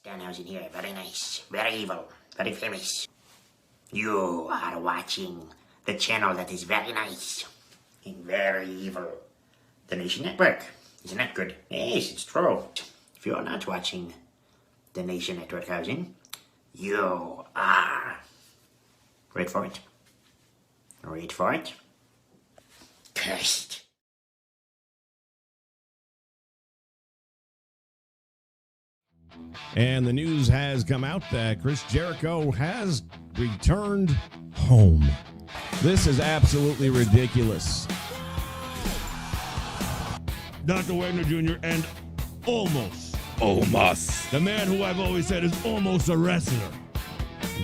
Danhausen here, very nice, very evil, very famous. You are watching the channel that is very nice and very evil. The Nation Network. Isn't that good? Yes, it's true. If you're not watching the Nation Network housing, you are... Wait for it. Wait for it. Cursed. And the news has come out that Chris Jericho has returned home. This is absolutely ridiculous. Dr. Wagner Jr. and almost. The man who I've always said is almost a wrestler.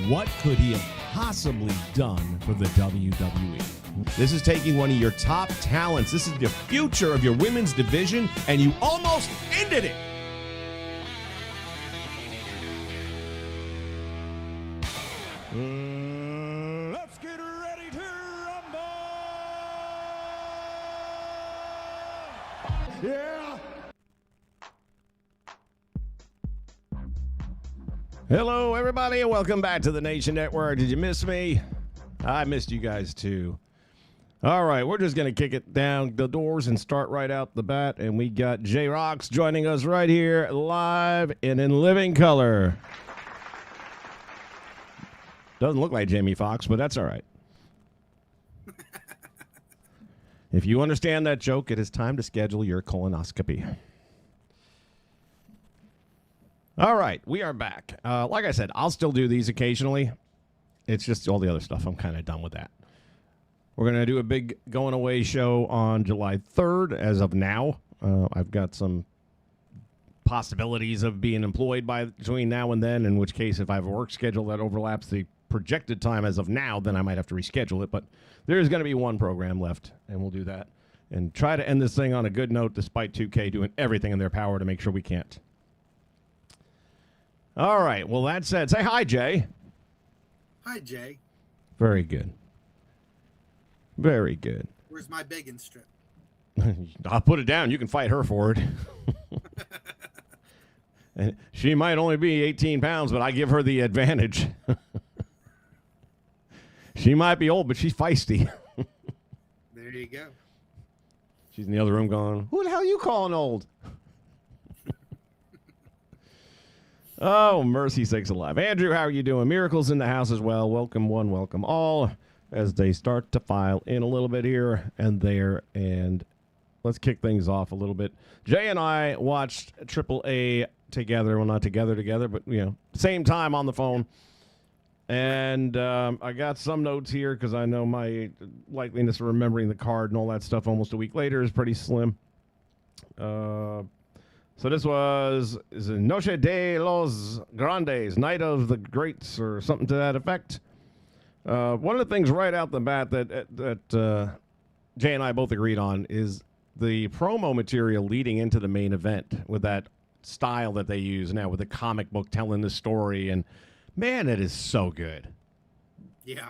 What could he have possibly done for the WWE? This is taking one of your top talents. This is the future of your women's division, and you almost ended it. Let's get ready to rumble! Yeah! Hello, everybody, and welcome back to the Nation Network. Did you miss me? I missed you guys, too. All right, we're just going to kick it down the doors and start right out the bat, and we got J-Rocks joining us right here live and in living color. Doesn't look like Jamie Foxx, but that's all right. If you understand that joke, it is time to schedule your colonoscopy. All right, we are back. Like I said, I'll still do these occasionally. It's just all the other stuff. I'm kind of done with that. We're going to do a big going away show on July 3rd as of now. I've got some possibilities of being employed between now and then, in which case if I have a work schedule that overlaps the projected time as of now, then I might have to reschedule it. But there's going to be one program left, and we'll do that. And try to end this thing on a good note, despite 2K doing everything in their power to make sure we can't. All right, well, that said, say hi, Jay. Hi, Jay. Very good. Very good. Where's my bacon strip? I'll put it down. You can fight her for it. And she might only be 18 pounds, but I give her the advantage. She might be old, but she's feisty. There you go. She's in the other room going, who the hell are you calling old? Oh, mercy sakes alive. Andrew, how are you doing? Miracles in the house as well. Welcome one, welcome all, as they start to file in a little bit here and there. And let's kick things off a little bit. Jay and I watched AAA together. Well, not together, but, you know, same time on the phone. And I got some notes here because I know my likeliness of remembering the card and all that stuff almost a week later is pretty slim. So this was Noche de los Grandes, Night of the Greats, or something to that effect. One of the things right out the bat that Jay and I both agreed on is the promo material leading into the main event with that style that they use now with the comic book telling the story. And, man, it is so good. Yeah.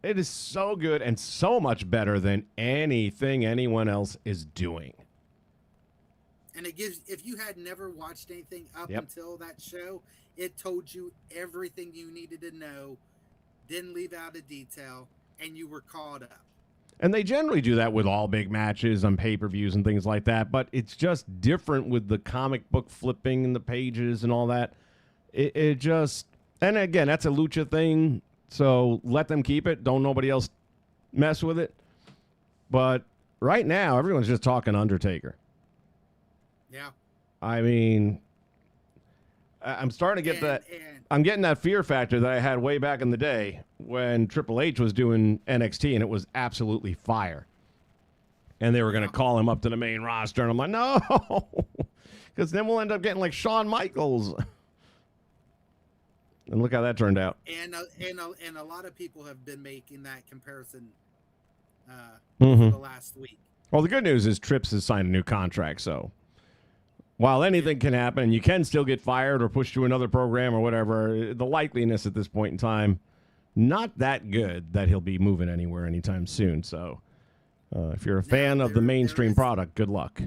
It is so good and so much better than anything anyone else is doing. And it gives, if you had never watched anything up Yep. until that show, it told you everything you needed to know, didn't leave out a detail, and you were caught up. And they generally do that with all big matches on pay-per-views and things like that, but it's just different with the comic book flipping and the pages and all that. It just, and again, that's a lucha thing, so let them keep it. Don't nobody else mess with it. But right now, everyone's just talking Undertaker. Yeah. I mean, I'm starting to get I'm getting that fear factor that I had way back in the day when Triple H was doing NXT, and it was absolutely fire. And they were going to call him up to the main roster, and I'm like, no, because then we'll end up getting like Shawn Michaels. And look how that turned out. And a lot of people have been making that comparison Mm-hmm. the last week. Well, the good news is Trips has signed a new contract, so while anything can happen, and you can still get fired or pushed to another program or whatever, the likeliness at this point in time, not that good that he'll be moving anywhere anytime soon. So if you're a fan of the mainstream product, good luck.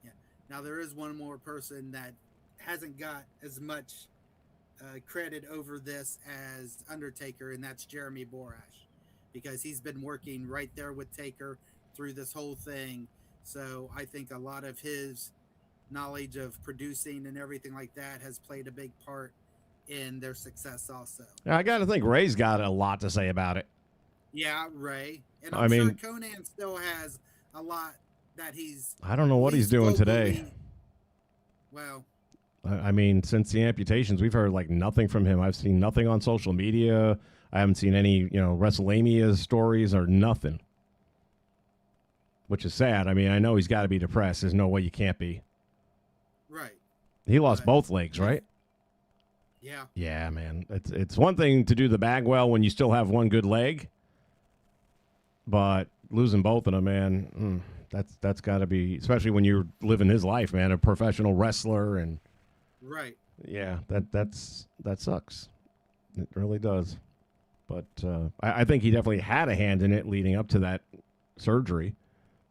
Yeah. Now, there is one more person that hasn't got as much credit over this as Undertaker, and that's Jeremy Borash, because he's been working right there with Taker through this whole thing. So I think a lot of his knowledge of producing and everything like that has played a big part in their success also. I got to think Ray's got a lot to say about it. Yeah, Ray. And I I'm sure mean, Conan still has a lot that he's... I don't know what he's doing today. Well... I mean, since the amputations, we've heard like nothing from him. I've seen nothing on social media. I haven't seen any, WrestleMania stories or nothing, which is sad. I mean, I know he's got to be depressed. There's no way you can't be. Right. He lost both legs, right? Yeah. Yeah, man. It's one thing to do the bag well when you still have one good leg, but losing both of them, man, that's got to be, especially when you're living his life, man, a professional wrestler and. Right. Yeah, that sucks. It really does. But I think he definitely had a hand in it leading up to that surgery.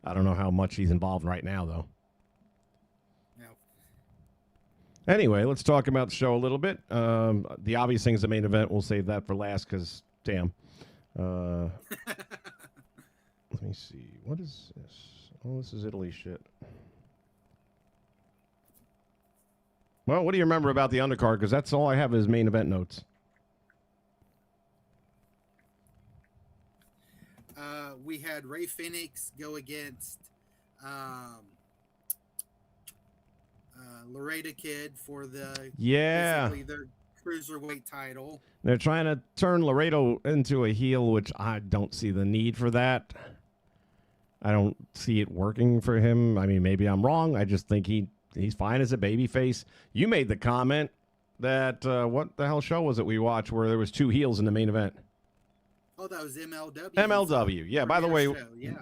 I don't know how much he's involved right now, though. No. Anyway, let's talk about the show a little bit. The obvious thing is the main event. We'll save that for last because, damn. Let me see. What is this? Oh, this is Italy shit. Well, what do you remember about the undercard? Because that's all I have is main event notes. We had Ray Phoenix go against Laredo Kid for the basically their cruiserweight title. They're trying to turn Laredo into a heel, which I don't see the need for that. I don't see it working for him. I mean, maybe I'm wrong. I just think he's fine as a babyface. You made the comment that what the hell show was it we watched where there was two heels in the main event? Oh, that was MLW. MLW. Yeah, by the way,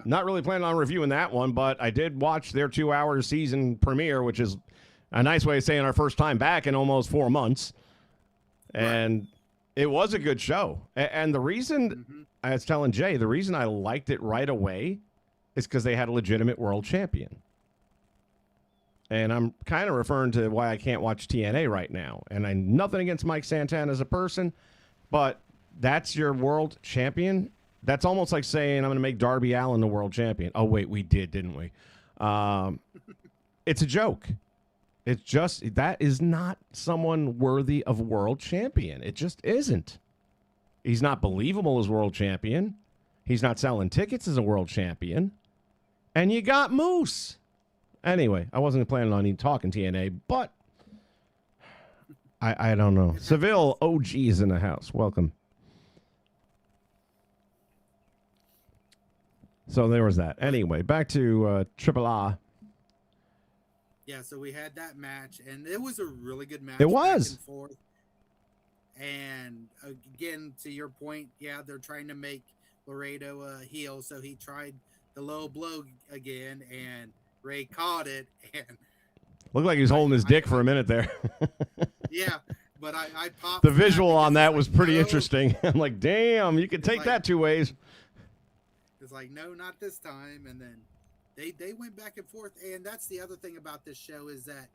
not really planning on reviewing that one, but I did watch their 2-hour season premiere, which is a nice way of saying our first time back in almost 4 months. And it was a good show. And the reason, I was telling Jay, the reason I liked it right away is because they had a legitimate world champion. And I'm kind of referring to why I can't watch TNA right now. And I'm nothing against Mike Santana as a person, but that's your world champion. That's almost like saying I'm going to make Darby Allin the world champion. Oh, wait, we did, didn't we? It's a joke. It's just, that is not someone worthy of world champion. It just isn't. He's not believable as world champion. He's not selling tickets as a world champion. And you got Moose. Anyway, I wasn't planning on even talking TNA, but I don't know. Seville OG's in the house. Welcome. So there was that. Anyway, back to AAA. Yeah, so we had that match, and it was a really good match. It was. Back and forth. And again, to your point, yeah, they're trying to make Laredo a heel, so he tried the low blow again, and Ray caught it. And looked like he was holding his dick for a minute there. Yeah, but I popped. The visual on that was pretty interesting. I'm like, damn, you could take that two ways. It's like, no, not this time. And then they went back and forth. And that's the other thing about this show is that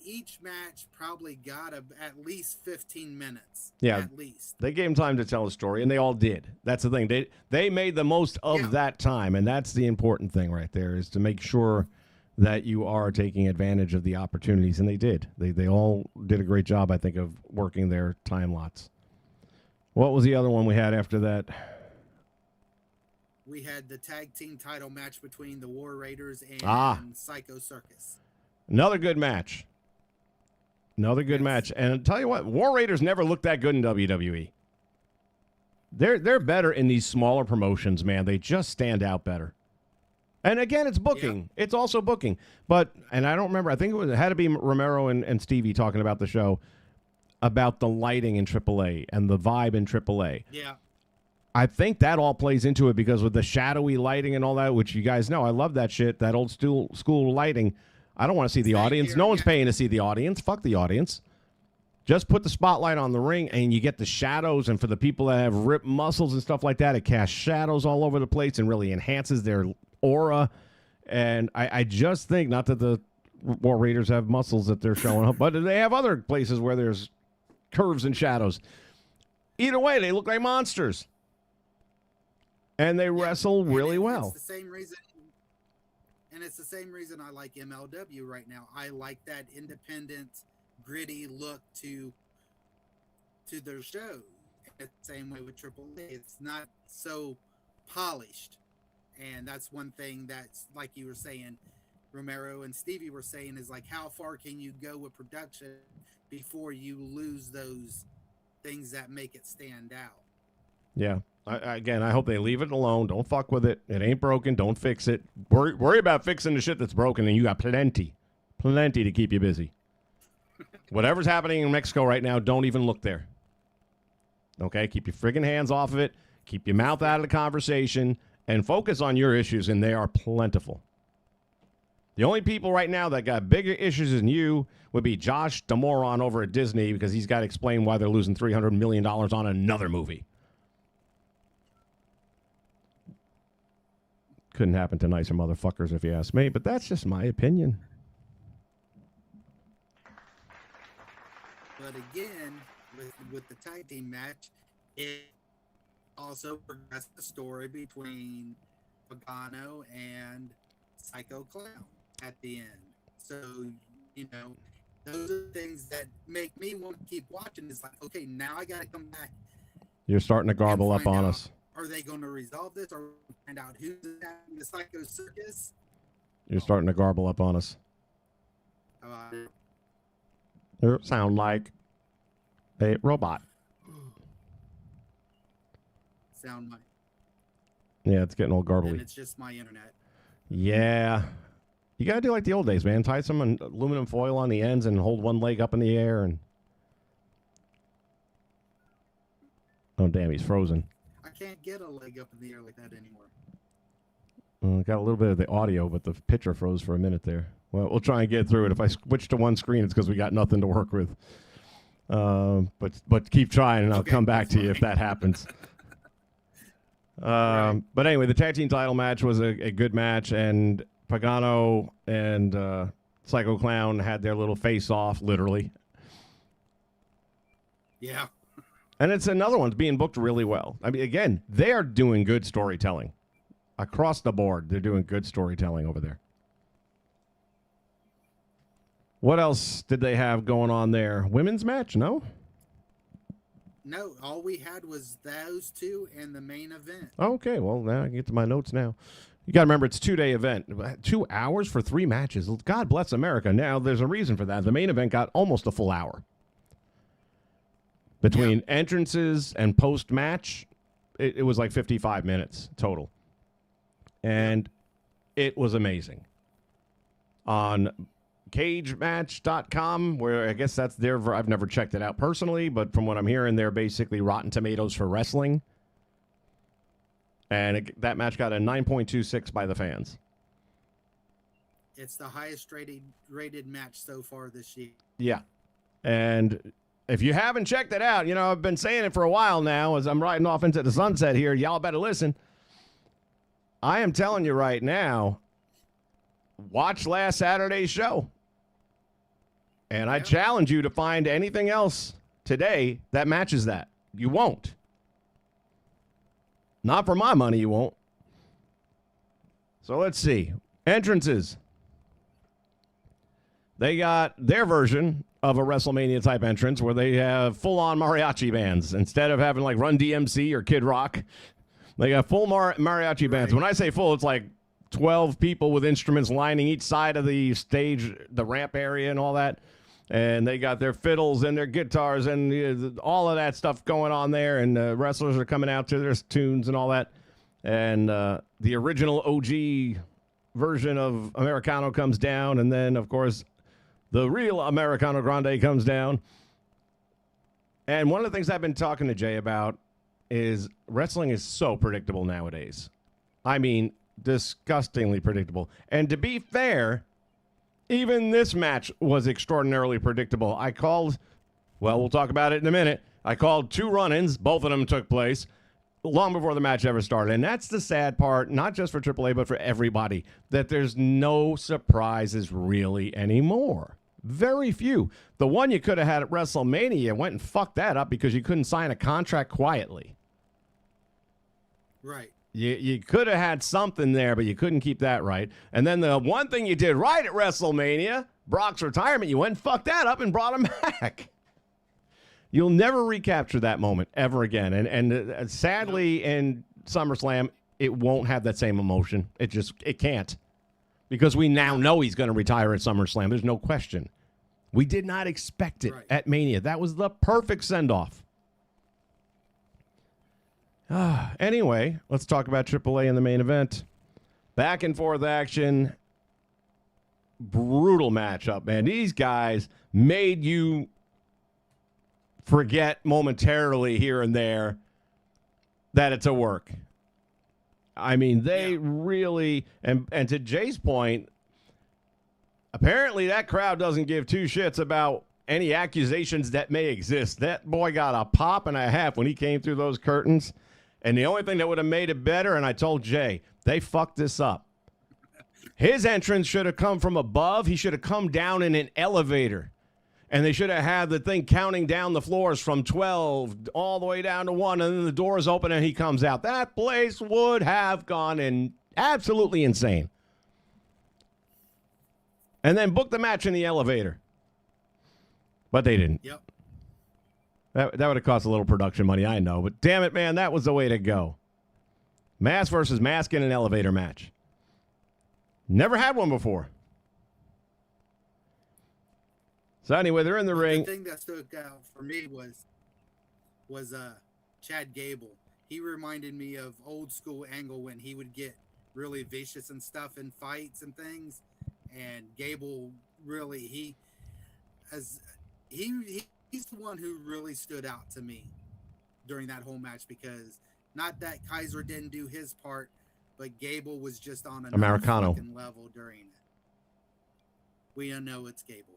each match probably got at least 15 minutes. Yeah, at least. They gave him time to tell a story, and they all did. That's the thing. They made the most of that time, and that's the important thing right there is to make sure that you are taking advantage of the opportunities, and they did. They all did a great job, I think, of working their time lots. What was the other one we had after that? We had the tag team title match between the War Raiders and Psycho Circus. Another good match. Another good match. And I'll tell you what, War Raiders never looked that good in WWE. They're better in these smaller promotions, man. They just stand out better. And again, it's booking. Yeah. It's also booking. And I don't remember, I think it had to be Romero and Stevie talking about the show about the lighting in AAA and the vibe in AAA. Yeah. I think that all plays into it because with the shadowy lighting and all that, which you guys know, I love that shit, that old school lighting. I don't want to see the audience. No one's paying to see the audience. Fuck the audience. Just put the spotlight on the ring and you get the shadows. And for the people that have ripped muscles and stuff like that, it casts shadows all over the place and really enhances their aura. And I just think, not that the War Raiders have muscles that they're showing up, but they have other places where there's curves and shadows. Either way, they look like monsters. And they wrestle really well. It's the same reason. And it's the same reason I like MLW right now. I like that independent, gritty look to their show. It's the same way with AAA. It's not so polished. And that's one thing that's, like you were saying, Romero and Stevie were saying, is like, how far can you go with production before you lose those things that make it stand out? Yeah. I hope they leave it alone. Don't fuck with it. It ain't broken. Don't fix it. Worry about fixing the shit that's broken, and you got plenty to keep you busy. Whatever's happening in Mexico right now, don't even look there. Okay? Keep your friggin' hands off of it. Keep your mouth out of the conversation, and focus on your issues, and they are plentiful. The only people right now that got bigger issues than you would be Josh the moron over at Disney, because he's got to explain why they're losing $300 million on another movie. Couldn't happen to nicer motherfuckers if you ask me, but that's just my opinion. But again, with the tag team match, it also progressed the story between Pagano and Psycho Clown at the end. So, those are things that make me want to keep watching. It's like, okay, now I got to come back. You're starting to garble up on us. Are they going to resolve this, or find out who's attacking the Psycho Circus? You're starting to garble up on us. You sound like a robot. Sound like. Yeah, it's getting all garbly. And it's just my internet. Yeah. You got to do like the old days, man. Tie some aluminum foil on the ends and hold one leg up in the air. And oh, damn, he's frozen. I can't get a leg up in the air like that anymore. Got a little bit of the audio, but the picture froze for a minute there. Well, we'll try and get through it. If I switch to one screen, it's because we got nothing to work with. But keep trying, and I'll come back to you if that happens. Right. But anyway, the tag team title match was a good match, and Pagano and Psycho Clown had their little face-off, literally. Yeah. And it's another one being booked really well. I mean, again, they are doing good storytelling. Across the board, they're doing good storytelling over there. What else did they have going on there? Women's match? No? No, all we had was those two and the main event. Okay, well, now I can get to my notes now. You got to remember, it's a 2-day event. 2 hours for 3 matches. God bless America. Now, there's a reason for that. The main event got almost a full hour. Between entrances and post-match, it was like 55 minutes total. And it was amazing. On cagematch.com, where I guess that's their... I've never checked it out personally, but from what I'm hearing, they're basically Rotten Tomatoes for wrestling. And that match got a 9.26 by the fans. It's the highest rated match so far this year. Yeah. And if you haven't checked it out, I've been saying it for a while now as I'm riding off into the sunset here. Y'all better listen. I am telling you right now, watch last Saturday's show. And I challenge you to find anything else today that matches that. You won't. Not for my money, you won't. So let's see. Entrances. They got their version of a WrestleMania type entrance where they have full-on mariachi bands. Instead of having like Run DMC or Kid Rock, they got full mariachi bands. When I say full, it's like 12 people with instruments lining each side of the stage, the ramp area and all that. And they got their fiddles and their guitars and all of that stuff going on there. And wrestlers are coming out to their tunes and all that. And the original OG version of Americano comes down. And then, of course, the real Americano Grande comes down. And one of the things I've been talking to Jay about is wrestling is so predictable nowadays. I mean, disgustingly predictable. And to be fair, even this match was extraordinarily predictable. We'll talk about it in a minute. I called 2 run-ins. Both of them took place. long before the match ever started. And that's the sad part, not just for AAA, but for everybody, that there's no surprises really anymore. Very few. The one you could have had at WrestleMania went and fucked that up because you couldn't sign a contract quietly. Right. You could have had something there, but you couldn't keep that right. And then the one thing you did right at WrestleMania, Brock's retirement, you went and fucked that up and brought him back. You'll never recapture that moment ever again. And sadly, in SummerSlam, it won't have that same emotion. It can't. Because we now know he's going to retire at SummerSlam. There's no question. We did not expect it at Mania. That was the perfect send-off. Anyway, let's talk about AAA in the main event. Back and forth action. Brutal matchup, man. These guys made you forget momentarily here and there that it's a work. I mean, they really, and to Jay's point, apparently that crowd doesn't give two shits about any accusations that may exist. That boy got a pop and a half when he came through those curtains. And the only thing that would have made it better, and I told Jay, they fucked this up. His entrance should have come from above. He should have come down in an elevator. And they should have had the thing counting down the floors from 12 all the way down to 1, and then the doors open and he comes out. That place would have gone in absolutely insane. And then book the match in the elevator. But they didn't. Yep. That would have cost a little production money, I know. But damn it, man, that was the way to go. Mask versus mask in an elevator match. Never had one before. So anyway, they're in the ring. The thing that stood out for me was Chad Gable. He reminded me of old school Angle when he would get really vicious and stuff in fights and things. And Gable really he's the one who really stood out to me during that whole match, because not that Kaiser didn't do his part, but Gable was just on another Americano fucking level during it. We don't know it's Gable.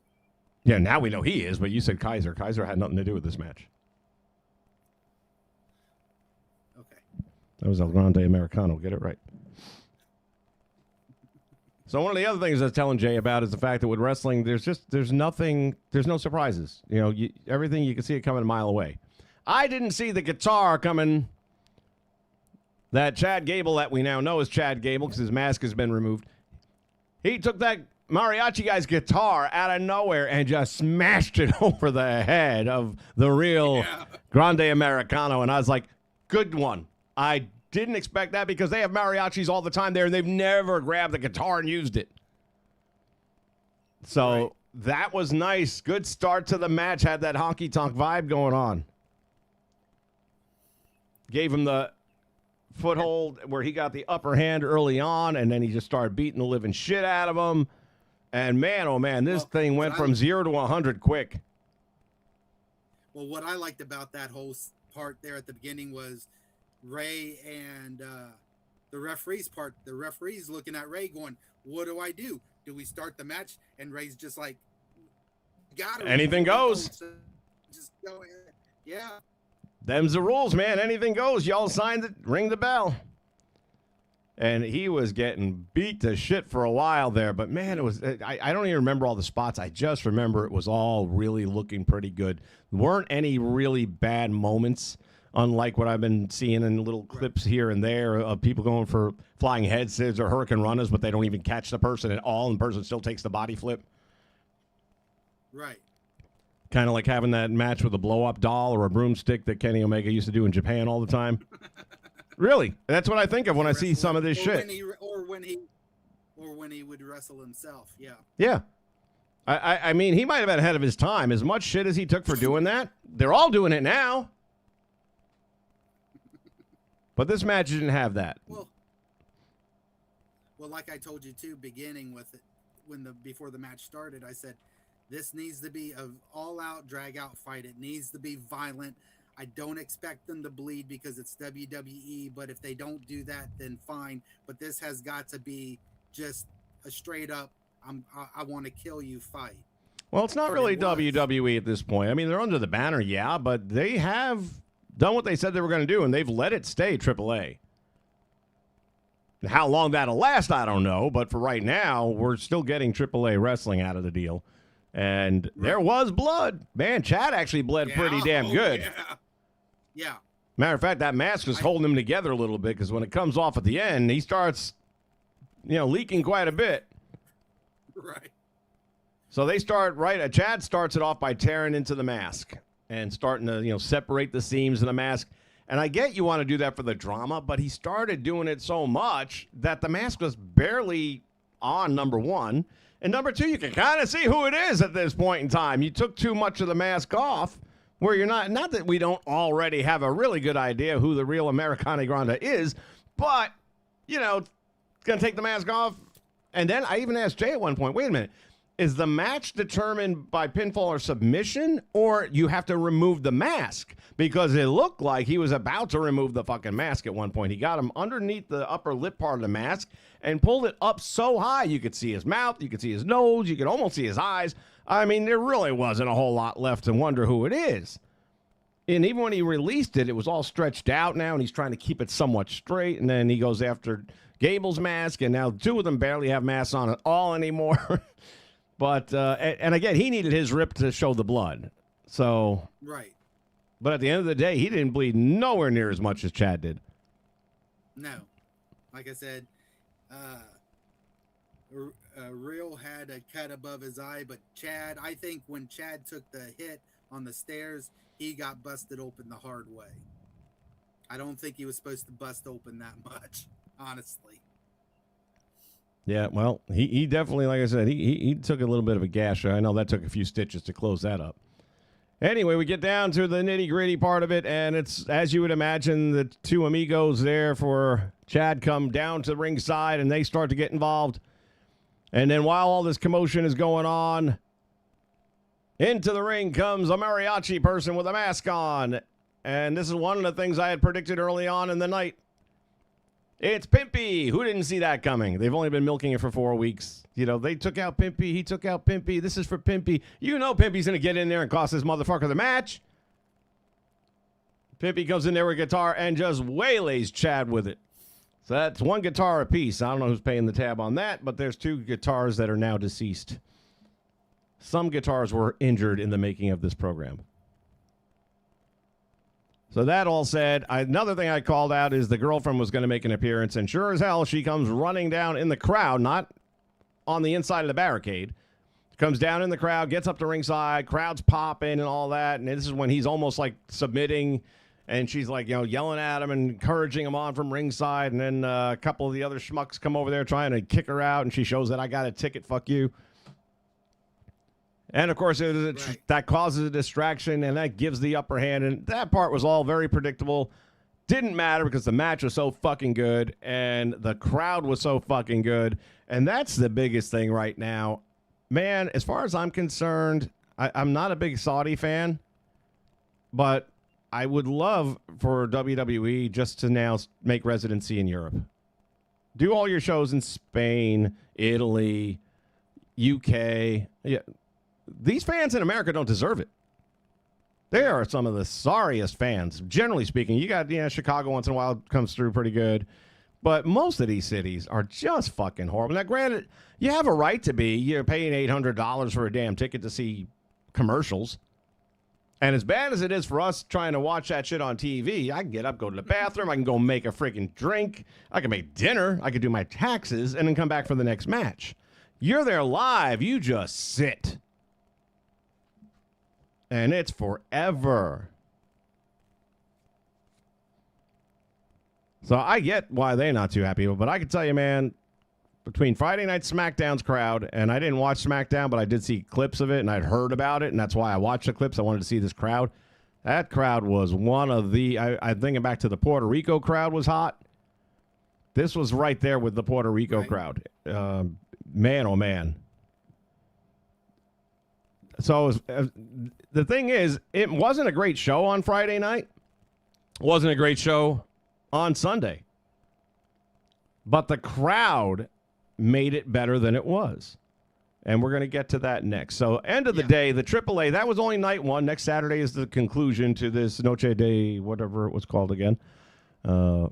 Yeah, now we know he is, but you said Kaiser. Kaiser had nothing to do with this match. Okay. That was El Grande Americano. Get it right. So one of the other things I was telling Jay about is the fact that with wrestling, there's no surprises. You know, everything, you can see it coming a mile away. I didn't see the guitar coming. That Chad Gable that we now know is Chad Gable because his mask has been removed. He took that mariachi guy's guitar out of nowhere and just smashed it over the head of the real Grande Americano. And I was like, good one. I didn't expect that because they have mariachis all the time there and they've never grabbed the guitar and used it. So that was nice. Good start to the match. Had that honky-tonk vibe going on. Gave him the foothold where he got the upper hand early on, and then he just started beating the living shit out of him. And man, oh man, this thing went from 0 to 100 quick. Well, what I liked about that whole part there at the beginning was Ray and the referee's part. The referee's looking at Ray going, what do I do? Do we start the match? And Ray's just like, got it. Anything goes. Just go ahead. Yeah. Them's the rules, man. Anything goes. Y'all signed it. Ring the bell. And he was getting beat to shit for a while there. But, man, it was. I don't even remember all the spots. I just remember it was all really looking pretty good. There weren't any really bad moments, unlike what I've been seeing in little clips here and there of people going for flying head sieves or hurricane runners, but they don't even catch the person at all, and the person still takes the body flip. Right. Kind of like having that match with a blow-up doll or a broomstick that Kenny Omega used to do in Japan all the time. Really, that's what I think of when I see some of this shit. When he would wrestle himself, yeah. Yeah. I mean, he might have been ahead of his time. As much shit as he took for doing that, they're all doing it now. But this match didn't have that. Well, like I told you too, beginning with it, before the match started, I said, this needs to be an all-out, drag-out fight. It needs to be violent. I don't expect them to bleed because it's WWE, but if they don't do that, then fine. But this has got to be just a straight-up, I want to kill you fight. Well, it's not really WWE at this point. I mean, they're under the banner, yeah, but they have done what they said they were going to do, and they've let it stay AAA. How long that'll last, I don't know, but for right now, we're still getting AAA wrestling out of the deal. And there was blood. Man, Chad actually bled pretty damn good. Yeah. Matter of fact, that mask was holding him together a little bit, because when it comes off at the end, he starts, leaking quite a bit. Right. So they start, Chad starts it off by tearing into the mask and starting to, separate the seams of the mask. And I get you want to do that for the drama, but he started doing it so much that the mask was barely on, number one. And number two, you can kind of see who it is at this point in time. You took too much of the mask off, where you're not that we don't already have a really good idea who the real Americana Grande is, but, going to take the mask off. And then I even asked Jay at one point, wait a minute, is the match determined by pinfall or submission, or you have to remove the mask? Because it looked like he was about to remove the fucking mask at one point. He got him underneath the upper lip part of the mask and pulled it up so high you could see his mouth, you could see his nose, you could almost see his eyes. I mean, there really wasn't a whole lot left to wonder who it is. And even when he released it, it was all stretched out now, and he's trying to keep it somewhat straight. And then he goes after Gable's mask, and now two of them barely have masks on at all anymore. But, and again, he needed his rip to show the blood. So. Right. But at the end of the day, he didn't bleed nowhere near as much as Chad did. No. Like I said, Real had a cut above his eye, but Chad, I think when Chad took the hit on the stairs, he got busted open the hard way. I don't think he was supposed to bust open that much, honestly. Yeah, well, he definitely, like I said, he took a little bit of a gash. I know that took a few stitches to close that up. Anyway, we get down to the nitty-gritty part of it, and it's, as you would imagine, the two amigos there for Chad come down to ringside, and they start to get involved. And then while all this commotion is going on, into the ring comes a mariachi person with a mask on. And this is one of the things I had predicted early on in the night. It's Pimpy. Who didn't see that coming? They've only been milking it for 4 weeks. They took out Pimpy. He took out Pimpy. This is for Pimpy. Pimpy's going to get in there and cost this motherfucker the match. Pimpy comes in there with a guitar and just waylays Chad with it. So that's one guitar apiece. I don't know who's paying the tab on that, but there's two guitars that are now deceased. Some guitars were injured in the making of this program. So that all said, another thing I called out is the girlfriend was going to make an appearance, and sure as hell, she comes running down in the crowd, not on the inside of the barricade. Comes down in the crowd, gets up to ringside, crowd's popping and all that, and this is when he's almost like submitting, and she's like, yelling at him and encouraging him on from ringside, and then a couple of the other schmucks come over there trying to kick her out, and she shows that I got a ticket, fuck you. And, of course, that causes a distraction, and that gives the upper hand. And that part was all very predictable. Didn't matter because the match was so fucking good, and the crowd was so fucking good. And that's the biggest thing right now. Man, as far as I'm concerned, I'm not a big Saudi fan, but I would love for WWE just to now make residency in Europe. Do all your shows in Spain, Italy, UK. Yeah. These fans in America don't deserve it. They are some of the sorriest fans, generally speaking. You got, Chicago once in a while comes through pretty good. But most of these cities are just fucking horrible. Now, granted, you have a right to be. You're paying $800 for a damn ticket to see commercials. And as bad as it is for us trying to watch that shit on TV, I can get up, go to the bathroom, I can go make a freaking drink, I can make dinner, I can do my taxes, and then come back for the next match. You're there live. You just sit. And it's forever. So I get why they're not too happy, but I can tell you, man, between Friday Night SmackDown's crowd, and I didn't watch SmackDown, but I did see clips of it, and I'd heard about it, and that's why I watched the clips. I wanted to see this crowd. That crowd was one of the, I'm thinking back to the Puerto Rico crowd was hot. This was right there with the Puerto Rico crowd. Man, oh, man. So the thing is, it wasn't a great show on Friday night. It wasn't a great show on Sunday. But the crowd made it better than it was. And we're going to get to that next. So, end of the day, the AAA, that was only night one. Next Saturday is the conclusion to this Noche de whatever it was called again. Yeah.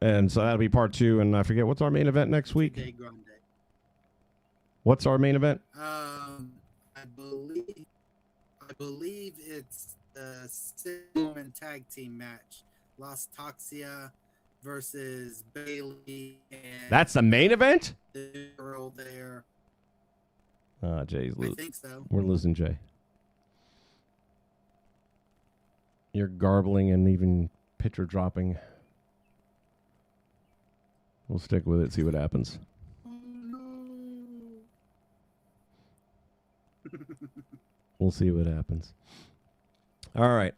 And so that'll be part 2. And I forget, what's our main event next week? Day Grande. What's our main event? I believe it's the 6-woman tag team match. Las Toxia versus Bailey. And That's the main event? the girl there. Jay's I losing. think so. We're losing Jay. You're garbling and even picture dropping. We'll stick with it, see what happens. Oh, no. We'll see what happens. All right.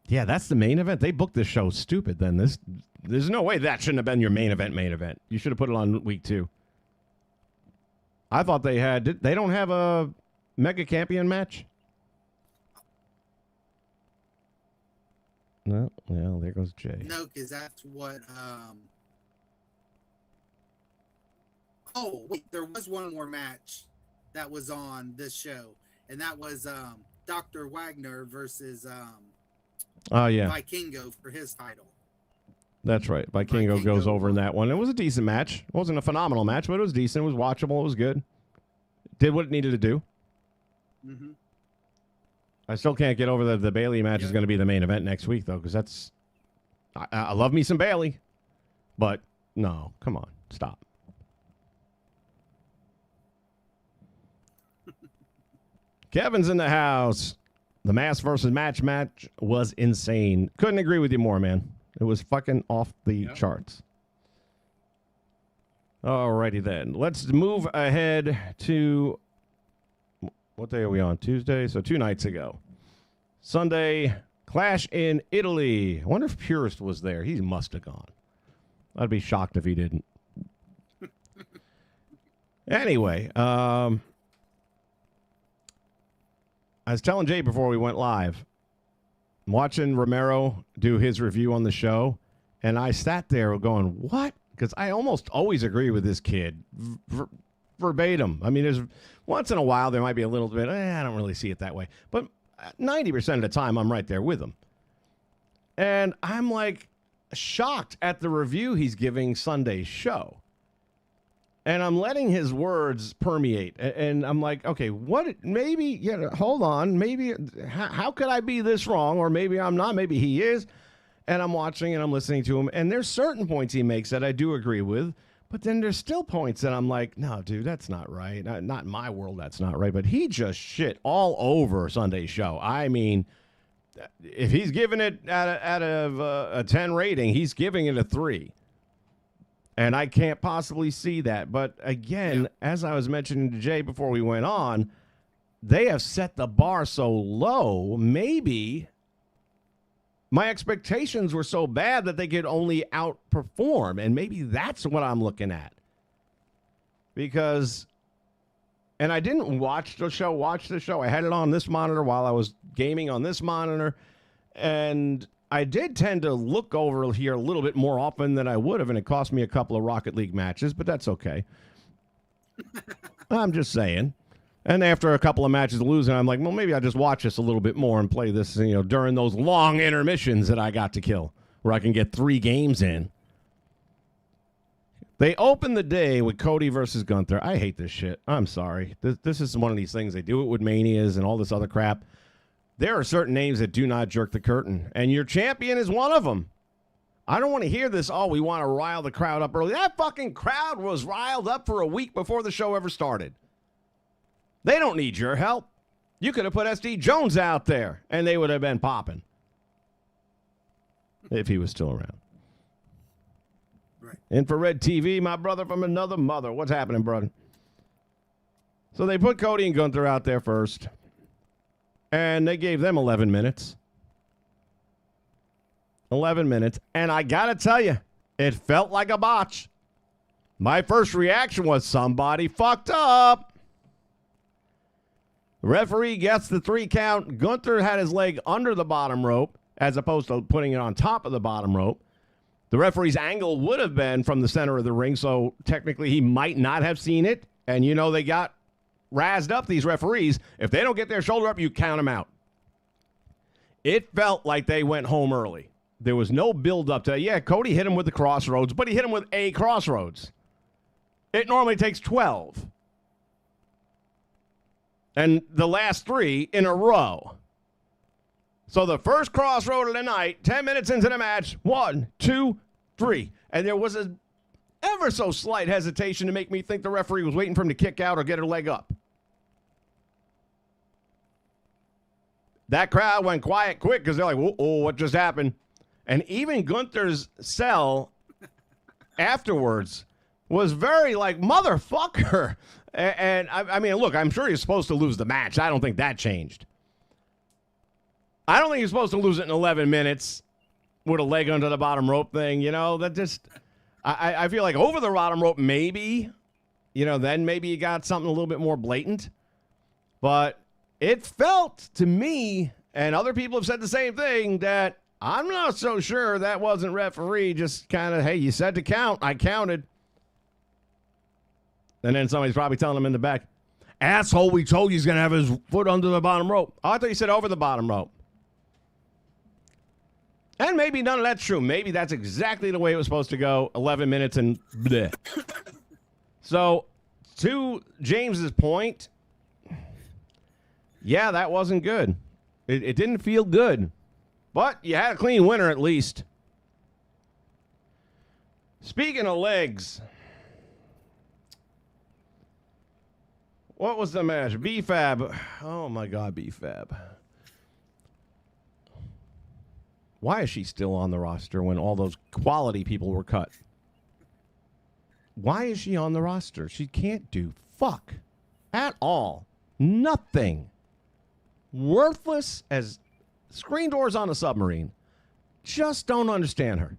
Yeah, that's the main event. They booked this show stupid then. There's no way that shouldn't have been your main event. You should have put it on week 2. I thought they had. They don't have a Mega Champion match? No. Well, there goes Jay. No, because that's what. Oh, wait, there was one more match that was on this show, and that was Dr. Wagner versus Oh, yeah. Vikingo for his title. That's right. Vikingo goes over in that one. It was a decent match. It wasn't a phenomenal match, but it was decent. It was watchable. It was good. Did what it needed to do. Mm-hmm. I still can't get over the Bailey match is going to be the main event next week, though, because that's... I love me some Bailey, but no, come on, stop. Kevin's in the house. The mask versus match was insane. Couldn't agree with you more, man. It was fucking off the charts. Alrighty then. Let's move ahead to... What day are we on? Tuesday? So 2 nights ago. Sunday, Clash in Italy. I wonder if Purist was there. He must have gone. I'd be shocked if he didn't. Anyway, I was telling Jay before we went live, I'm watching Romero do his review on the show, and I sat there going, what? Because I almost always agree with this kid verbatim. I mean, there's once in a while there might be a little bit, I don't really see it that way. But 90% of the time, I'm right there with him. And I'm like shocked at the review he's giving Sunday's show. And I'm letting his words permeate. And I'm like, okay, what? Maybe, hold on. Maybe, how could I be this wrong? Or maybe I'm not. Maybe he is. And I'm watching and I'm listening to him. And there's certain points he makes that I do agree with. But then there's still points that I'm like, no, dude, that's not right. Not in my world, that's not right. But he just shit all over Sunday's show. I mean, if he's giving it out of a 10 rating, he's giving it a 3. And I can't possibly see that. But again, as I was mentioning to Jay before we went on, they have set the bar so low, maybe my expectations were so bad that they could only outperform. And maybe that's what I'm looking at. Because, and I didn't watch the show. I had it on this monitor while I was gaming on this monitor. And I did tend to look over here a little bit more often than I would have, and it cost me a couple of Rocket League matches, but that's okay. I'm just saying. And after a couple of matches losing, I'm like, well, maybe I'll just watch this a little bit more and play this, during those long intermissions that I got to kill, where I can get 3 games in. They opened the day with Cody versus Gunther. I hate this shit. I'm sorry. This is one of these things. They do it with Manias and all this other crap. There are certain names that do not jerk the curtain, and your champion is one of them. I don't want to hear this, we want to rile the crowd up early. That fucking crowd was riled up for a week before the show ever started. They don't need your help. You could have put SD Jones out there, and they would have been popping. If he was still around. Right. Infrared TV, my brother from another mother. What's happening, brother? So they put Cody and Gunther out there first. And they gave them 11 minutes. 11 minutes. And I got to tell you, it felt like a botch. My first reaction was somebody fucked up. The referee gets the 3 count. Gunther had his leg under the bottom rope as opposed to putting it on top of the bottom rope. The referee's angle would have been from the center of the ring, so technically he might not have seen it. And, you know, they got razzed up, these referees. If they don't get their shoulder up, you count them out. It felt like they went home early. There was no build-up to, yeah, Cody hit him with the crossroads, but he hit him with a crossroads. It normally takes 12. And the last 3 in a row. So the first crossroad of the night, 10 minutes into the match, 1, 2, 3. And there was a ever so slight hesitation to make me think the referee was waiting for him to kick out or get her leg up. That crowd went quiet quick because they're like, oh, what just happened? And even Gunther's cell afterwards was very like, motherfucker. And I mean, look, I'm sure he's supposed to lose the match. I don't think that changed. I don't think he's supposed to lose it in 11 minutes with a leg under the bottom rope thing. You know, that just, I feel like over the bottom rope, maybe, you know, then maybe you got something a little bit more blatant. But it felt to me, and other people have said the same thing, that I'm not so sure that wasn't referee. Just kind of, hey, you said to count. I counted. And then somebody's probably telling him in the back, asshole, we told you he's going to have his foot under the bottom rope. Oh, I thought you said over the bottom rope. And maybe none of that's true. Maybe that's exactly the way it was supposed to go. 11 minutes and bleh. So, to James's point, yeah, that wasn't good. It didn't feel good. But you had a clean winner at least. Speaking of legs, what was the match? B-Fab. Oh, my God, B-Fab. Why is she still on the roster when all those quality people were cut? Why is she on the roster? She can't do fuck at all. Nothing. Worthless as screen doors on a submarine. Just don't understand her.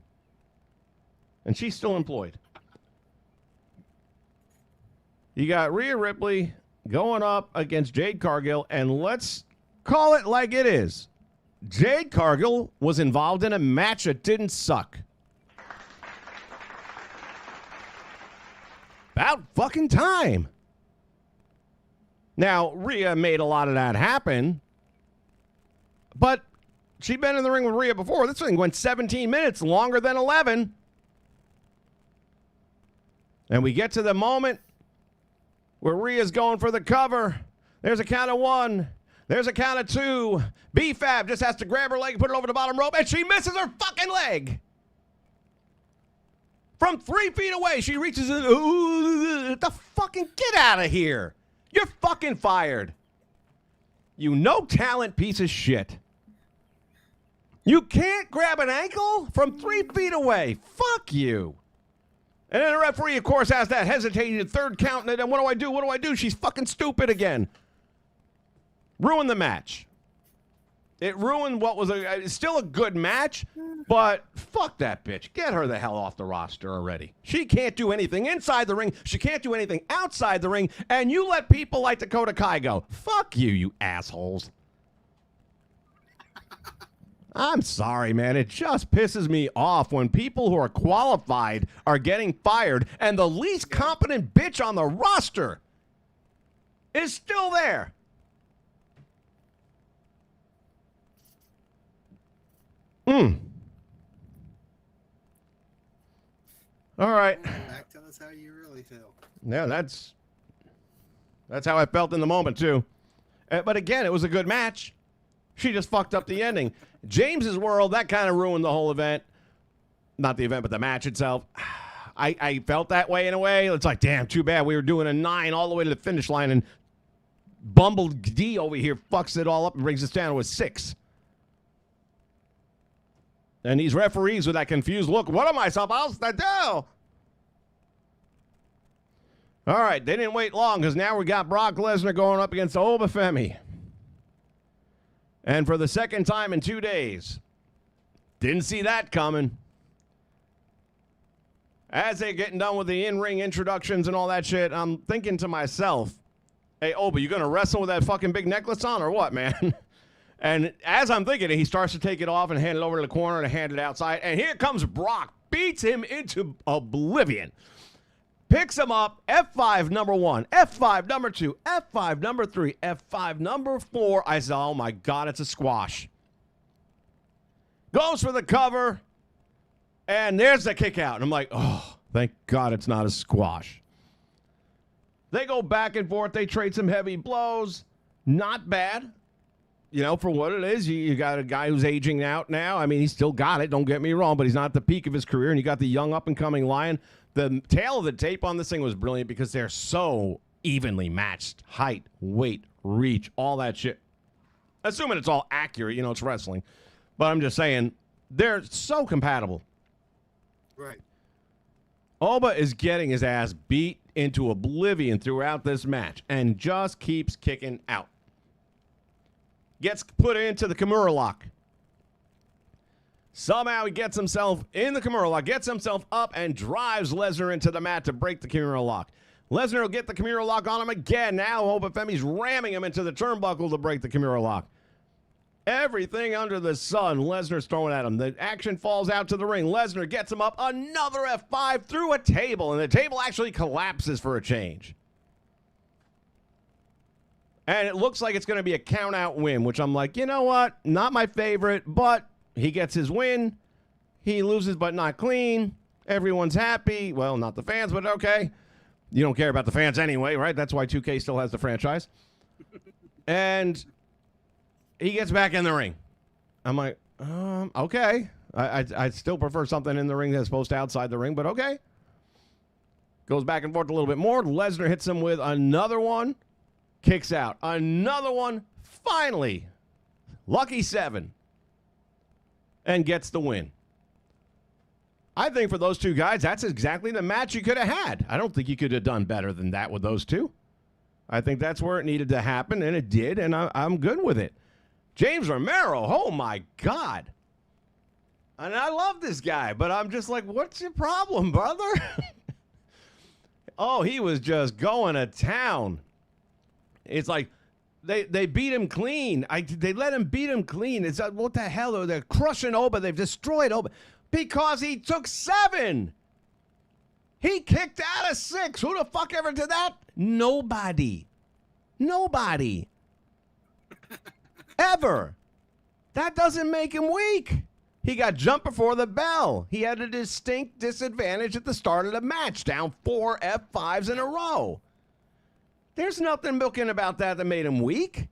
And she's still employed. You got Rhea Ripley going up against Jade Cargill, and let's call it like it is. Jade Cargill was involved in a match that didn't suck. About fucking time. Now, Rhea made a lot of that happen, but she'd been in the ring with Rhea before. This thing went 17 minutes, longer than 11. And we get to the moment where Rhea's going for the cover. There's a count of 1. There's a count of 2. B-Fab just has to grab her leg and put it over the bottom rope, and she misses her fucking leg. From 3 feet away, she reaches it. The fucking get out of here. You're fucking fired. You no talent piece of shit. You can't grab an ankle from 3 feet away. Fuck you. And then the referee, of course, has that hesitated third count, and then what do I do? What do I do? She's fucking stupid again. Ruined the match. It ruined what was still a good match, but fuck that bitch. Get her the hell off the roster already. She can't do anything inside the ring. She can't do anything outside the ring, and you let people like Dakota Kai go. Fuck you, you assholes. I'm sorry, man. It just pisses me off when people who are qualified are getting fired, and the least competent bitch on the roster is still there. All right. Back, tell us how you really feel. Yeah, that's how I felt in the moment, too. But again, it was a good match. She just fucked up the ending. James's world, that kind of ruined the whole event. Not the event, but the match itself. I felt that way in a way. It's like, damn, too bad. We were doing a 9 all the way to the finish line, and Bumble D over here fucks it all up and brings us down to a 6. And these referees with that confused look, what am I supposed to do? All right, they didn't wait long because now we got Brock Lesnar going up against Obafemi. And for the second time in 2 days, didn't see that coming. As they're getting done with the in-ring introductions and all that shit, I'm thinking to myself, hey, Oba, you going to wrestle with that fucking big necklace on or what, man? And as I'm thinking it, he starts to take it off and hand it over to the corner and hand it outside. And here comes Brock, beats him into oblivion. Picks him up, F5 number 1, F5 number 2, F5 number 3, F5 number 4. I said, oh my God, it's a squash. Goes for the cover, and there's the kick out. And I'm like, oh, thank God it's not a squash. They go back and forth. They trade some heavy blows. Not bad. You know, for what it is, you got a guy who's aging out now. I mean, he's still got it, don't get me wrong, but he's not at the peak of his career, and you got the young up-and-coming Lion. The tail of the tape on this thing was brilliant because they're so evenly matched. Height, weight, reach, all that shit. Assuming it's all accurate, you know, it's wrestling. But I'm just saying, they're so compatible. Right. Oba is getting his ass beat into oblivion throughout this match and just keeps kicking out. Gets put into the Kimura lock. Somehow he gets himself in the Kimura lock, gets himself up, and drives Lesnar into the mat to break the Kimura lock. Lesnar will get the Kimura lock on him again. Now Obafemi's ramming him into the turnbuckle to break the Kimura lock. Everything under the sun, Lesnar's throwing at him. The action falls out to the ring. Lesnar gets him up, another F5 through a table, and the table actually collapses for a change. And it looks like it's going to be a count-out win, which I'm like, you know what? Not my favorite, but he gets his win. He loses, but not clean. Everyone's happy. Well, not the fans, but okay. You don't care about the fans anyway, right? That's why 2K still has the franchise. And he gets back in the ring. I'm like, okay. I still prefer something in the ring as opposed to outside the ring, but okay. Goes back and forth a little bit more. Lesnar hits him with another one. Kicks out. Another one. Finally. Lucky 7. And gets the win. I think for those two guys, that's exactly the match you could have had. I don't think you could have done better than that with those two. I think that's where it needed to happen, and it did, and I'm good with it. James Romero, oh my God. And I love this guy, but I'm just like, what's your problem, brother? Oh, he was just going to town. It's like they beat him clean. They let him beat him clean. It's like, what the hell? They're crushing Oba. They've destroyed Oba because he took 7. He kicked out of 6. Who the fuck ever did that? Nobody. Ever. That doesn't make him weak. He got jumped before the bell. He had a distinct disadvantage at the start of the match, down 4 F5s in a row. There's nothing milking about that made him weak.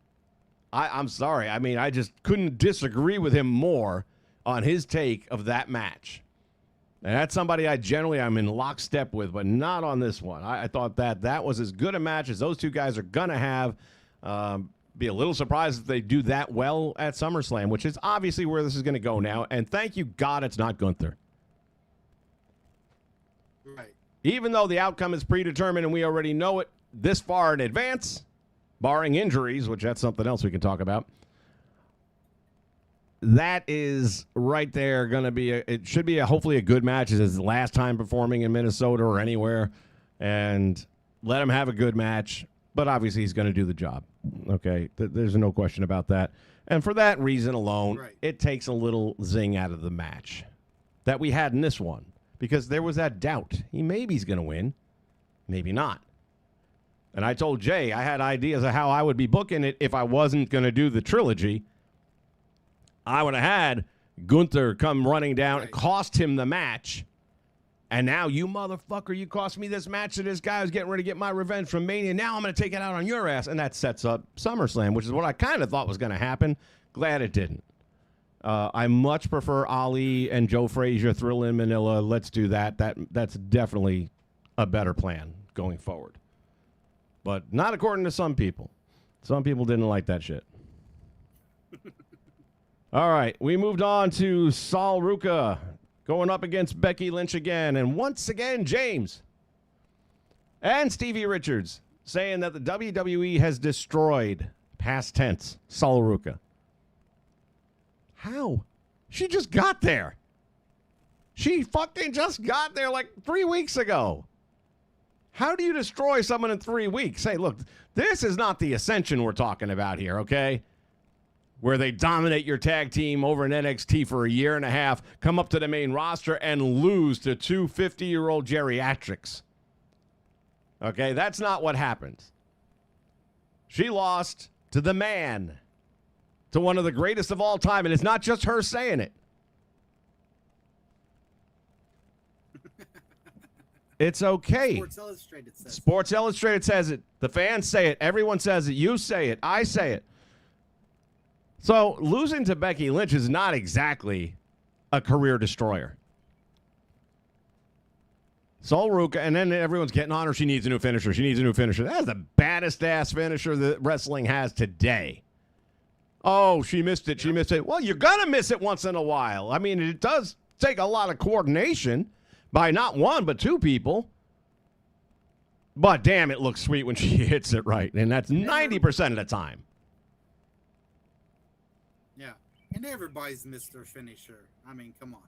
I'm sorry. I mean, I just couldn't disagree with him more on his take of that match. And that's somebody I'm in lockstep with, but not on this one. I thought that was as good a match as those two guys are going to have. Be a little surprised if they do that well at SummerSlam, which is obviously where this is going to go now. And thank you, God, it's not Gunther. Right. Even though the outcome is predetermined and we already know it this far in advance, barring injuries, which that's something else we can talk about, that is right there going to be it should be hopefully a good match. It's his last time performing in Minnesota or anywhere, and let him have a good match. But obviously he's going to do the job. Okay, there's no question about that. And for that reason alone, Right. It takes a little zing out of the match that we had in this one, because there was that doubt. Maybe he's going to win, maybe not. And I told Jay I had ideas of how I would be booking it if I wasn't going to do the trilogy. I would have had Gunther come running down, Right. cost him the match. And now, you motherfucker, you cost me this match to this guy who's getting ready to get my revenge from Mania. Now I'm going to take it out on your ass. And that sets up SummerSlam, which is what I kind of thought was going to happen. Glad it didn't. I much prefer Ali and Joe Frazier, Thrill in Manila. Let's do that. That's definitely a better plan going forward. But not according to some people. Some people didn't like that shit. All right, we moved on to Sol Ruca going up against Becky Lynch again. And once again, James and Stevie Richards saying that the WWE has destroyed, past tense, Sol Ruca. How? She just got there. She fucking just got there like 3 weeks ago. How do you destroy someone in 3 weeks? Hey, look, this is not the Ascension we're talking about here, okay? where they dominate your tag team over in NXT for a year and a half, come up to the main roster and lose to two 50-year-old geriatrics. Okay, that's not what happens. She lost to the man, to one of the greatest of all time, and it's not just her saying it. It's okay. Sports Illustrated says Sports Illustrated says it. The fans say it. Everyone says it. You say it. I say it. So losing to Becky Lynch is not exactly a career destroyer. Sol Ruka, and then everyone's getting on her. She needs a new finisher. She needs a new finisher. That's the baddest ass finisher that wrestling has today. Oh, she missed it. She missed it. Well, you're going to miss it once in a while. I mean, it does take a lot of coordination by not one, but two people. But damn, it looks sweet when she hits it right. And that's 90% of the time. Yeah. And everybody's missed their finisher. I mean, come on.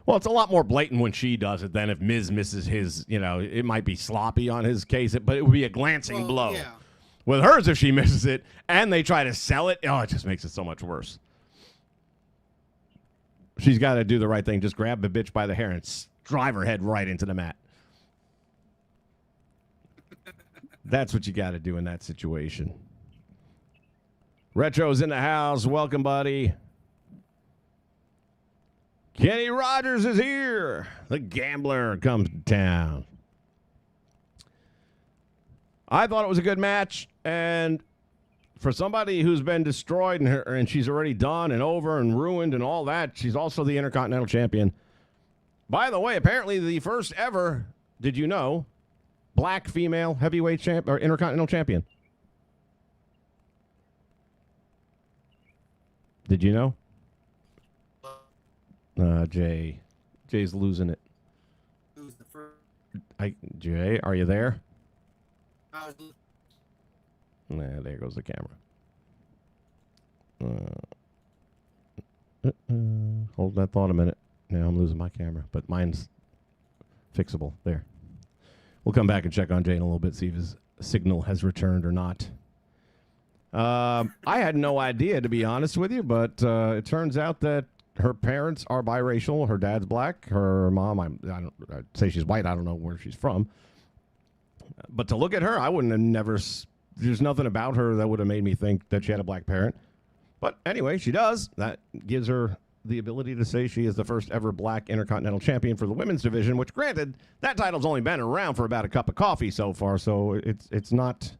Well, it's a lot more blatant when she does it than if Miz misses his, it might be sloppy on his case, but it would be a glancing blow. Yeah. With hers, if she misses it and they try to sell it, it just makes it so much worse. She's got to do the right thing. Just grab the bitch by the hair and drive her head right into the mat. That's what you got to do in that situation. Retro's in the house. Welcome, buddy. Kenny Rogers is here. The gambler comes to town. I thought it was a good match, and for somebody who's been destroyed and she's already done and over and ruined and all that, she's also the Intercontinental Champion. By the way, apparently the first ever, did you know, black female heavyweight champ or Intercontinental Champion. Did you know? Jay's losing it. Who's the first? Jay, are you there? I was Nah, there goes the camera. Hold that thought a minute. Now I'm losing my camera, but mine's fixable. There. We'll come back and check on Jay in a little bit, see if his signal has returned or not. I had no idea, to be honest with you, but it turns out that her parents are biracial. Her dad's black. Her mom, I'd say she's white. I don't know where she's from. But to look at her, I wouldn't have never... There's nothing about her that would have made me think that she had a black parent. But anyway, she does. That gives her the ability to say she is the first ever black Intercontinental Champion for the women's division, which, granted, that title's only been around for about a cup of coffee so far, so it's not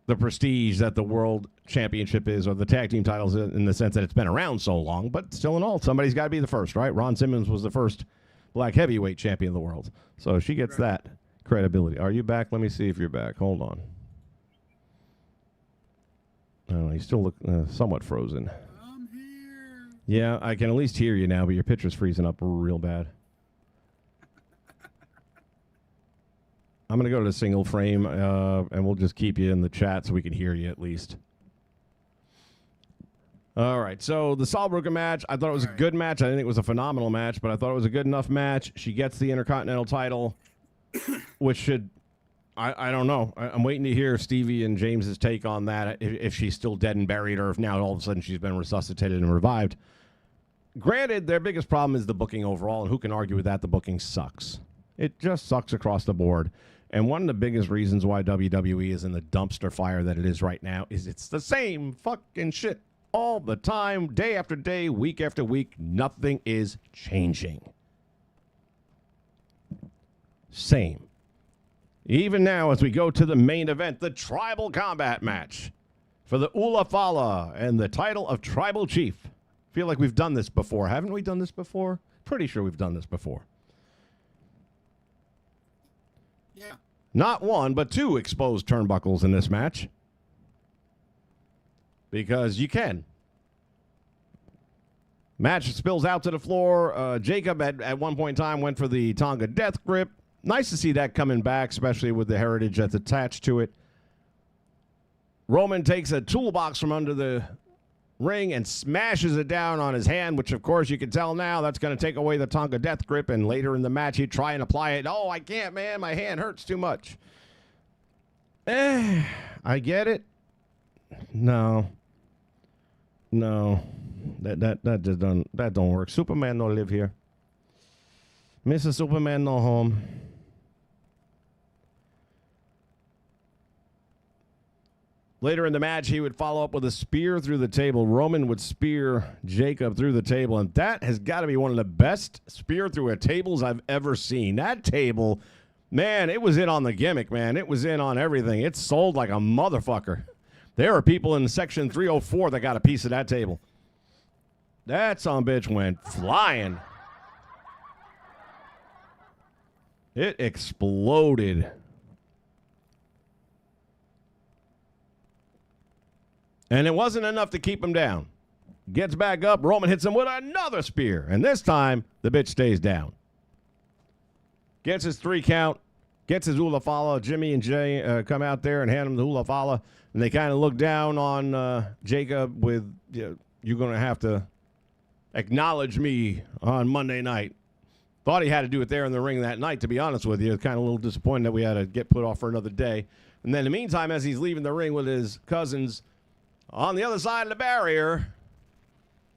the prestige that the World Championship is or the tag team titles in the sense that it's been around so long. But still in all, somebody's got to be the first, right? Ron Simmons was the first black heavyweight champion of the world. So she gets that credibility. Are you back? Let me see if you're back. Hold on. Oh, you still look somewhat frozen. I'm here. Yeah, I can at least hear you now, but your picture's freezing up real bad. I'm going to go to the single frame, and we'll just keep you in the chat so we can hear you at least. All right, so the Sol Ruka match, I thought it was a good match. I didn't think it was a phenomenal match, but I thought it was a good enough match. She gets the Intercontinental title, which should... I don't know. I'm waiting to hear Stevie and James's take on that, if she's still dead and buried or if now all of a sudden she's been resuscitated and revived. Granted, their biggest problem is the booking overall, and who can argue with that? The booking sucks. It just sucks across the board. And one of the biggest reasons why WWE is in the dumpster fire that it is right now is it's the same fucking shit all the time, day after day, week after week. Nothing is changing. Same. Even now, as we go to the main event, the Tribal Combat match for the Ula Fala and the title of Tribal Chief. Feel like we've done this before. Haven't we done this before? Pretty sure we've done this before. Yeah. Not one, but two exposed turnbuckles in this match. Because you can. Match spills out to the floor. Jacob at one point in time went for the Tonga Death Grip. Nice to see that coming back, especially with the heritage that's attached to it. Roman takes a toolbox from under the ring and smashes it down on his hand, which, of course, you can tell now that's going to take away the Tonga Death Grip, and later in the match he'd try and apply it. Oh, I can't, man. My hand hurts too much. I get it. No. No, that just don't work. Superman don't live here. Mr. Superman no home. Later in the match, he would follow up with a spear through the table. Roman would spear Jacob through the table, and that has got to be one of the best spear through a tables I've ever seen. That table, man, it was in on the gimmick, man. It was in on everything. It sold like a motherfucker. There are people in section 304 that got a piece of that table. That sumbitch went flying. It exploded. And it wasn't enough to keep him down. Gets back up. Roman hits him with another spear. And this time, the bitch stays down. Gets his 3 count. Gets his hula fala. Jimmy and Jay come out there and hand him the hula fala. And they kind of look down on Jacob with, you're going to have to acknowledge me on Monday night. Thought he had to do it there in the ring that night, to be honest with you. Kind of a little disappointed that we had to get put off for another day. And then in the meantime, as he's leaving the ring with his cousins, on the other side of the barrier,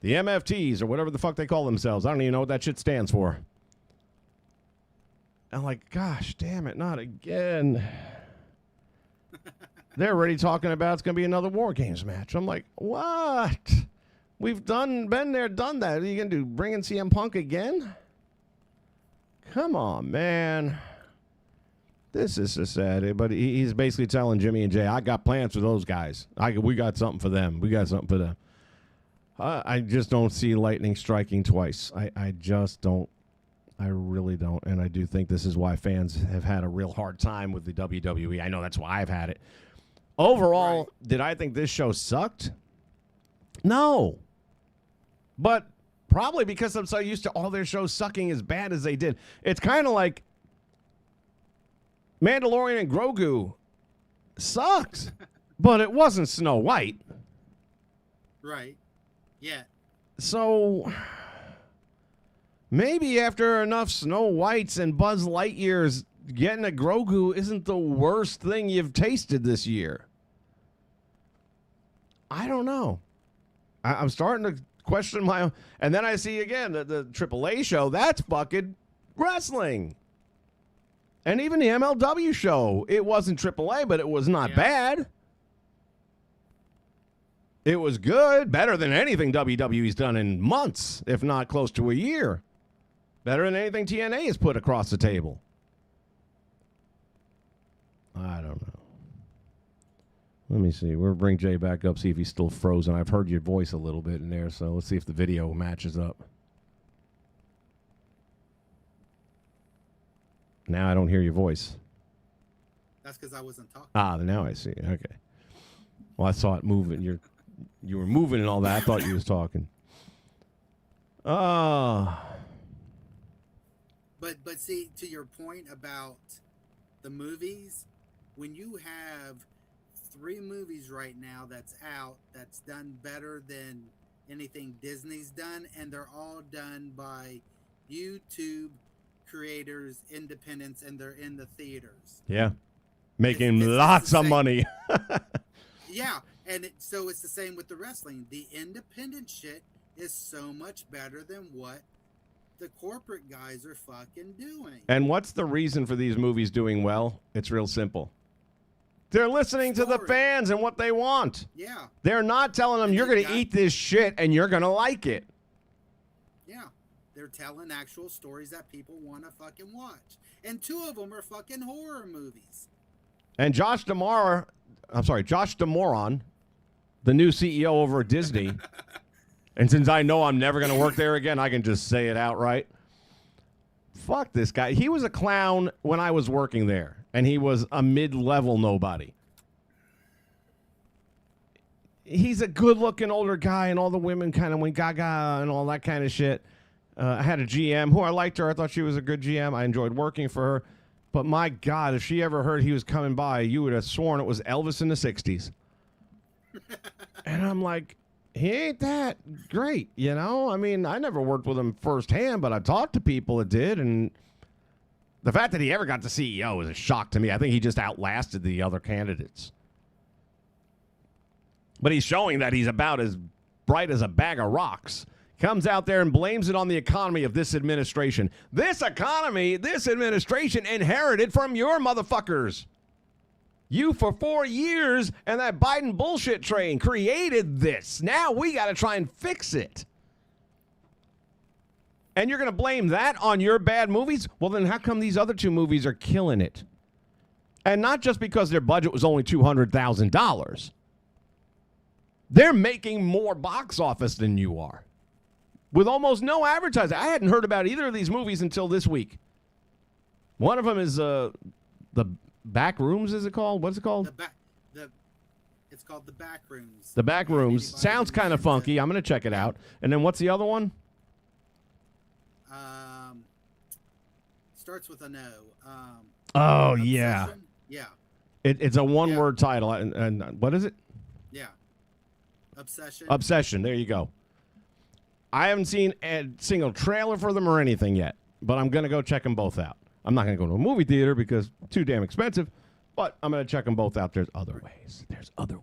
the MFTs, or whatever the fuck they call themselves. I don't even know what that shit stands for. I'm like, gosh, damn it, not again. They're already talking about it's going to be another War Games match. I'm like, what? We've been there, done that. Are you going to do, bring in CM Punk again? Come on, man. This is so sad, but he's basically telling Jimmy and Jay, I got plans for those guys. We got something for them. We got something for them. I just don't see lightning striking twice. I just don't. I really don't. And I do think this is why fans have had a real hard time with the WWE. I know that's why I've had it. Overall, right. Did I think this show sucked? No. But probably because I'm so used to all their shows sucking as bad as they did. It's kind of like Mandalorian and Grogu sucked, but it wasn't Snow White. Right. Yeah. So maybe after enough Snow Whites and Buzz Lightyears, getting a Grogu isn't the worst thing you've tasted this year. I don't know. I'm starting to question my own. And then I see again the AAA show. That's fucking wrestling. And even the MLW show, it wasn't AAA, but it was not bad. It was good, better than anything WWE's done in months, if not close to a year. Better than anything TNA has put across the table. I don't know. Let me see. We'll bring Jay back up, see if he's still frozen. I've heard your voice a little bit in there, so let's see if the video matches up. Now I don't hear your voice. That's because I wasn't talking. Now I see. Okay. Well, I saw it moving. You were moving and all that. I thought you was talking. But see, to your point about the movies, when you have 3 movies right now that's out that's done better than anything Disney's done, and they're all done by YouTube creators, independents, and they're in the theaters. Yeah. Making lots of money. Yeah. And so it's the same with the wrestling. The independent shit is so much better than what the corporate guys are fucking doing. And what's the reason for these movies doing well? It's real simple. They're listening to the fans and what they want. Yeah. They're not telling them, you're going to eat this shit and you're going to like it. Yeah. They're telling actual stories that people want to fucking watch. And 2 of them are fucking horror movies. And Josh D'Amoron, the new CEO over at Disney, and since I know I'm never going to work there again, I can just say it outright. Fuck this guy. He was a clown when I was working there, and he was a mid-level nobody. He's a good-looking older guy, and all the women kind of went gaga and all that kind of shit. I had a GM who I liked her. I thought she was a good GM. I enjoyed working for her. But my God, if she ever heard he was coming by, you would have sworn it was Elvis in the 60s. And I'm like, he ain't that great, you know? I mean, I never worked with him firsthand, but I talked to people that did, and the fact that he ever got to CEO is a shock to me. I think he just outlasted the other candidates. But he's showing that he's about as bright as a bag of rocks, comes out there and blames it on the economy of this administration. This administration inherited from your motherfuckers. You for 4 years and that Biden bullshit train created this. Now we got to try and fix it. And you're going to blame that on your bad movies? Well, then how come these other 2 movies are killing it? And not just because their budget was only $200,000. They're making more box office than you are. With almost no advertising. I hadn't heard about either of these movies until this week. One of them is the Back Rooms, is it called? What's it called? It's called The Back Rooms. The Back Rooms. Sounds kind of funky. I'm going to check it out. And then what's the other one? Starts with a no. Oh, Obsession? yeah. Yeah. It's a one-word title. And what is it? Yeah. Obsession. Obsession. There you go. I haven't seen a single trailer for them or anything yet, but I'm going to go check them both out. I'm not going to go to a movie theater because too damn expensive, but I'm going to check them both out. There's other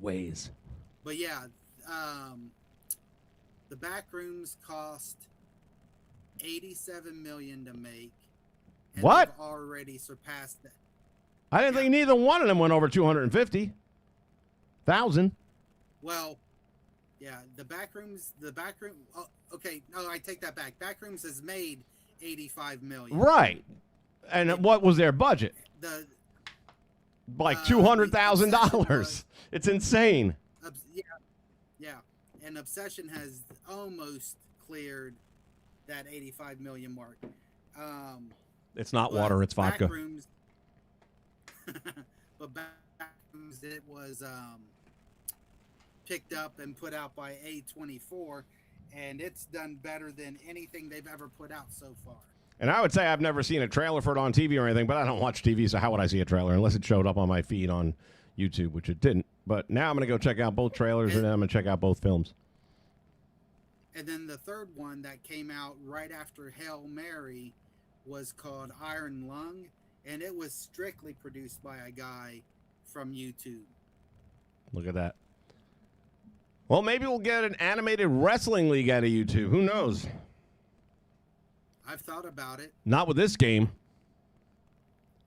ways. But yeah, The Back Rooms cost $87 million to make. And what? they've already surpassed that. I didn't think neither one of them went over 250,000. Well, yeah, The Back Rooms. Oh, okay, no, I take that back. Back Rooms has made $85 million. Right. And what was their budget? Like $200,000. It's insane. Yeah. And Obsession has almost cleared that $85 million mark. It's not water, it's vodka. Backrooms, but Backrooms, it was picked up and put out by A24, and it's done better than anything they've ever put out so far. And I would say I've never seen a trailer for it on TV or anything, but I don't watch TV, so how would I see a trailer unless it showed up on my feed on YouTube, which it didn't. But now I'm going to go check out both trailers, and then I'm going to check out both films. And then the third one that came out right after Hail Mary was called Iron Lung, and it was strictly produced by a guy from YouTube. Look at that. Well, maybe we'll get an animated wrestling league out of YouTube. Who knows? I've thought about it. Not with this game.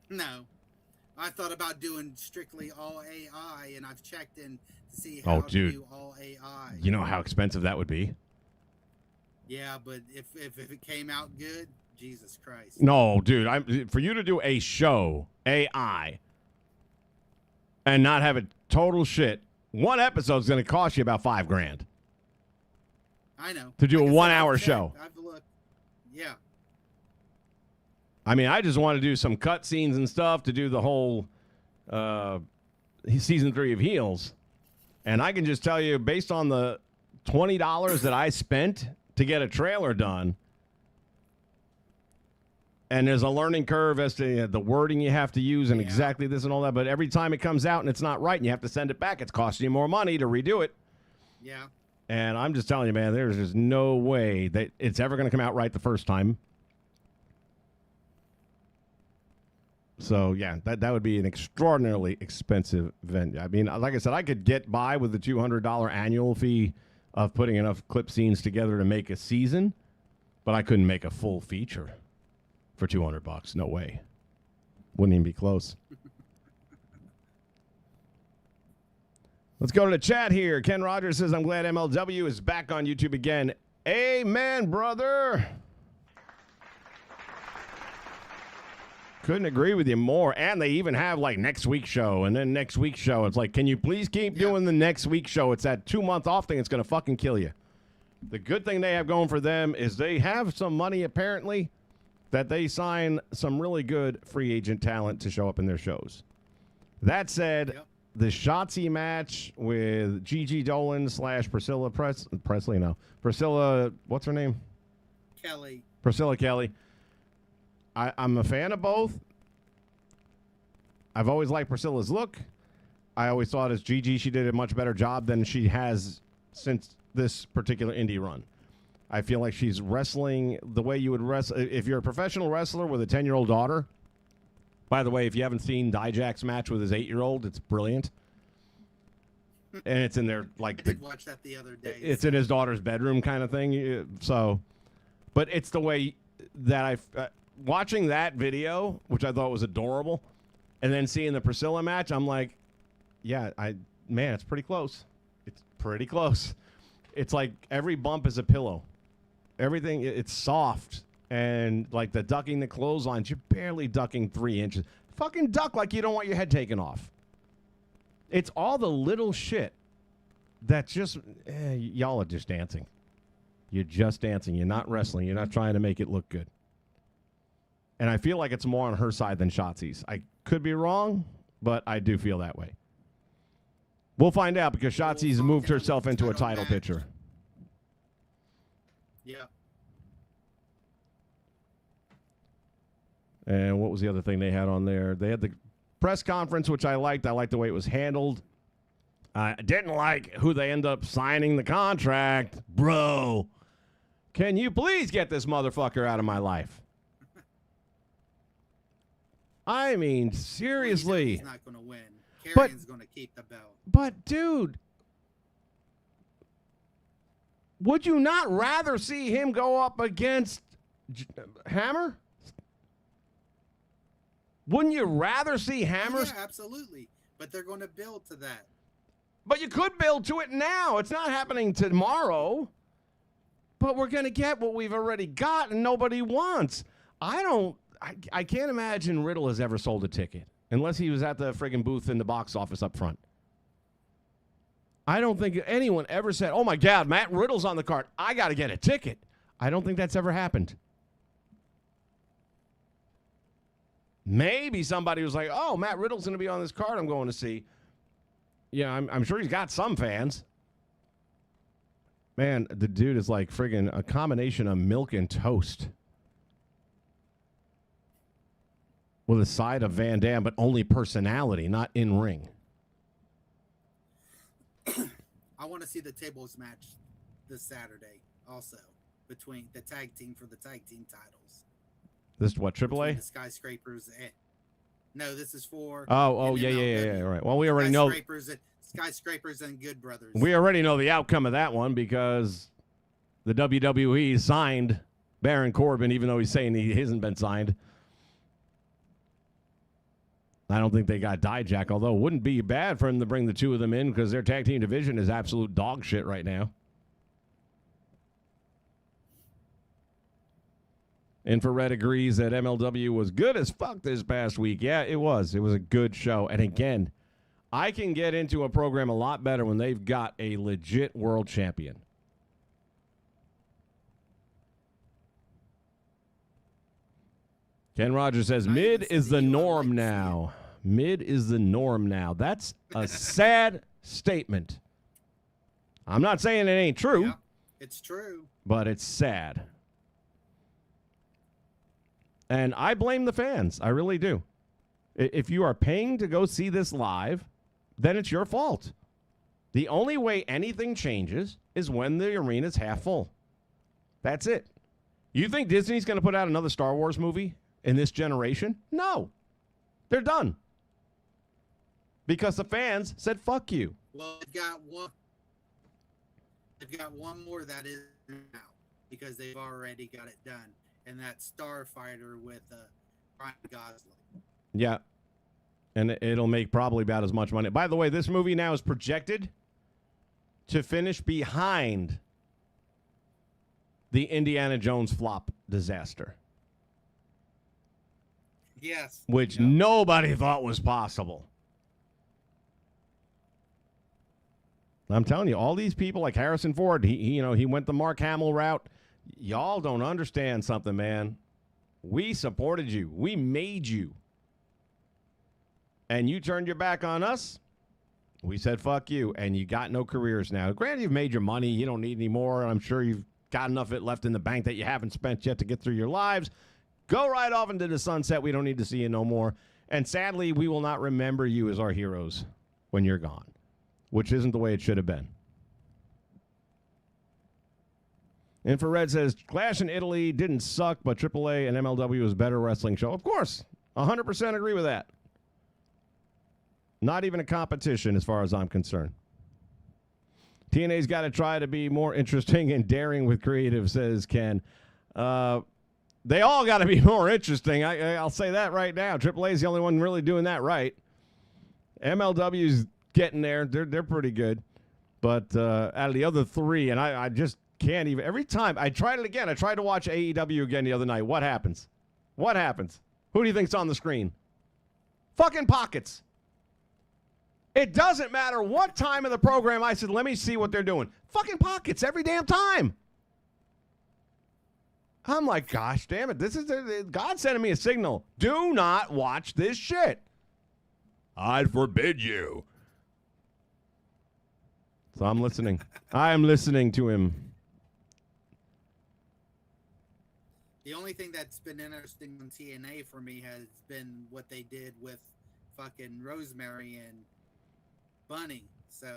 No. I thought about doing strictly all AI, and I've checked in to see how to do all AI. You know how expensive that would be? Yeah, but if it came out good, Jesus Christ. No, dude. For you to do a show, AI, and not have it total shit, one episode is going to cost you about $5,000. I know. To do like a 1 hour show. I've looked. Yeah. I mean, I just want to do some cut scenes and stuff to do the whole season 3 of Heels. And I can just tell you, based on the $20 that I spent to get a trailer done, and there's a learning curve as to the wording you have to use and exactly this and all that. But every time it comes out and it's not right and you have to send it back, it's costing you more money to redo it. Yeah. And I'm just telling you, man, there's just no way that it's ever going to come out right the first time. So, yeah, that would be an extraordinarily expensive venue. I mean, like I said, I could get by with the $200 annual fee of putting enough clip scenes together to make a season, but I couldn't make a full feature for $200. No way. Wouldn't even be close. Let's go to the chat here. Ken Rogers says, I'm glad MLW is back on YouTube again. Amen, brother. Couldn't agree with you more. And they even have like next week's show and then next week's show. It's like, can you please keep doing the next week's show? It's that 2-month off thing. It's going to fucking kill you. The good thing they have going for them is they have some money apparently that they sign some really good free agent talent to show up in their shows. That said, the Shotzi match with Gigi Dolan / Priscilla Presley, no. Priscilla, what's her name? Kelly. Priscilla Kelly. I'm a fan of both. I've always liked Priscilla's look. I always thought as Gigi, she did a much better job than she has since this particular indie run. I feel like she's wrestling the way you would wrestle. If you're a professional wrestler with a 10-year-old daughter, by the way, if you haven't seen Dijak's match with his 8-year-old, it's brilliant. and it's in their I did watch that the other day. it's in his daughter's bedroom kind of thing. So, but it's the way that watching that video, which I thought was adorable, and then seeing the Priscilla match, I'm like, yeah, man, it's pretty close. It's pretty close. It's like every bump is a pillow. Everything, it's soft. And like the ducking the clotheslines, you're barely ducking 3 inches. Fucking duck like you don't want your head taken off. It's all the little shit that just, y'all are just dancing. You're just dancing. You're not wrestling. You're not trying to make it look good. And I feel like it's more on her side than Shotzi's. I could be wrong, but I do feel that way. We'll find out because Shotzi's moved herself into a title picture. Yeah. And what was the other thing they had on there? They had the press conference, which I liked. I liked the way it was handled. I didn't like who they end up signing the contract. Bro, can you please get this motherfucker out of my life? I mean, seriously. He's not going to win. Karrion's going to keep the belt. But, dude, would you not rather see him go up against Hammer? Wouldn't you rather see Hammer? Yeah, absolutely. But they're going to build to that. But you could build to it now. It's not happening tomorrow. But we're going to get what we've already got and nobody wants. I can't imagine Riddle has ever sold a ticket unless he was at the friggin' booth in the box office up front. I don't think anyone ever said, oh, my God, Matt Riddle's on the card. I got to get a ticket. I don't think that's ever happened. Maybe somebody was like, oh, Matt Riddle's going to be on this card I'm going to see. Yeah, I'm sure he's got some fans. Man, the dude is like friggin' a combination of milk and toast. With a side of Van Dam, but only personality, not in ring. I want to see the tables match this Saturday also between the tag team for the tag team titles. This is what, AAA? The Skyscrapers. No, this is for. Yeah. Right. Well, we already know. Skyscrapers and Good Brothers. We already know the outcome of that one because the WWE signed Baron Corbin, even though he's saying he hasn't been signed. I don't think they got Dijak, although it wouldn't be bad for him to bring the two of them in because their tag team division is absolute dog shit right now. Infrared agrees that MLW was good as fuck this past week. Yeah, it was. It was a good show. And again, I can get into a program a lot better when they've got a legit world champion. Ken Rogers says, mid is the norm now. Mid is the norm now. That's a sad statement. I'm not saying it ain't true. Yeah, it's true. But it's sad. And I blame the fans. I really do. If you are paying to go see this live, then it's your fault. The only way anything changes is when the arena's half full. That's it. You think Disney's going to put out another Star Wars movie in this generation? No. They're done. Because the fans said, fuck you. Well, they've got one more that is now because they've already got it done. And that's Starfighter with Ryan Gosling. Yeah. And it'll make probably about as much money. By the way, this movie now is projected to finish behind the Indiana Jones flop disaster. Yes. Which nobody thought was possible. I'm telling you, all these people like Harrison Ford, he went the Mark Hamill route. Y'all don't understand something, man. We supported you. We made you. And you turned your back on us. We said, fuck you. And you got no careers now. Granted, you've made your money. You don't need any more. I'm sure you've got enough of it left in the bank that you haven't spent yet to get through your lives. Go right off into the sunset. We don't need to see you no more. And sadly, we will not remember you as our heroes when you're gone, which isn't the way it should have been. Infrared says, Clash in Italy didn't suck, but AAA and MLW was a better wrestling show. Of course, 100% agree with that. Not even a competition as far as I'm concerned. TNA's got to try to be more interesting and daring with creative, says Ken. They all got to be more interesting. I'll say that right now. AAA's the only one really doing that right. MLW's getting there. They're pretty good. But out of the other three, and I just can't even. Every time I tried it again, I tried to watch AEW again the other night. What happens? What happens? Who do you think's on the screen? Fucking pockets. It doesn't matter what time of the program I said, let me see what they're doing. Fucking pockets every damn time. I'm like, gosh damn it. This is God sending me a signal. Do not watch this shit. I forbid you. So I'm listening. I am listening to him. The only thing that's been interesting on TNA for me has been what they did with fucking Rosemary and Bunny. So,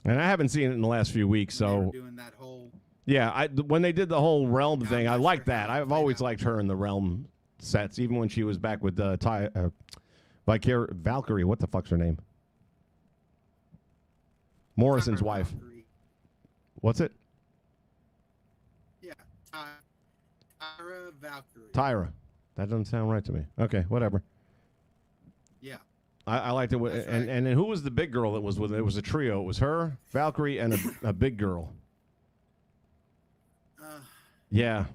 and I haven't seen it in the last few weeks. So doing that whole. Yeah, when they did the whole Realm thing, I liked that. I've always liked her in the Realm sets, even when she was back with Valkyrie. What the fuck's her name? Morrison's wife. Valkyrie. What's it? Yeah, Tyra Valkyrie. Tyra. That doesn't sound right to me. Okay, whatever. Yeah. I liked it. And then who was the big girl that was with it? It was a trio. It was her, Valkyrie, and a big girl. Yeah.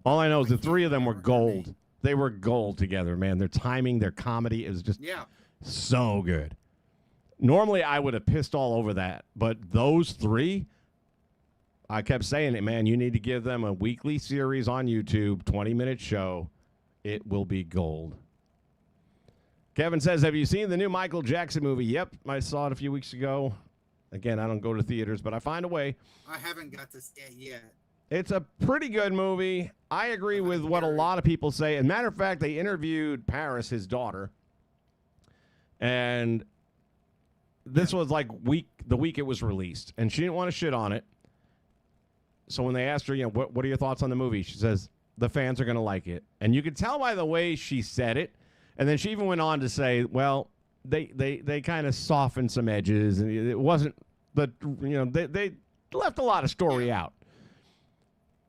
All I know is the three of them were gold. They were gold together, man. Their timing, their comedy is just so good. Normally, I would have pissed all over that. But those three, I kept saying it, man. You need to give them a weekly series on YouTube, 20-minute show. It will be gold. Kevin says, have you seen the new Michael Jackson movie? Yep, I saw it a few weeks ago. Again, I don't go to theaters, but I find a way. I haven't got to see it yet. It's a pretty good movie. I agree with what a lot of people say. As a matter of fact, they interviewed Paris, his daughter, and this was like the week it was released, and she didn't want to shit on it. So when they asked her, what are your thoughts on the movie? She says, the fans are going to like it. And you could tell by the way she said it. And then she even went on to say, well, they kind of softened some edges, and it wasn't they left a lot of story out.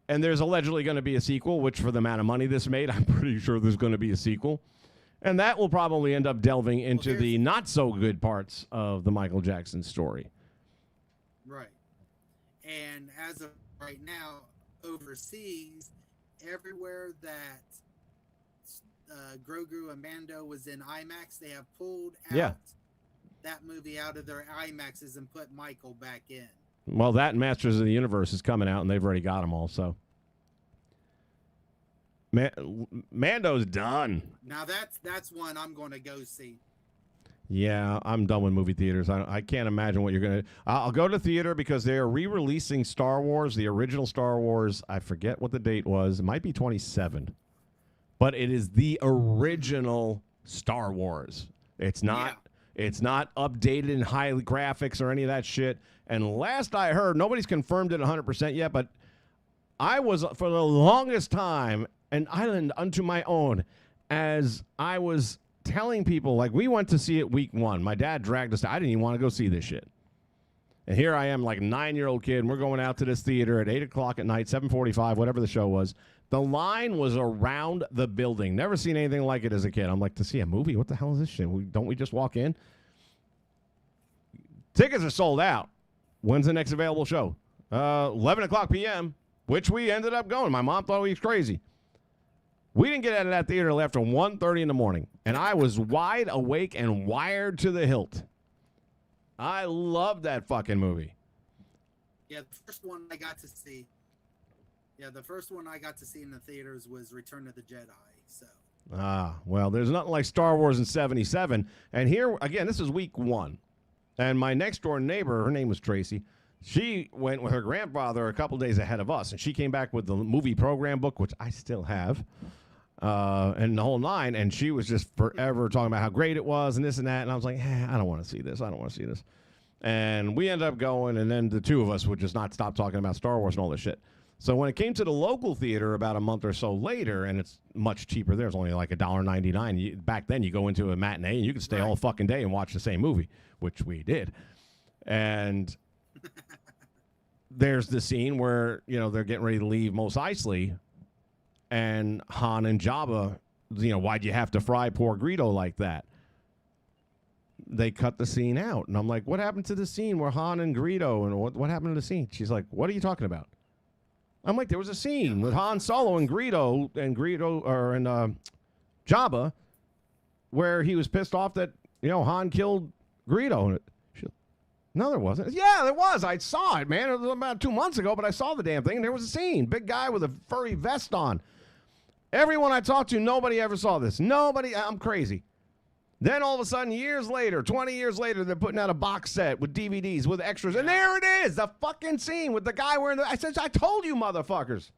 And there's allegedly going to be a sequel, which for the amount of money this made, I'm pretty sure there's going to be a sequel. And that will probably end up delving into the not so good parts of the Michael Jackson story. Right. And as of right now, overseas, everywhere that Grogu and Mando was in IMAX, they have pulled out that movie out of their IMAXs and put Michael back in. Well, that and Masters of the Universe is coming out, and they've already got them all, so. Mando's done. Now that's one I'm going to go see. Yeah, I'm done with movie theaters. I can't imagine what you're going to. I'll go to theater because they are re-releasing Star Wars, the original Star Wars. I forget what the date was. It might be 27. But it is the original Star Wars. It's not updated in high graphics or any of that shit. And last I heard, nobody's confirmed it 100% yet, but I was, for the longest time, an island unto my own, as I was telling people, like, we went to see it week one. My dad dragged us. I didn't even want to go see this shit. And here I am, like a 9-year-old kid, and we're going out to this theater at 8 o'clock at night, 7:45, whatever the show was. The line was around the building. Never seen anything like it as a kid. I'm like, to see a movie? What the hell is this shit? Don't we just walk in? Tickets are sold out. When's the next available show? 11 o'clock p.m., which we ended up going. My mom thought we was crazy. We didn't get out of that theater until after 1:30 in the morning, and I was wide awake and wired to the hilt. I love that fucking movie. Yeah, the first one I got to see. Yeah, the first one I got to see in the theaters was Return of the Jedi. So. Well, there's nothing like Star Wars in '77, and here again, this is week one, and my next door neighbor, her name was Tracy. She went with her grandfather a couple days ahead of us, and she came back with the movie program book, which I still have, and the whole nine, and she was just forever talking about how great it was and this and that, and I was like, I don't want to see this. I don't want to see this. And we ended up going, and then the two of us would just not stop talking about Star Wars and all this shit. So when it came to the local theater about a month or so later, and it's much cheaper there, it's only like $1.99. Back then, you go into a matinee, and you could stay all fucking day and watch the same movie, which we did. And there's the scene where, they're getting ready to leave Mos Eisley, and Han and Jabba, why'd you have to fry poor Greedo like that? They cut the scene out. And I'm like, what happened to the scene where Han and Greedo, and what happened to the scene? She's like, what are you talking about? I'm like, there was a scene with Han Solo and Greedo and Jabba where he was pissed off that, Han killed Greedo. No, there wasn't. Yeah, there was. I saw it, man. It was about 2 months ago, but I saw the damn thing, and there was a scene. Big guy with a furry vest on. Everyone I talked to, nobody ever saw this. Nobody. I'm crazy. Then all of a sudden, years later, 20 years later, they're putting out a box set with DVDs, with extras, and there it is, the fucking scene with the guy wearing the... I said, I told you, motherfuckers.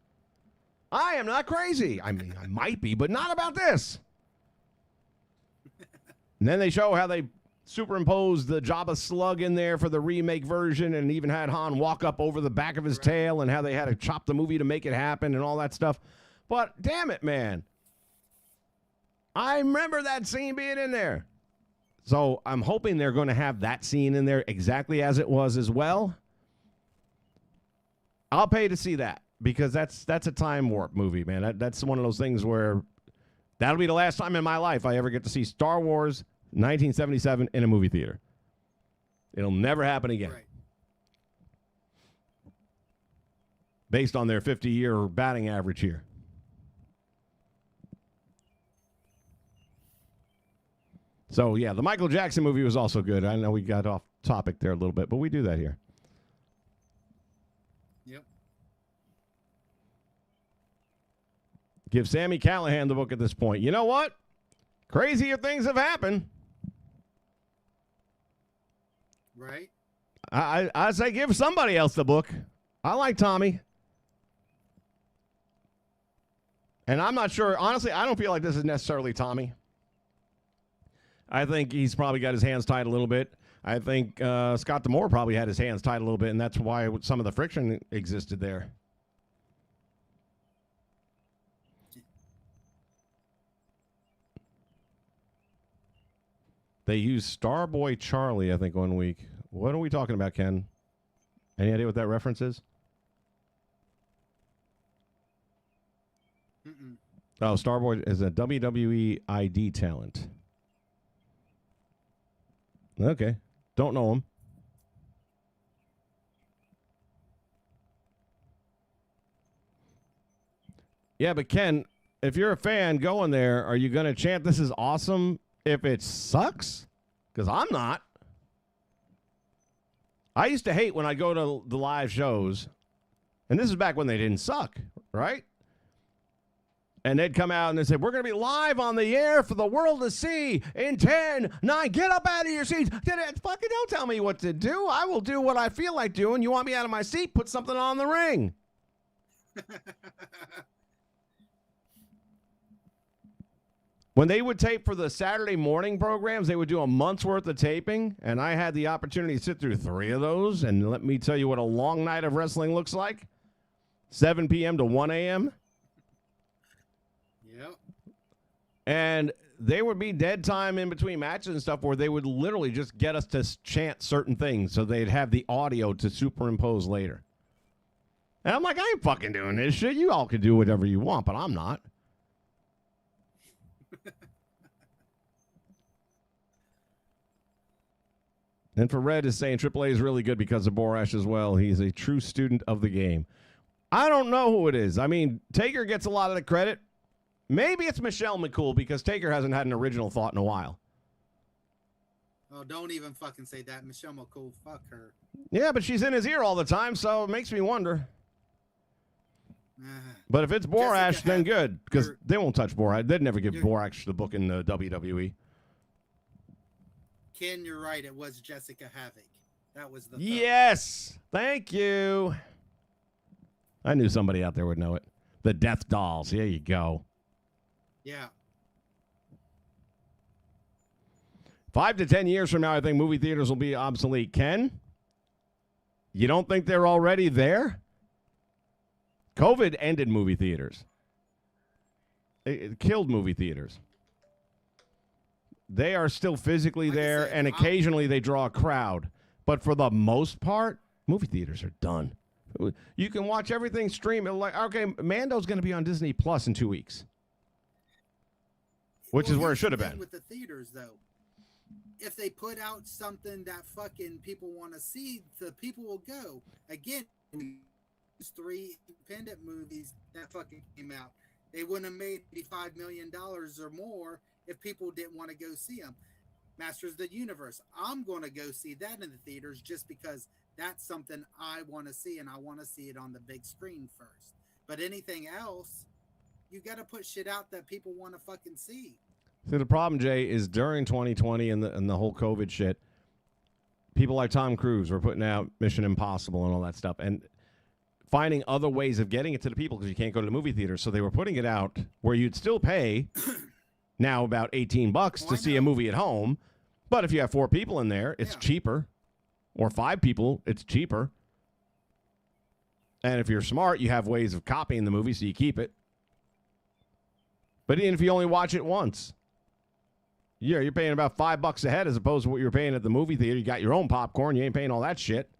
I am not crazy. I mean, I might be, but not about this. And then they show how they superimposed the Jabba slug in there for the remake version, and even had Han walk up over the back of his tail, and how they had to chop the movie to make it happen and all that stuff. But damn it, man. I remember that scene being in there. So I'm hoping they're going to have that scene in there exactly as it was as well. I'll pay to see that, because that's a time warp movie, man. That's one of those things where that'll be the last time in my life I ever get to see Star Wars 1977 in a movie theater. It'll never happen again. Right. Based on their 50-year batting average here. So, yeah, the Michael Jackson movie was also good. I know we got off topic there a little bit, but we do that here. Yep. Give Sammy Callahan the book at this point. You know what? Crazier things have happened. Right. I say give somebody else the book. I like Tommy. And I'm not sure. Honestly, I don't feel like this is necessarily Tommy. I think he's probably got his hands tied a little bit. I think Scott D'Amore probably had his hands tied a little bit, and that's why some of the friction existed there. They used Starboy Charlie, I think, 1 week. What are we talking about, Ken? Any idea what that reference is? Mm-mm. Oh, Starboy is a WWE ID talent. Okay. Don't know him. Yeah, but Ken, if you're a fan going there, are you going to chant this is awesome if it sucks? Because I'm not. I used to hate when I go to the live shows, and this is back when they didn't suck, right? And they'd come out and they'd say, we're going to be live on the air for the world to see in 10, 9, get up out of your seats. Fucking don't tell me what to do. I will do what I feel like doing. You want me out of my seat? Put something on the ring. When they would tape for the Saturday morning programs, they would do a month's worth of taping, and I had the opportunity to sit through 3 of those, and let me tell you what a long night of wrestling looks like. 7 p.m. to 1 a.m. Yep. And there would be dead time in between matches and stuff where they would literally just get us to chant certain things so they'd have the audio to superimpose later. And I'm like, I ain't fucking doing this shit. You all can do whatever you want, but I'm not. And for Red is saying AAA is really good because of Borash as well. He's a true student of the game. I don't know who it is. I mean, Taker gets a lot of the credit. Maybe it's Michelle McCool because Taker hasn't had an original thought in a while. Oh, don't even fucking say that. Michelle McCool, fuck her. Yeah, but she's in his ear all the time, so it makes me wonder. But if it's Borash, then good, because they won't touch Borash. They'd never give Borash the book in the WWE. Ken, you're right. It was Jessica Havoc. That was the Yes! Thank you. I knew somebody out there would know it. The Death Dolls. There you go. Yeah. 5 to 10 years from now, I think movie theaters will be obsolete. Ken? You don't think they're already there? COVID ended movie theaters. It killed movie theaters. They are still physically there, and occasionally they draw a crowd. But for the most part, Movie theaters are done. You can watch everything stream. Like, okay, Mando's going to be on Disney Plus in 2 weeks, which is where it should have been. With the theaters, though, if they put out something that fucking people want to see, the people will go. Again, 3 independent movies that fucking came out, they wouldn't have made $5 million or more if people didn't want to go see them. Masters of the Universe, I'm going to go see that in the theaters just because that's something I want to see, and I want to see it on the big screen first. But anything else, you got to put shit out that people want to fucking see. See, the problem, Jay, is during 2020 and the whole COVID shit, people like Tom Cruise were putting out Mission Impossible and all that stuff, and finding other ways of getting it to the people because you can't go to the movie theater. So they were putting it out where you'd still pay now about $18 to see a movie at home. But if you have 4 people in there, it's cheaper. Or 5 people, it's cheaper. And if you're smart, you have ways of copying the movie so you keep it. But even if you only watch it once, you're paying about $5 a head as opposed to what you're paying at the movie theater. You got your own popcorn. You ain't paying all that shit.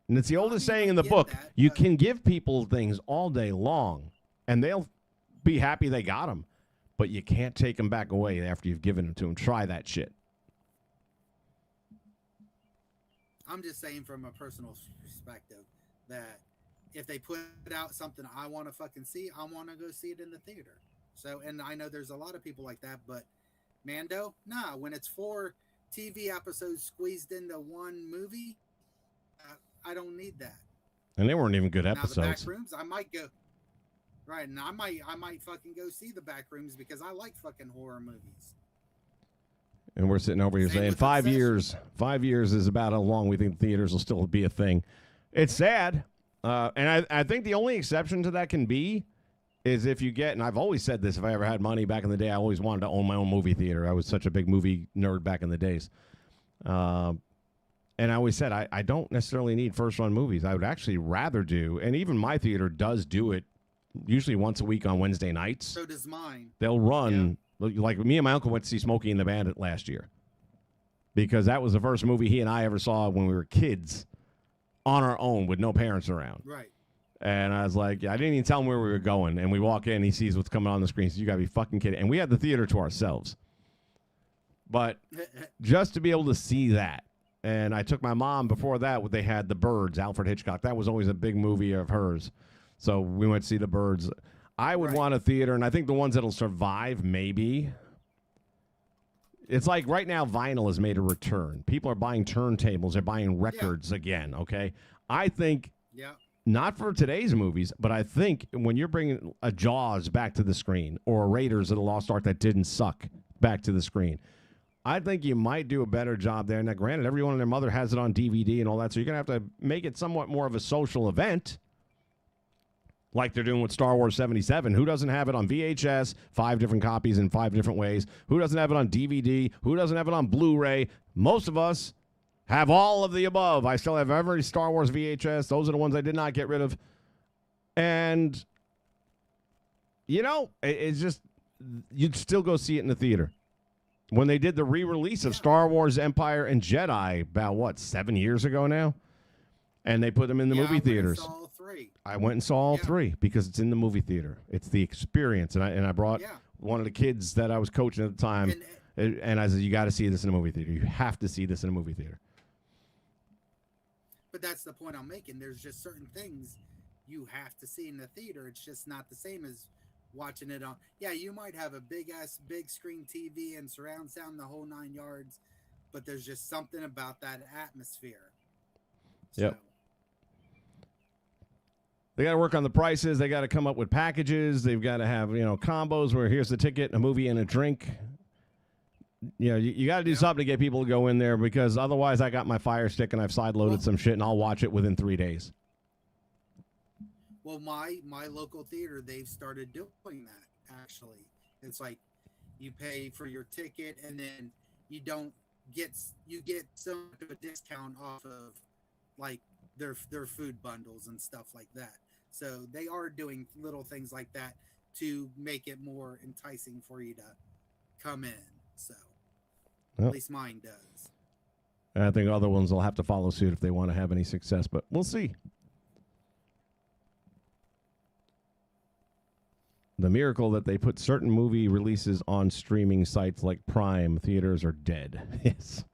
And it's the oldest saying in the book. You can give people things all day long, and they'll be happy they got them. But you can't take them back away after you've given them to them. Try that shit. I'm just saying from a personal perspective that if they put out something I want to fucking see, I want to go see it in the theater. So, and I know there's a lot of people like that, but Mando, nah, when it's 4 TV episodes squeezed into one movie, I don't need that. And they weren't even good episodes. Now, the back rooms, I might go. Right, and I might fucking go see the back rooms because I like fucking horror movies. And we're sitting over here saying 5 years. 5 years is about how long we think theaters will still be a thing. It's sad. And I think the only exception to that can be is if you get, and I've always said this, if I ever had money back in the day, I always wanted to own my own movie theater. I was such a big movie nerd back in the days. And I always said, I don't necessarily need first-run movies. I would actually rather do, and even my theater does do it usually once a week on Wednesday nights. So does mine. They'll run, like me and my uncle went to see Smokey and the Bandit last year because that was the first movie he and I ever saw when we were kids on our own with no parents around. Right. And I was like, I didn't even tell him where we were going. And we walk in, he sees what's coming on the screen. He says, you got to be fucking kidding. And we had the theater to ourselves. But just to be able to see that. And I took my mom before that, they had The Birds, Alfred Hitchcock. That was always a big movie of hers. So we went to see The Birds. I would want a theater, and I think the ones that'll survive, maybe. It's like right now, vinyl has made a return. People are buying turntables. They're buying records again, okay? I think, not for today's movies, but I think when you're bringing a Jaws back to the screen or a Raiders of the Lost Ark that didn't suck back to the screen, I think you might do a better job there. Now, granted, everyone and their mother has it on DVD and all that, so you're going to have to make it somewhat more of a social event, like they're doing with Star Wars 77. Who doesn't have it on VHS, 5 different copies in 5 different ways? Who doesn't have it on DVD? Who doesn't have it on Blu-ray? Most of us have all of the above. I still have every Star Wars VHS. Those are the ones I did not get rid of. And, you know, it's just, you'd still go see it in the theater. When they did the re-release of Star Wars Empire and Jedi about, 7 years ago now? And they put them in the movie theaters. I went and saw all 3 because it's in the movie theater. It's the experience. And I brought one of the kids that I was coaching at the time, and I said, you got to see this in a movie theater. You have to see this in a movie theater. But that's the point I'm making. There's just certain things you have to see in the theater. It's just not the same as watching it on. Yeah, you might have a big screen TV and surround sound the whole 9 yards, but there's just something about that atmosphere. Yep. They got to work on the prices. They got to come up with packages. They've got to have, combos where here's the ticket, a movie, and a drink. You got to do something to get people to go in there because otherwise I got my Fire Stick and I've side-loaded some shit and I'll watch it within 3 days. Well, my local theater, they've started doing that, actually. It's like you pay for your ticket and then you get some of a discount off of like their food bundles and stuff like that. So they are doing little things like that to make it more enticing for you to come in. So at least mine does. And I think other ones will have to follow suit if they want to have any success, but we'll see. The miracle that they put certain movie releases on streaming sites like Prime theaters are dead. Yes.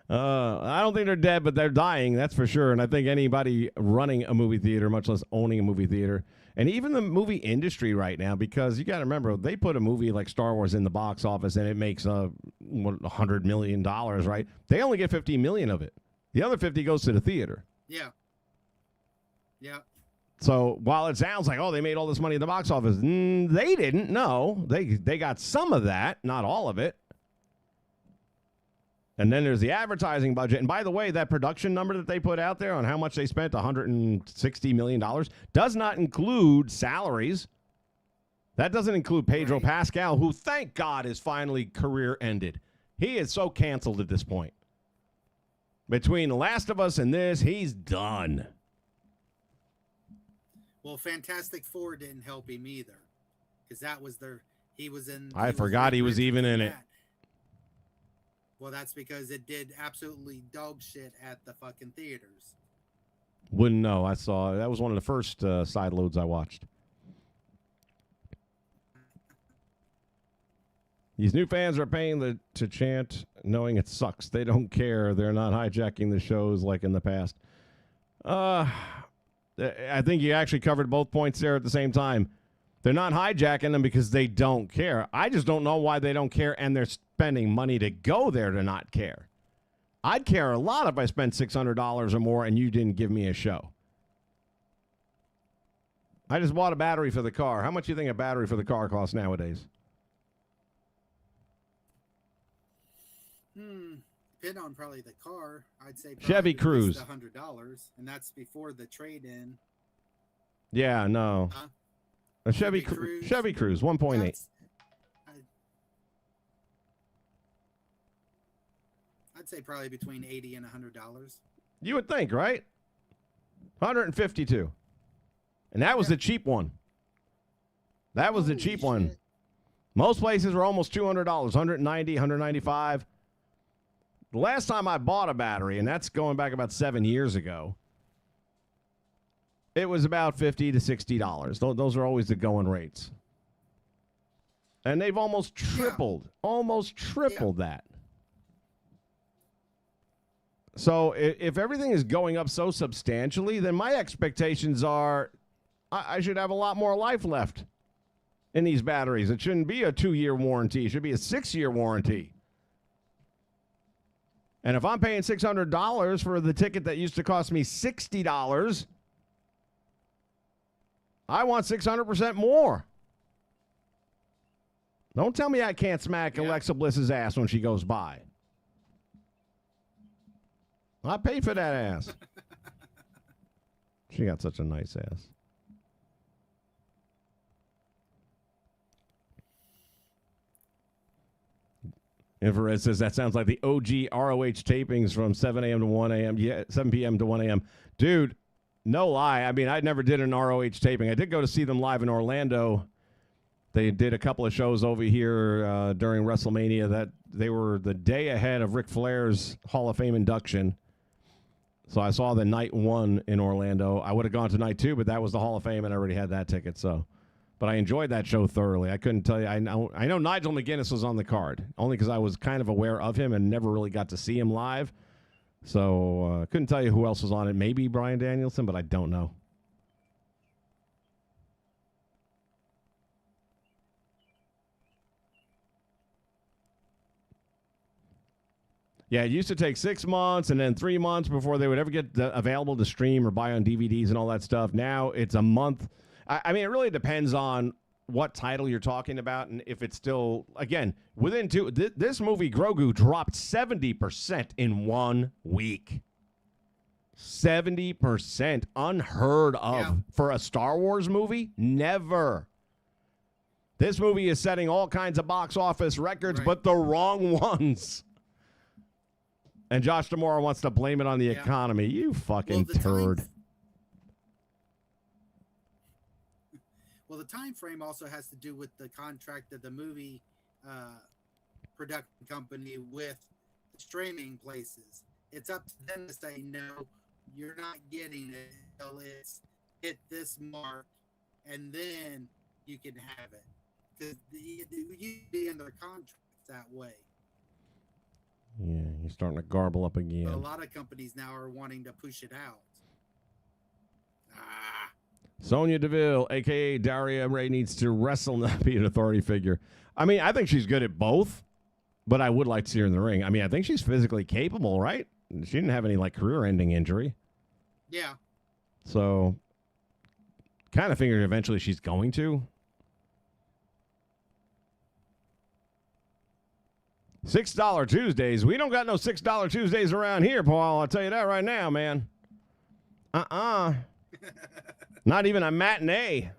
I don't think they're dead, but they're dying, that's for sure. And I think anybody running a movie theater, much less owning a movie theater, and even the movie industry right now, because you got to remember, they put a movie like Star Wars in the box office and it makes $100 million, right? They only get $50 million of it. The other 50 goes to the theater. Yeah. Yeah. So while it sounds like, oh, they made all this money in the box office, they didn't. No, they got some of that, not all of it. And then there's the advertising budget. And by the way, that production number that they put out there on how much they spent, $160 million, does not include salaries. That doesn't include Pedro Pascal, who, thank God, his finally career ended. He is so canceled at this point. Between The Last of Us and this, he's done. Well, Fantastic Four didn't help him either, because that was he was in. I forgot he was even in it. Well, that's because it did absolutely dog shit at the fucking theaters. Wouldn't know. I saw that was one of the first side loads I watched. These new fans are paying to chant, knowing it sucks. They don't care. They're not hijacking the shows like in the past. I think you actually covered both points there at the same time. They're not hijacking them because they don't care. I just don't know why they don't care, and they're spending money to go there to not care. I'd care a lot if I spent $600 or more and you didn't give me a show. I just bought a battery for the car. How much do you think a battery for the car costs nowadays? Depend on probably the car. I'd say Chevy Cruze. $100, and that's before the trade-in. Yeah, no. A Chevy Cruze, 1.8. I'd say probably between $80 and $100. You would think, right? 152. And that was the cheap one. That was the cheap one. Most places were almost $200, 190, 195. The last time I bought a battery, and that's going back about 7 years ago, it was about $50 to $60. Those are always the going rates. And they've almost tripled, that. So if everything is going up so substantially, then my expectations are I should have a lot more life left in these batteries. It shouldn't be a 2-year warranty. It should be a 6-year warranty. And if I'm paying $600 for the ticket that used to cost me $60, I want 600% more. Don't tell me I can't smack Alexa Bliss's ass when she goes by. I pay for that ass. She got such a nice ass. Infrared says that sounds like the OG ROH tapings from 7 a.m. to 1 a.m. Yeah, 7 p.m. to 1 a.m. Dude, no lie. I mean, I never did an ROH taping. I did go to see them live in Orlando. They did a couple of shows over here during WrestleMania. That they were the day ahead of Ric Flair's Hall of Fame induction. So I saw the night 1 in Orlando. I would have gone to night 2, but that was the Hall of Fame, and I already had that ticket. So, but I enjoyed that show thoroughly. I couldn't tell you. I know Nigel McGuinness was on the card, only because I was kind of aware of him and never really got to see him live. So couldn't tell you who else was on it. Maybe Bryan Danielson, but I don't know. Yeah, it used to take 6 months and then 3 months before they would ever get available to stream or buy on DVDs and all that stuff. Now it's a month. I mean, it really depends on what title you're talking about and if it's still, again, within this movie, Grogu, dropped 70% in 1 week. 70%. Unheard of for a Star Wars movie? Never. This movie is setting all kinds of box office records, but the wrong ones. And Josh D'Amore wants to blame it on the economy. You fucking turd. Well, the time frame also has to do with the contract of the movie production company with streaming places. It's up to them to say, no, you're not getting it until it's hit this mark, and then you can have it. Because you be in their contracts that way. Yeah, you're starting to garble up again. But a lot of companies now are wanting to push it out. Sonya Deville, a.k.a. Daria Ray, needs to wrestle, not be an authority figure. I mean, I think she's good at both, but I would like to see her in the ring. I mean, I think she's physically capable, right? She didn't have any, like, career-ending injury. Yeah. So, kind of figured eventually she's going to. $6 Tuesdays. We don't got no $6 Tuesdays around here, Paul. I'll tell you that right now, man. Not even a matinee.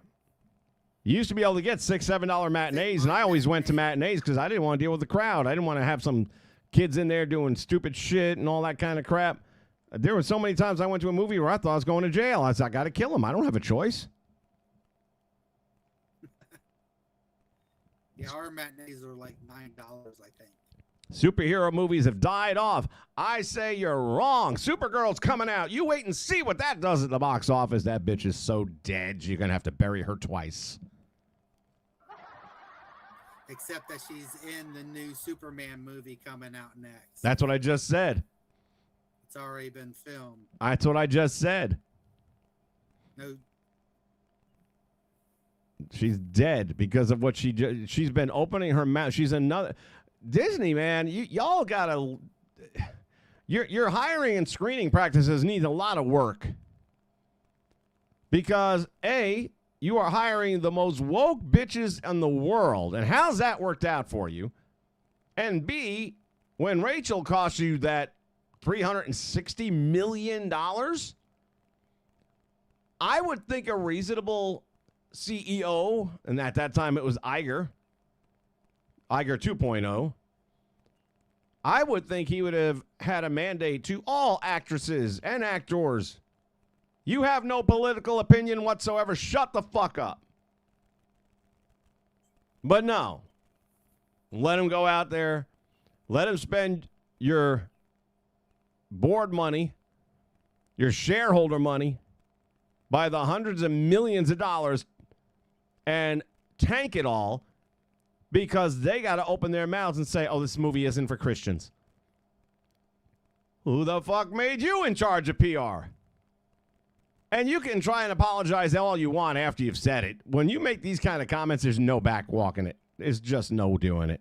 You used to be able to get $6, $7 matinees, and I always went to matinees because I didn't want to deal with the crowd. I didn't want to have some kids in there doing stupid shit and all that kind of crap. There were so many times I went to a movie where I thought I was going to jail. I said, I got to kill him. I don't have a choice. Yeah, our matinees are like $9, I think. Superhero movies have died off. I say you're wrong. Supergirl's coming out. You wait and see what that does at the box office. That bitch is so dead, you're going to have to bury her twice. Except that she's in the new Superman movie coming out next. That's what I just said. It's already been filmed. That's what I just said. No. She's dead because of what she's been opening her mouth. She's another... Disney, man, y'all gotta... Your hiring and screening practices need a lot of work. Because, A, you are hiring the most woke bitches in the world. And how's that worked out for you? And B, when Rachel cost you that $360 million, I would think a reasonable CEO, and at that time it was Iger 2.0, I would think he would have had a mandate to all actresses and actors. You have no political opinion whatsoever. Shut the fuck up. But no. Let him go out there. Let him spend your board money, your shareholder money, by the hundreds of millions of dollars and tank it all because they got to open their mouths and say, oh, this movie isn't for Christians. Who the fuck made you in charge of PR? And you can try and apologize all you want after you've said it. When you make these kind of comments, there's no backwalking it. There's just no doing it.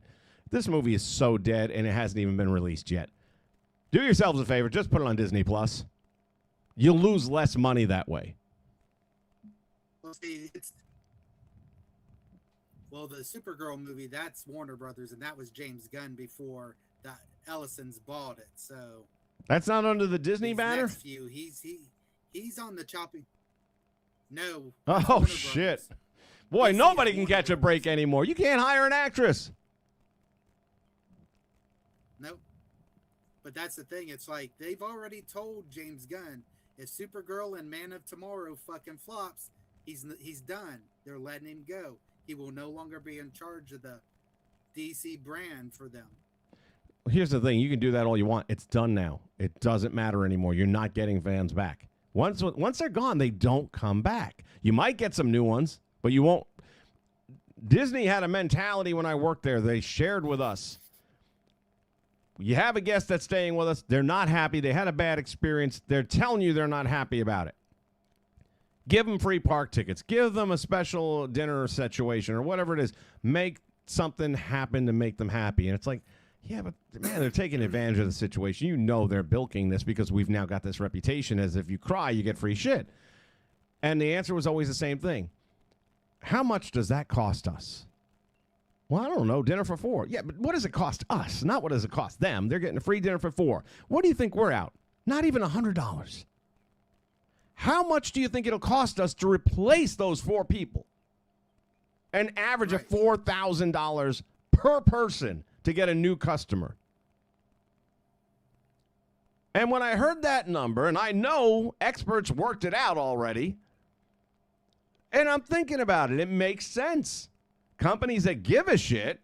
This movie is so dead, and it hasn't even been released yet. Do yourselves a favor. Just put it on Disney+. You'll lose less money that way. Well, see, the Supergirl movie, that's Warner Brothers, and that was James Gunn before the Ellisons bought it. So that's not under the Disney banner? Next few, he's on the chopping. No. Oh, shit. Boy, nobody can catch a break anymore. You can't hire an actress. Nope. But that's the thing. It's like they've already told James Gunn, if Supergirl and Man of Tomorrow fucking flops, he's done. They're letting him go. He will no longer be in charge of the DC brand for them. Here's the thing. You can do that all you want. It's done now. It doesn't matter anymore. You're not getting fans back. Once they're gone, they don't come back. You might get some new ones, but you won't. Disney had a mentality when I worked there. They shared with us. You have a guest that's staying with us. They're not happy. They had a bad experience. They're telling you they're not happy about it. Give them free park tickets. Give them a special dinner situation or whatever it is. Make something happen to make them happy. And it's like, yeah, but man, they're taking advantage of the situation. You know they're bilking this because we've now got this reputation as if you cry, you get free shit. And the answer was always the same thing. How much does that cost us? Well, I don't know. Dinner for four. Yeah, but what does it cost us? Not what does it cost them. They're getting a free dinner for four. What do you think we're out? Not even $100. How much do you think it'll cost us to replace those four people? An average of $4,000 per person to get a new customer. And when I heard that number, and I know experts worked it out already, and I'm thinking about it, it makes sense. Companies that give a shit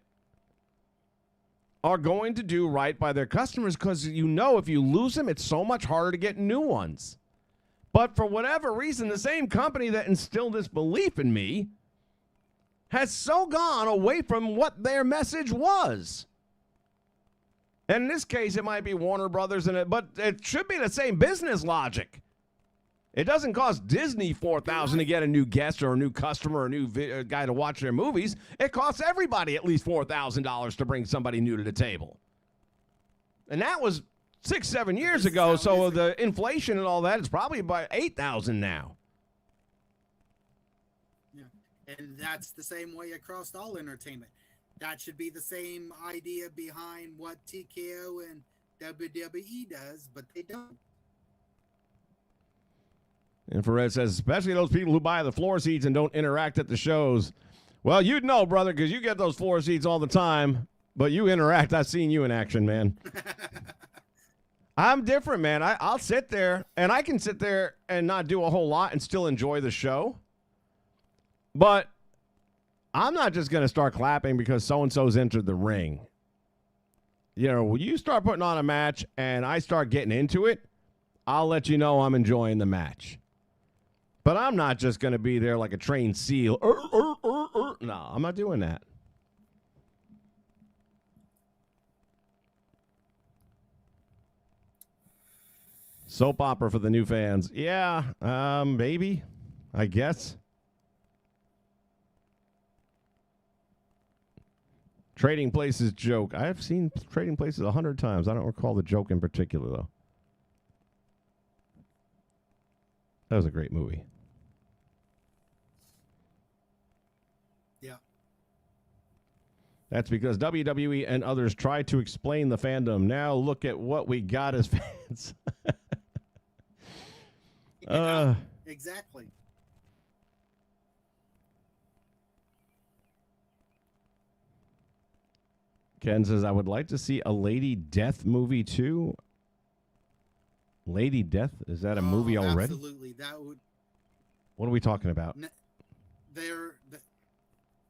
are going to do right by their customers because you know if you lose them, it's so much harder to get new ones. But for whatever reason, the same company that instilled this belief in me has so gone away from what their message was. And in this case, it might be Warner Brothers, but it should be the same business logic. It doesn't cost Disney $4,000 to get a new guest or a new customer or a new guy to watch their movies. It costs everybody at least $4,000 to bring somebody new to the table. And that was 6-7 years ago, so the inflation and all that is probably about $8,000 now. Yeah, and that's the same way across all entertainment. That should be the same idea behind what TKO and WWE does, but they don't. Infrared says, especially those people who buy the floor seats and don't interact at the shows. Well, you'd know, brother, because you get those floor seats all the time, but you interact. I've seen you in action, man. I'm different, man. I'll sit there, and I can sit there and not do a whole lot and still enjoy the show. But I'm not just going to start clapping because so-and-so's entered the ring. You know, when you start putting on a match and I start getting into it, I'll let you know I'm enjoying the match. But I'm not just going to be there like a trained seal. No, I'm not doing that. Soap opera for the new fans. Yeah, maybe, I guess. Trading Places joke. I've seen Trading Places 100 times. I don't recall the joke in particular, though. That was a great movie. Yeah. That's because WWE and others tried to explain the fandom. Now look at what we got as fans. Exactly. Ken says, I would like to see a Lady Death movie too. Lady Death? Is that a movie already? Absolutely. That would. What are we talking about? They're the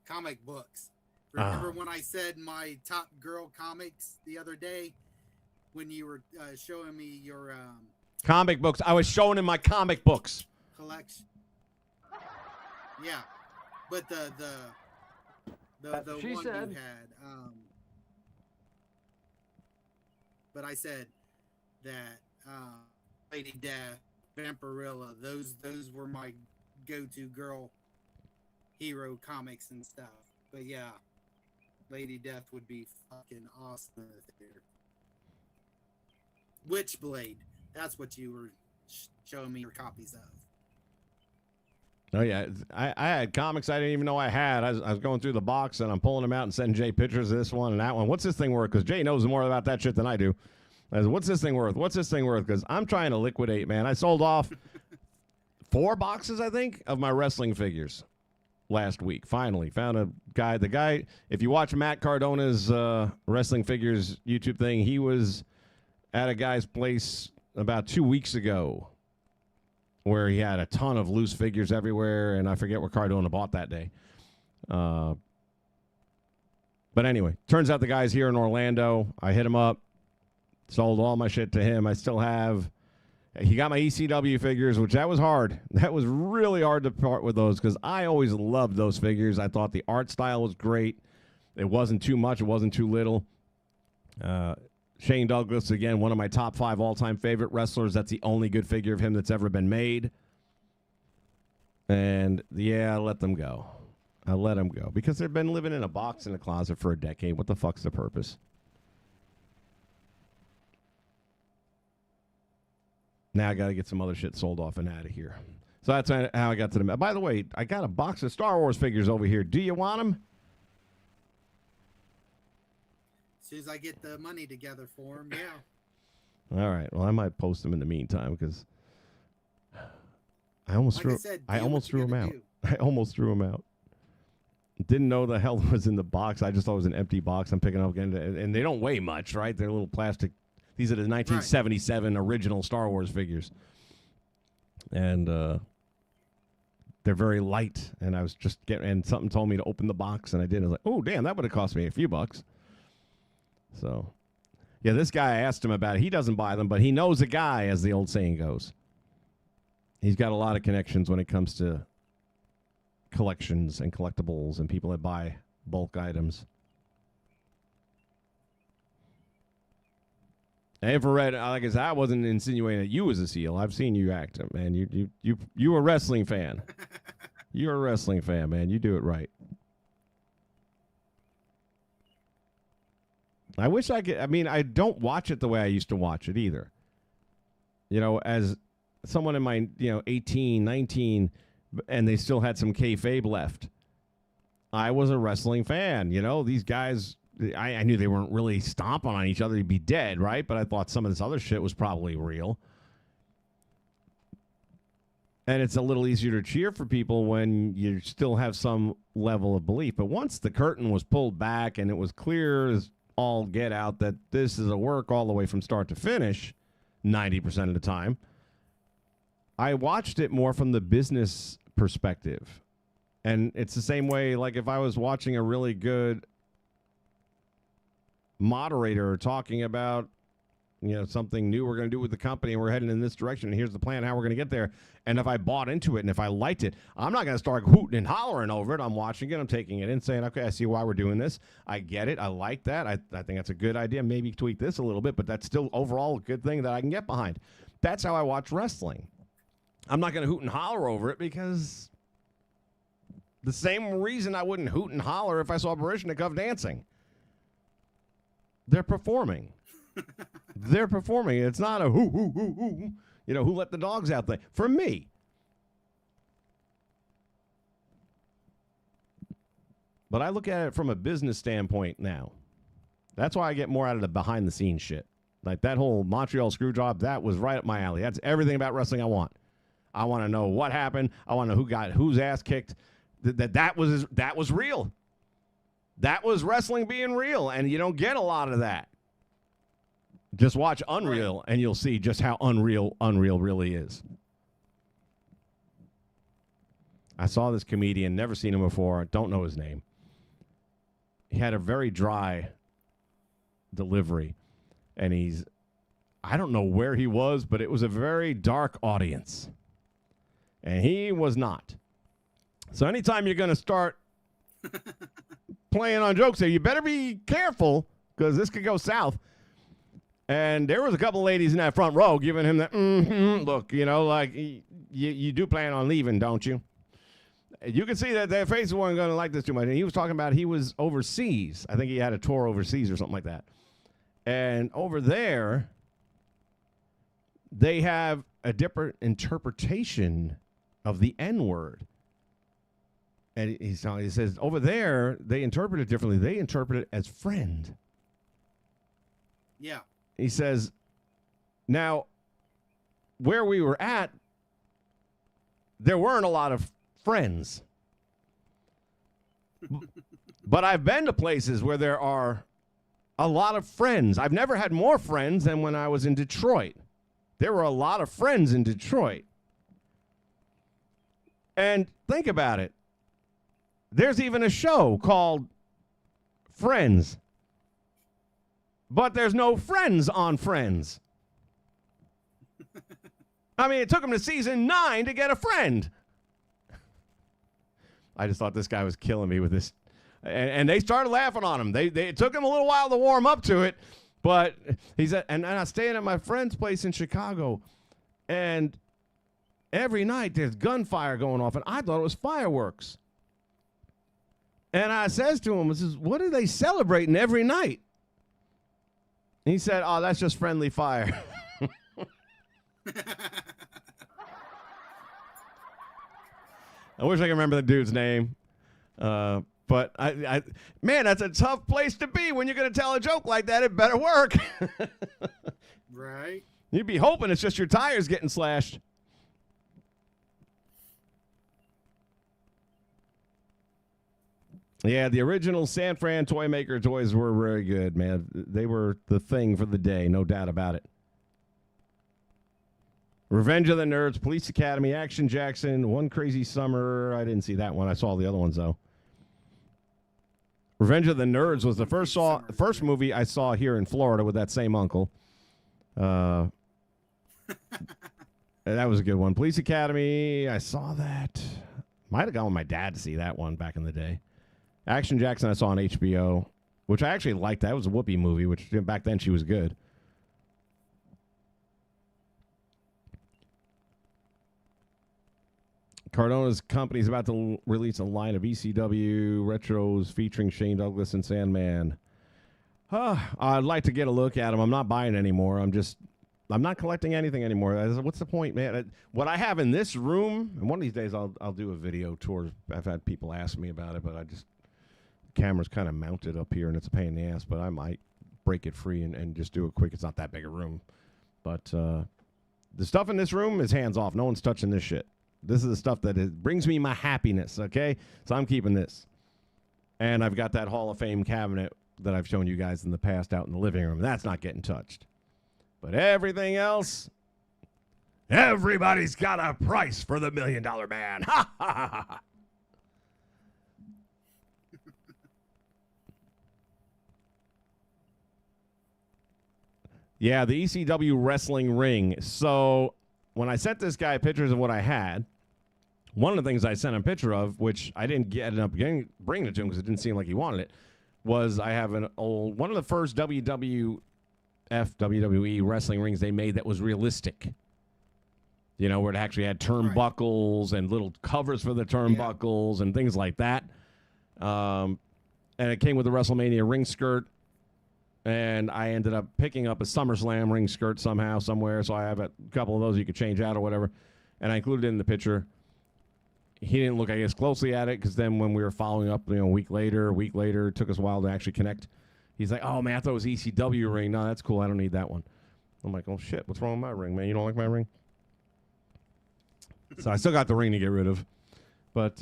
comic books. Remember when I said my top girl comics the other day when you were showing me your comic books. I was showing him my comic books. Collection. Yeah. But the one said. You had but I said that Lady Death, Vampirilla, those were my go-to girl hero comics and stuff. But yeah, Lady Death would be fucking awesome in the theater. Witchblade, that's what you were showing me your copies of. Oh, yeah. I had comics I didn't even know I had. I was going through the box, and I'm pulling them out and sending Jay pictures of this one and that one. What's this thing worth? Because Jay knows more about that shit than I do. I said, what's this thing worth? What's this thing worth? Because I'm trying to liquidate, man. I sold off 4 boxes, I think, of my wrestling figures last week. Finally. Found a guy. The guy, if you watch Matt Cardona's wrestling figures YouTube thing, he was at a guy's place about 2 weeks ago, where he had a ton of loose figures everywhere, and I forget where Cardona bought that day. But anyway, turns out the guy's here in Orlando. I hit him up, sold all my shit to him. I still have, he got my ECW figures, which that was hard. That was really hard to part with those because I always loved those figures. I thought the art style was great. It wasn't too much. It wasn't too little. Shane Douglas, again, one of my top 5 all-time favorite wrestlers. That's the only good figure of him that's ever been made. And, yeah, I let them go. I let them go. Because they've been living in a box in a closet for a decade. What the fuck's the purpose? Now I got to get some other shit sold off and out of here. So that's how I got to the... By the way, I got a box of Star Wars figures over here. Do you want them? As soon as I get the money together for them, yeah. All right. Well, I might post them in the meantime because I almost threw them out. I almost threw them out. Didn't know the hell was in the box. I just thought it was an empty box. I'm picking up again, and they don't weigh much, right? They're little plastic. These are the 1977 original Star Wars figures, and they're very light. And I was just and something told me to open the box, and I did. I was like, oh damn, that would have cost me a few bucks. So, yeah, this guy, I asked him about it. He doesn't buy them, but he knows a guy, as the old saying goes. He's got a lot of connections when it comes to collections and collectibles and people that buy bulk items. Infrared, like I said, I wasn't insinuating that you was a SEAL. I've seen you act, man. You a wrestling fan. You're a wrestling fan, man. You do it right. I wish I could. I mean, I don't watch it the way I used to watch it either. You know, as someone in my, 18, 19, and they still had some kayfabe left. I was a wrestling fan. You know, these guys, I knew they weren't really stomping on each other. They'd be dead, right? But I thought some of this other shit was probably real. And it's a little easier to cheer for people when you still have some level of belief. But once the curtain was pulled back and it was clear as all get out that this is a work all the way from start to finish, 90% of the time, I watched it more from the business perspective. And it's the same way, like if I was watching a really good moderator talking about, something new we're going to do with the company and we're heading in this direction and here's the plan how we're going to get there. And if I bought into it and if I liked it, I'm not going to start hooting and hollering over it. I'm watching it. I'm taking it in, saying, okay, I see why we're doing this. I get it. I like that. I think that's a good idea. Maybe tweak this a little bit, but that's still overall a good thing that I can get behind. That's how I watch wrestling. I'm not going to hoot and holler over it because the same reason I wouldn't hoot and holler if I saw Baryshnikov dancing. They're performing. They're performing. It's not a who, who let the dogs out thing. For me. But I look at it from a business standpoint now. That's why I get more out of the behind-the-scenes shit. Like that whole Montreal screw job, that was right up my alley. That's everything about wrestling I want. I want to know what happened. I want to know who got whose ass kicked. That was real. That was wrestling being real, and you don't get a lot of that. Just watch Unreal, and you'll see just how unreal really is. I saw this comedian, never seen him before, don't know his name. He had a very dry delivery, and I don't know where he was, but it was a very dark audience. And he was not. So anytime you're going to start playing on jokes there, you better be careful, because this could go south. And there was a couple ladies in that front row giving him that look, like you do plan on leaving, don't you? You can see that their faces weren't going to like this too much. And he was talking about he was overseas. I think he had a tour overseas or something like that. And over there, they have a different interpretation of the N-word. And he says, over there, they interpret it differently. They interpret it as friend. Yeah. He says, now, where we were at, there weren't a lot of friends. But I've been to places where there are a lot of friends. I've never had more friends than when I was in Detroit. There were a lot of friends in Detroit. And think about it. There's even a show called Friends. But there's no friends on Friends. I mean, it took him to season 9 to get a friend. I just thought this guy was killing me with this. And they started laughing on him. It took him a little while to warm up to it. But he said, and I was staying at my friend's place in Chicago. And every night there's gunfire going off. And I thought it was fireworks. And I says to him, what are they celebrating every night? He said, oh, that's just friendly fire. I wish I could remember the dude's name. But, man, that's a tough place to be when you're going to tell a joke like that. It better work. Right. You'd be hoping it's just your tires getting slashed. Yeah, the original San Fran toy maker toys were very good, man. They were the thing for the day, no doubt about it. Revenge of the Nerds, Police Academy, Action Jackson, One Crazy Summer. I didn't see that one. I saw the other ones, though. Revenge of the Nerds was the first movie I saw here in Florida with that same uncle. That was a good one. Police Academy, I saw that. Might have gone with my dad to see that one back in the day. Action Jackson I saw on HBO, which I actually liked. That was a Whoopi movie, which back then she was good. Cardona's company is about to release a line of ECW retros featuring Shane Douglas and Sandman. I'd like to get a look at them. I'm not buying anymore. I'm not collecting anything anymore. What's the point, man? What I have in this room, and one of these days I'll do a video tour. I've had people ask me about it, but the camera's kind of mounted up here, and it's a pain in the ass, but I might break it free and just do it quick. It's not that big a room. But the stuff in this room is hands off. No one's touching this shit. This is the stuff that brings me my happiness, okay? So I'm keeping this. And I've got that Hall of Fame cabinet that I've shown you guys in the past out in the living room. That's not getting touched. But everything else, everybody's got a price for the $1 Million Man. Ha, ha, ha, ha. Yeah, the ECW wrestling ring. So when I sent this guy pictures of what I had, one of the things I sent him a picture of, which I didn't end up bringing it to him because it didn't seem like he wanted it, was I have one of the first WWE wrestling rings they made that was realistic. You know, where it actually had turnbuckles and little covers for the turnbuckles and things like that. And it came with a WrestleMania ring skirt. And I ended up picking up a SummerSlam ring skirt somehow, somewhere. So I have a couple of those you could change out or whatever. And I included it in the picture. He didn't look, I guess, closely at it because then when we were following up, a week later, it took us a while to actually connect. He's like, oh, man, I thought it was ECW ring. No, that's cool. I don't need that one. I'm like, oh, shit, what's wrong with my ring, man? You don't like my ring? So I still got the ring to get rid of. But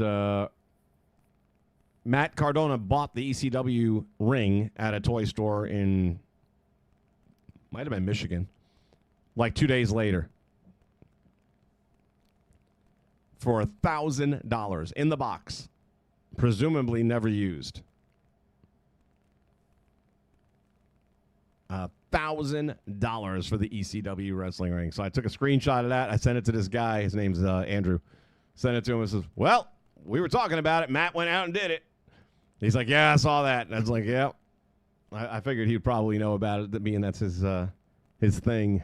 Matt Cardona bought the ECW ring at a toy store might have been Michigan, like 2 days later for $1,000 in the box, presumably never used. $1,000 for the ECW wrestling ring. So I took a screenshot of that. I sent it to this guy. His name's Andrew. Sent it to him and says, well, we were talking about it. Matt went out and did it. He's like, yeah, I saw that. And I was like, yeah. I figured he'd probably know about it, being that's his thing.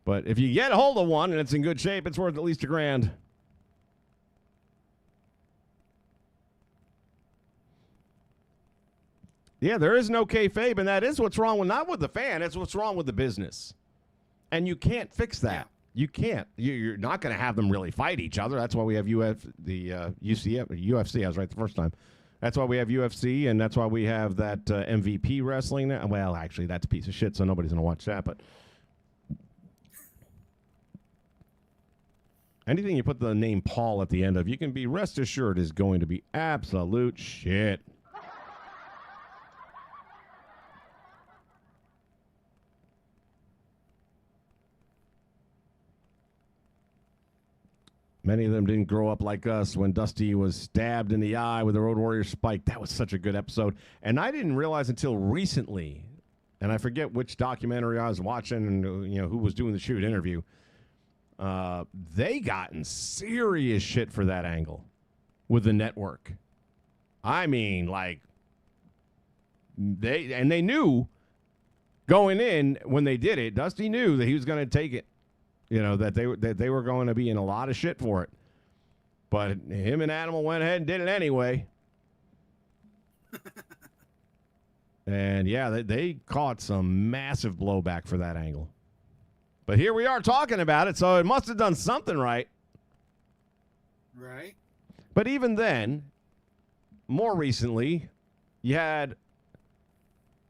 But if you get a hold of one and it's in good shape, it's worth at least $1,000. Yeah, there is no kayfabe, and that is what's wrong with, not with the fan, it's what's wrong with the business. And you can't fix that. Yeah. You can't. You're not going to have them really fight each other. That's why we have UFC. I was right the first time. That's why we have UFC, and that's why we have that MVP wrestling now. Well, actually, that's a piece of shit, so nobody's going to watch that. But anything you put the name Paul at the end of, you can be rest assured is going to be absolute shit. Many of them didn't grow up like us when Dusty was stabbed in the eye with a Road Warrior spike. That was such a good episode. And I didn't realize until recently, and I forget which documentary I was watching and who was doing the shoot interview, they got in serious shit for that angle with the network. I mean, like, they knew going in when they did it, Dusty knew that he was going to take it. That they were going to be in a lot of shit for it. But him and Animal went ahead and did it anyway. And, yeah, they caught some massive blowback for that angle. But here we are talking about it, so it must have done something right. Right. But even then, more recently, you had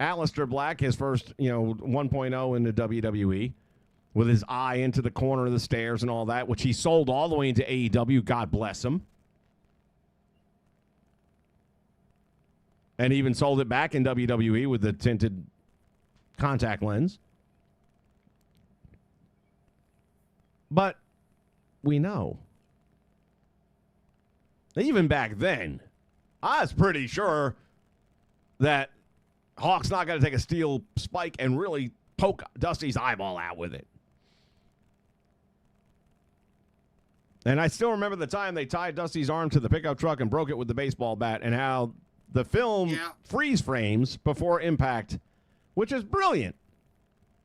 Aleister Black, his first, 1.0 in the WWE. With his eye into the corner of the stairs and all that, which he sold all the way into AEW. God bless him. And even sold it back in WWE with the tinted contact lens. But we know, even back then, I was pretty sure that Hawk's not going to take a steel spike and really poke Dusty's eyeball out with it. And I still remember the time they tied Dusty's arm to the pickup truck and broke it with the baseball bat, and how the film freeze frames before impact, which is brilliant.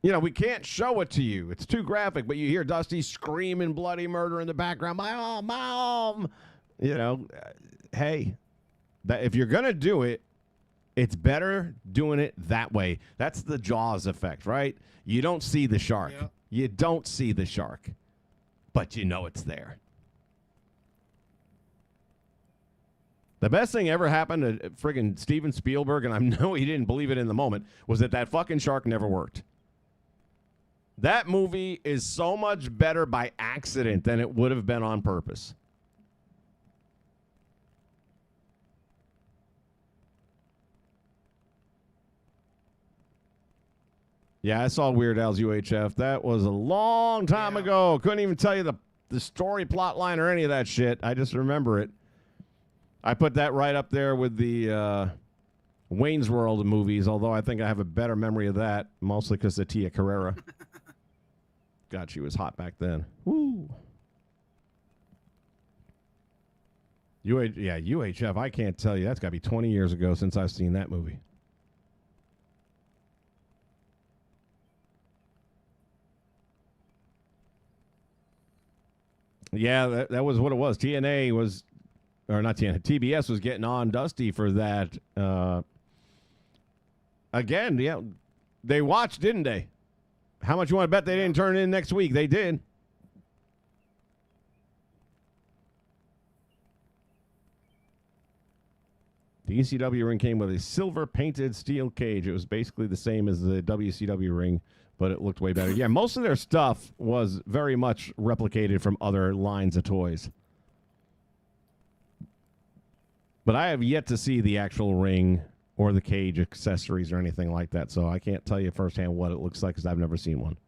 You know, we can't show it to you. It's too graphic, but you hear Dusty screaming bloody murder in the background. My arm, my arm. You know, hey, that if you're going to do it, it's better doing it that way. That's the Jaws effect, right? You don't see the shark. Yep. You don't see the shark, but you know it's there. The best thing ever happened to friggin' Steven Spielberg, and I know he didn't believe it in the moment, was that fucking shark never worked. That movie is so much better by accident than it would have been on purpose. Yeah, I saw Weird Al's UHF. That was a long time ago. Couldn't even tell you the story plot line or any of that shit. I just remember it. I put that right up there with the Wayne's World movies, although I think I have a better memory of that, mostly because of Tia Carrera. God, she was hot back then. Woo. UHF, I can't tell you. That's got to be 20 years ago since I've seen that movie. Yeah, that was what it was. TNA was... Or not TNA, TBS was getting on Dusty for that. Again, yeah, they watched, didn't they? How much you want to bet they didn't turn it in next week? They did. The ECW ring came with a silver-painted steel cage. It was basically the same as the WCW ring, but it looked way better. Yeah, most of their stuff was very much replicated from other lines of toys. But I have yet to see the actual ring or the cage accessories or anything like that, so I can't tell you firsthand what it looks like because I've never seen one.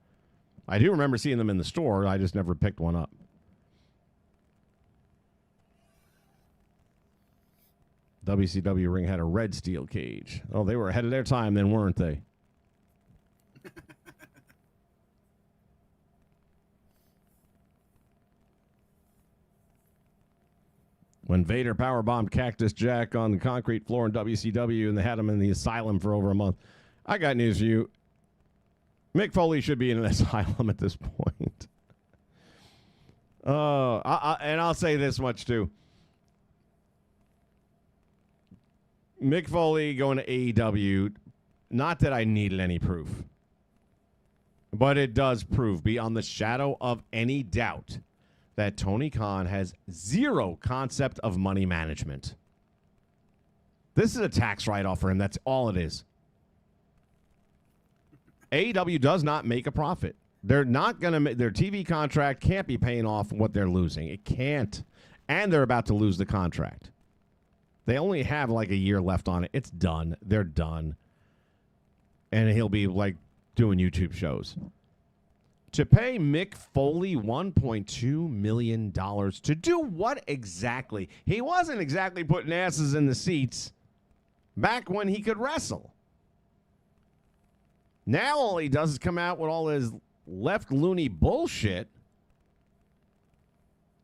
I do remember seeing them in the store. I just never picked one up. WCW ring had a red steel cage. Oh, they were ahead of their time then, weren't they? When Vader powerbombed Cactus Jack on the concrete floor in WCW and they had him in the asylum for over a month. I got news for you. Mick Foley should be in an asylum at this point. And I'll say this much, too. Mick Foley going to AEW, not that I needed any proof, but it does prove beyond the shadow of any doubt that Tony Khan has zero concept of money management. This is a tax write-off for him. That's all it is. AEW does not make a profit. They're not going to. Their TV contract can't be paying off what they're losing. It can't. And they're about to lose the contract. They only have like a year left on it. It's done. They're done. And he'll be like doing YouTube shows. To pay Mick Foley $1.2 million to do what exactly? He wasn't exactly putting asses in the seats back when he could wrestle. Now all he does is come out with all his left loony bullshit.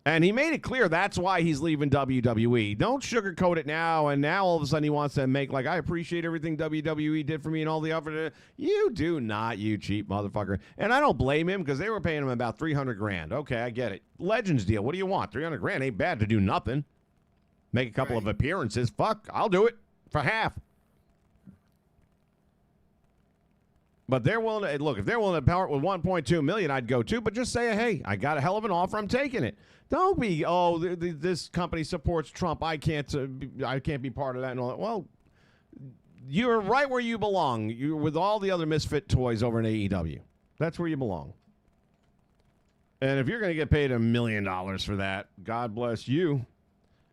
And he made it clear that's why he's leaving WWE. Don't sugarcoat it now, and now all of a sudden he wants to make, like, I appreciate everything WWE did for me and all the effort. You do not, you cheap motherfucker. And I don't blame him because they were paying him about $300,000. Okay, I get it. Legends deal. What do you want? $300,000 ain't bad to do nothing. Make a couple of appearances. Fuck, I'll do it for half. But they're willing to, look, if they're willing to part with $1.2 million, I'd go too. But just say, hey, I got a hell of an offer. I'm taking it. Don't be, this company supports Trump. I can't be part of that and all that. Well, you're right where you belong. You're with all the other misfit toys over in AEW. That's where you belong. And if you're going to get paid $1 million for that, God bless you.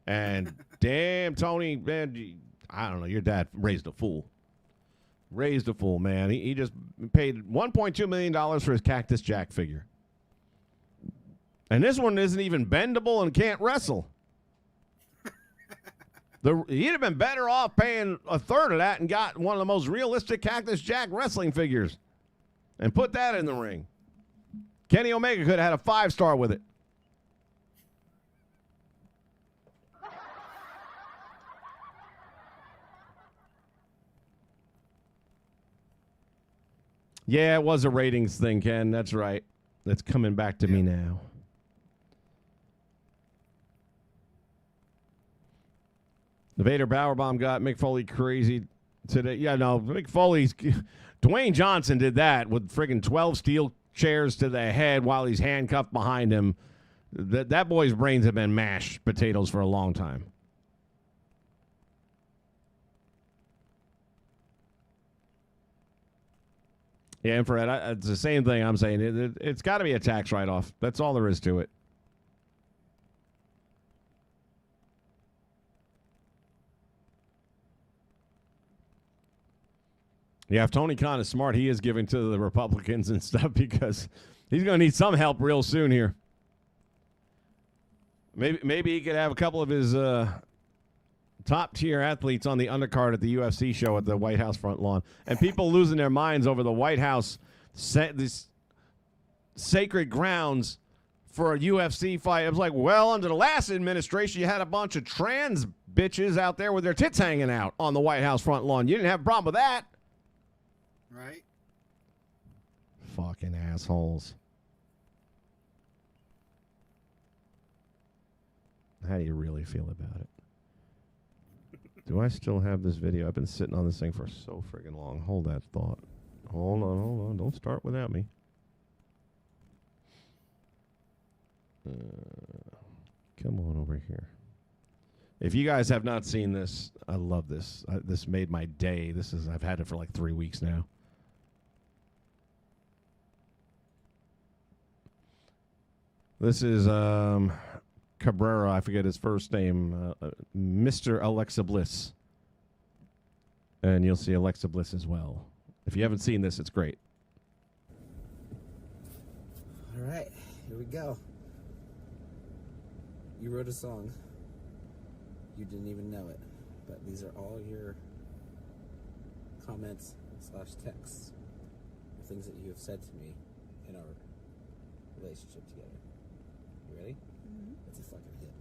And damn, Tony, man, I don't know. Your dad raised a fool. Raised a fool, man. He just paid $1.2 million for his Cactus Jack figure. And this one isn't even bendable and can't wrestle. He'd have been better off paying a third of that and got one of the most realistic Cactus Jack wrestling figures and put that in the ring. Kenny Omega could have had a 5-star with it. Yeah, it was a ratings thing, Ken. That's right. That's coming back to me now. The Vader Powerbomb got Mick Foley crazy today. Yeah, no, Mick Foley's... Dwayne Johnson did that with friggin' 12 steel chairs to the head while he's handcuffed behind him. That boy's brains have been mashed potatoes for a long time. Yeah, Infrared, it's the same thing I'm saying. It's got to be a tax write-off. That's all there is to it. Yeah, if Tony Khan is smart, he is giving to the Republicans and stuff because he's going to need some help real soon here. Maybe he could have a couple of his top-tier athletes on the undercard at the UFC show at the White House front lawn. And people losing their minds over the White House, this sacred grounds for a UFC fight. It was like, well, under the last administration, you had a bunch of trans bitches out there with their tits hanging out on the White House front lawn. You didn't have a problem with that. Right? Fucking assholes. How do you really feel about it? Do I still have this video? I've been sitting on this thing for so friggin' long. Hold that thought. Hold on. Don't start without me. Come on over here. If you guys have not seen this, I love this. This made my day. I've had it for like 3 weeks now. This is Cabrera, I forget his first name, Mr. Alexa Bliss. And you'll see Alexa Bliss as well. If you haven't seen this, it's great. All right, here we go. You wrote a song. You didn't even know it, but these are all your comments / texts, things that you have said to me in our relationship together. You ready? Mm-hmm. It's a fucking hit.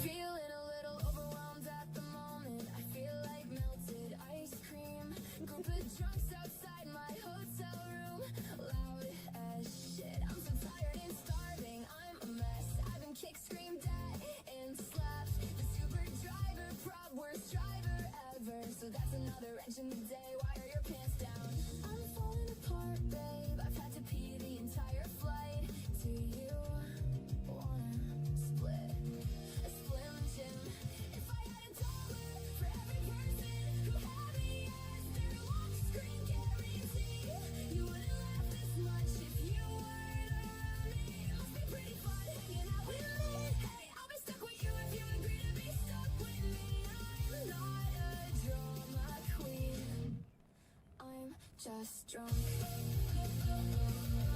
Feeling a little overwhelmed at the moment. I feel like melted ice cream. Group of drunks outside my hotel room, loud as shit. I'm so tired and starving. I'm a mess. I've been kicked, screamed at, and slapped. The super driver, prop worst driver ever. So that's another wrench in the day. Why are your pants down? I'm falling apart, babe. I've had to pee the entire flight. Do you wanna split a Slim Jim? If I had $1 for every person who had me as their lock screen guarantee, you wouldn't laugh this much if you weren't around me. It must be pretty fun hanging out with me. Hey, I'll be stuck with you if you agree to be stuck with me. I'm not a drama queen. I'm just drunk.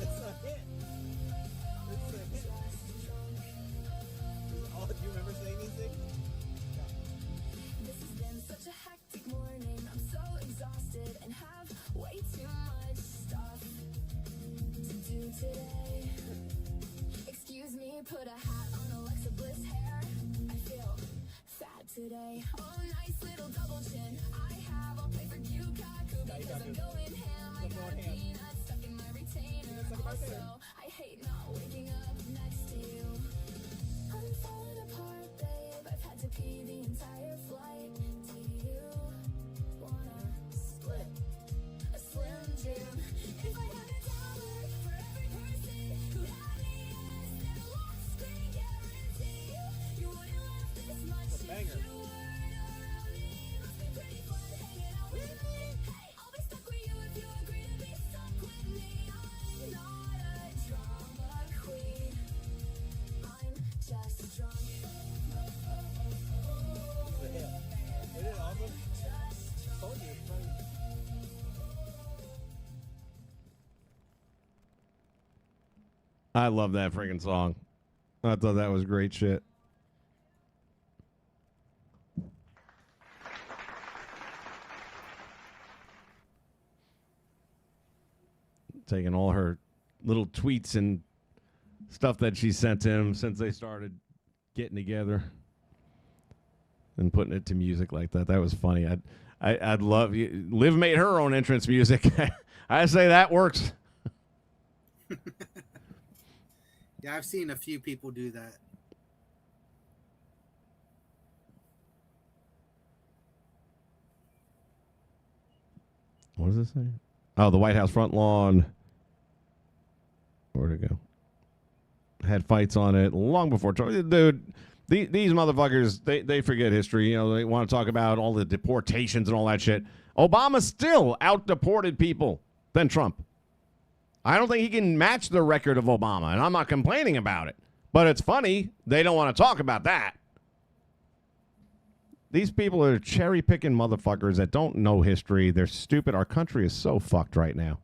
It's a hit. It's a hit. Do you remember saying anything? This has been such a hectic morning. I'm so exhausted and have way too much stuff to do today. Excuse me, put a hat on Alexa Bliss hair. I feel fat today. Oh, nice little double chin I have. I'll pay for Gyukaku because I'm going ham. I got peanuts stuck in my retainer. Also, I hate not waking up next to you. I'm falling apart, babe. I've had to pee the entire flight. Do you wanna split a Slim Jim? If I had $1 for every person who had me as their lock screen guarantee, you wouldn't laugh this much if you weren't around me. Must be pretty fun hanging out with me. Hey, I'll be stuck with you if you agree to be stuck with me. I'm not a drama queen. I'm just drunk. It's a hit. Isn't it awesome? Told you it's funny. I love that freaking song. I thought that was great shit. Taking all her little tweets and stuff that she sent to him since they started getting together and putting it to music like that. That was funny. I'd love you. Liv made her own entrance music. I say that works. Yeah, I've seen a few people do that. What does this say? Oh, the White House front lawn. Where'd it go? Had fights on it long before Trump. Dude, these motherfuckers, they forget history. You know, they want to talk about all the deportations and all that shit. Obama still out-deported people than Trump. I don't think he can match the record of Obama, and I'm not complaining about it. But it's funny. They don't want to talk about that. These people are cherry-picking motherfuckers that don't know history. They're stupid. Our country is so fucked right now.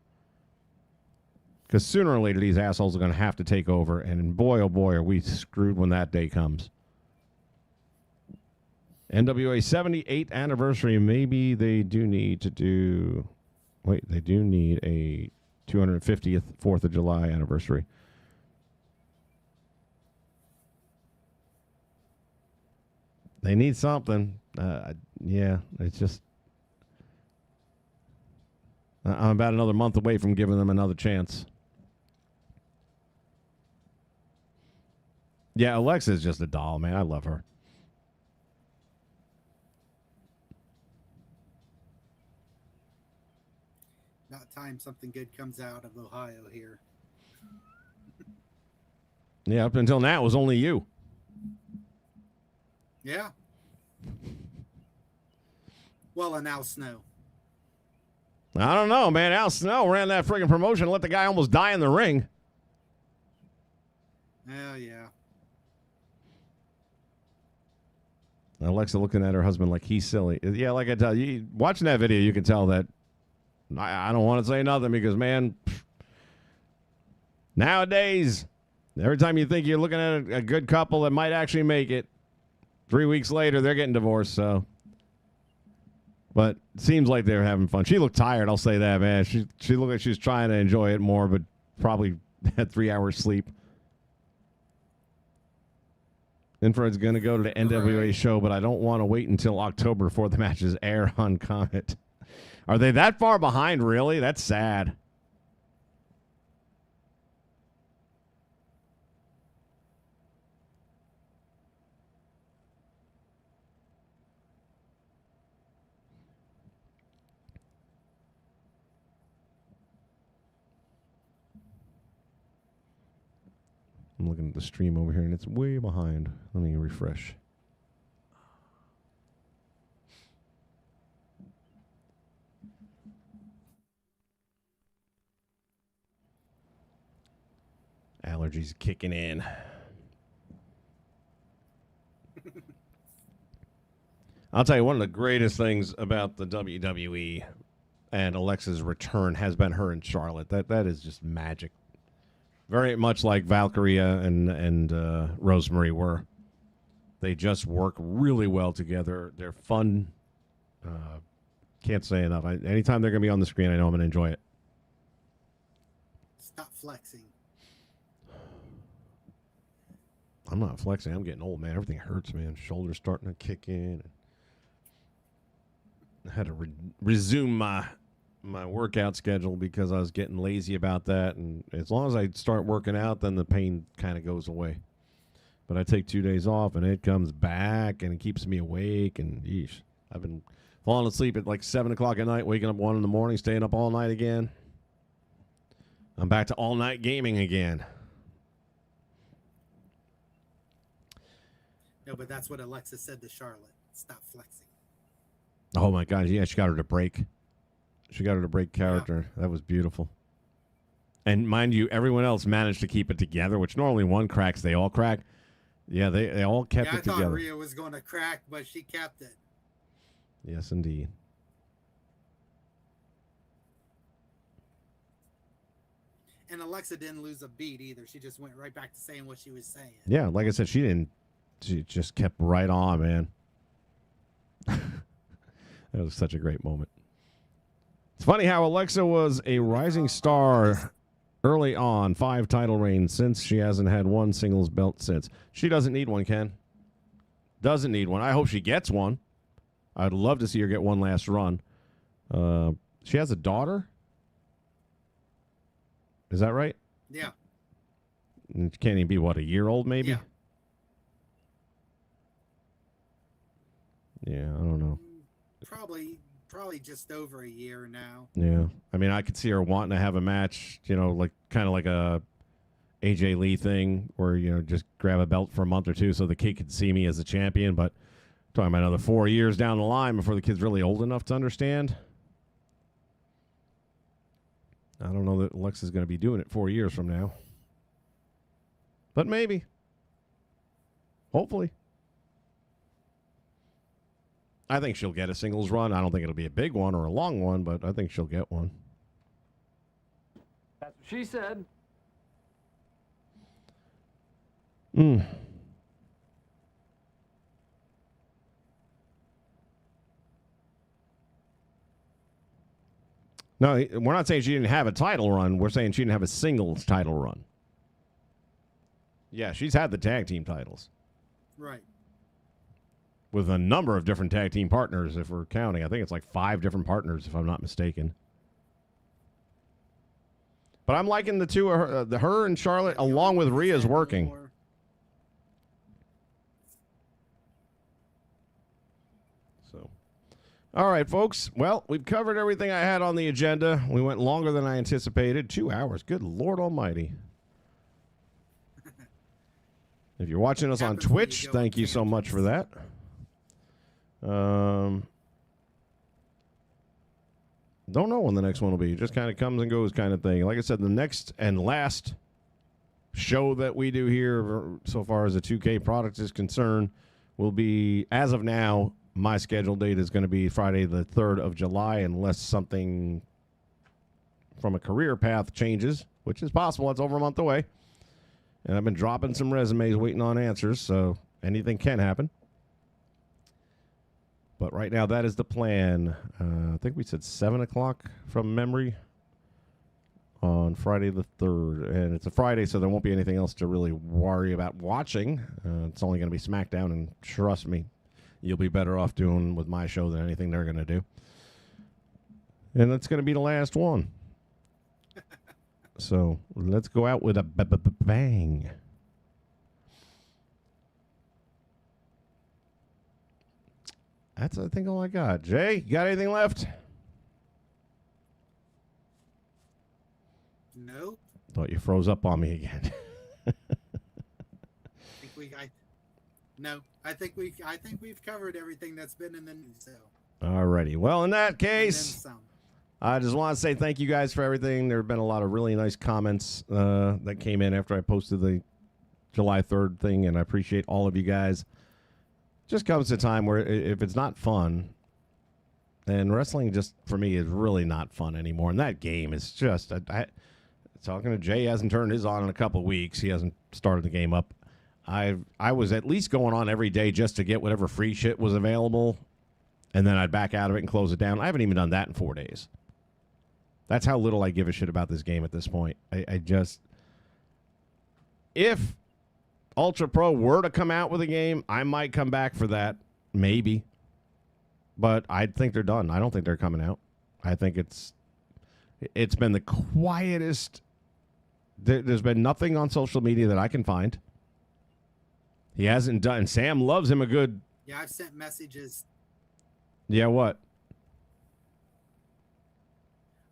Because sooner or later, these assholes are going to have to take over. And boy, oh boy, are we screwed when that day comes. NWA 78th anniversary. Maybe they do need to do... Wait, they do need a 250th 4th of July anniversary. They need something. Yeah, it's just... I'm about another month away from giving them another chance. Yeah, Alexa's just a doll, man. I love her. About time something good comes out of Ohio here. Yeah, up until now, it was only you. Yeah. Well, and Al Snow. I don't know, man. Al Snow ran that friggin' promotion and let the guy almost die in the ring. Oh, yeah. Alexa looking at her husband like he's silly. Yeah, like I tell you, watching that video, you can tell that I don't want to say nothing because, man, nowadays, every time you think you're looking at a good couple that might actually make it, 3 weeks later, they're getting divorced, so. But it seems like they're having fun. She looked tired, I'll say that, man. She looked like she was trying to enjoy it more, but probably had 3 hours sleep. Infrared's going to go to the NWA show, but I don't want to wait until October before the matches air on Comet. Are they that far behind, really? That's sad. I'm looking at the stream over here, and it's way behind. Let me refresh. Allergies kicking in. I'll tell you, one of the greatest things about the WWE and Alexa's return has been her and Charlotte. That is just magic. Very much like Valkyria and Rosemary were. They just work really well together. They're fun. Can't say enough. Anytime they're going to be on the screen, I know I'm going to enjoy it. Stop flexing. I'm not flexing. I'm getting old, man. Everything hurts, man. Shoulders starting to kick in. I had to resume my workout schedule because I was getting lazy about that. And as long as I start working out, then the pain kind of goes away. But I take 2 days off, and it comes back, and it keeps me awake. And, yeesh, I've been falling asleep at like 7 o'clock at night, waking up 1 in the morning, staying up all night again. I'm back to all-night gaming again. No, but that's what Alexa said to Charlotte. Stop flexing. Oh, my God. Yeah, she got her to break. She got her to break character. Yeah. That was beautiful. And mind you, everyone else managed to keep it together, which normally one cracks, they all crack. Yeah, they all kept it together. I thought Rhea was going to crack, but she kept it. Yes, indeed. And Alexa didn't lose a beat either. She just went right back to saying what she was saying. Yeah, like I said, she just kept right on, man. That was such a great moment. It's funny how Alexa was a rising star early on, 5 title reigns since. She hasn't had one singles belt since. She doesn't need one, Ken. Doesn't need one. I hope she gets one. I'd love to see her get one last run. She has a daughter? Is that right? Yeah. And can't even be, what, a year old maybe? Yeah. Yeah, I don't know. Probably just over a year now. Yeah. I mean, I could see her wanting to have a match, like kind of like a AJ Lee thing where, just grab a belt for a month or two so the kid could see me as a champion. But talking about another 4 years down the line before the kid's really old enough to understand. I don't know that Alexa's going to be doing it 4 years from now. But maybe. Hopefully. I think she'll get a singles run. I don't think it'll be a big one or a long one, but I think she'll get one. That's what she said. No, we're not saying she didn't have a title run. We're saying she didn't have a singles title run. Yeah, she's had the tag team titles. Right. With a number of different tag team partners, if we're counting. I think it's like 5 different partners, if I'm not mistaken. But I'm liking the two of her and Charlotte, along with Rhea's working. So, all right, folks. Well, we've covered everything I had on the agenda. We went longer than I anticipated. 2 hours. Good Lord Almighty. If you're watching us on Twitch, thank you so much for that. Don't know when the next one will be. It just kind of comes and goes kind of thing. Like I said, the next and last show that we do here, so far as the 2K product is concerned, will be, as of now, my scheduled date is going to be Friday the 3rd of July, unless something from a career path changes, which is possible. It's over a month away. And I've been dropping some resumes waiting on answers, so anything can happen. But right now, that is the plan. I think we said 7 o'clock from memory on Friday the 3rd. And it's a Friday, so there won't be anything else to really worry about watching. It's only going to be SmackDown, and trust me, you'll be better off doing with my show than anything they're going to do. And that's going to be the last one. So let's go out with a bang. That's, I think, all I got. Jay, you got anything left? Nope. Thought you froze up on me again. I think we've covered everything that's been in the news. So. Alrighty. Well, in that And then case, some. I just want to say thank you guys for everything. There have been a lot of really nice comments that came in after I posted the July 3rd thing, and I appreciate all of you guys. Just comes a time where if it's not fun, and wrestling just, for me, is really not fun anymore. And that game is just, talking to Jay, hasn't turned his on in a couple of weeks. He hasn't started the game up. I was at least going on every day just to get whatever free shit was available, and then I'd back out of it and close it down. I haven't even done that in 4 days. That's how little I give a shit about this game at this point. I just, if Ultra Pro were to come out with a game, I might come back for that, maybe. But I think they're done. I don't think they're coming out. I think it's been the quietest. There's been nothing on social media that I can find. He hasn't done. Sam loves him a good. Yeah, I've sent messages. Yeah, what?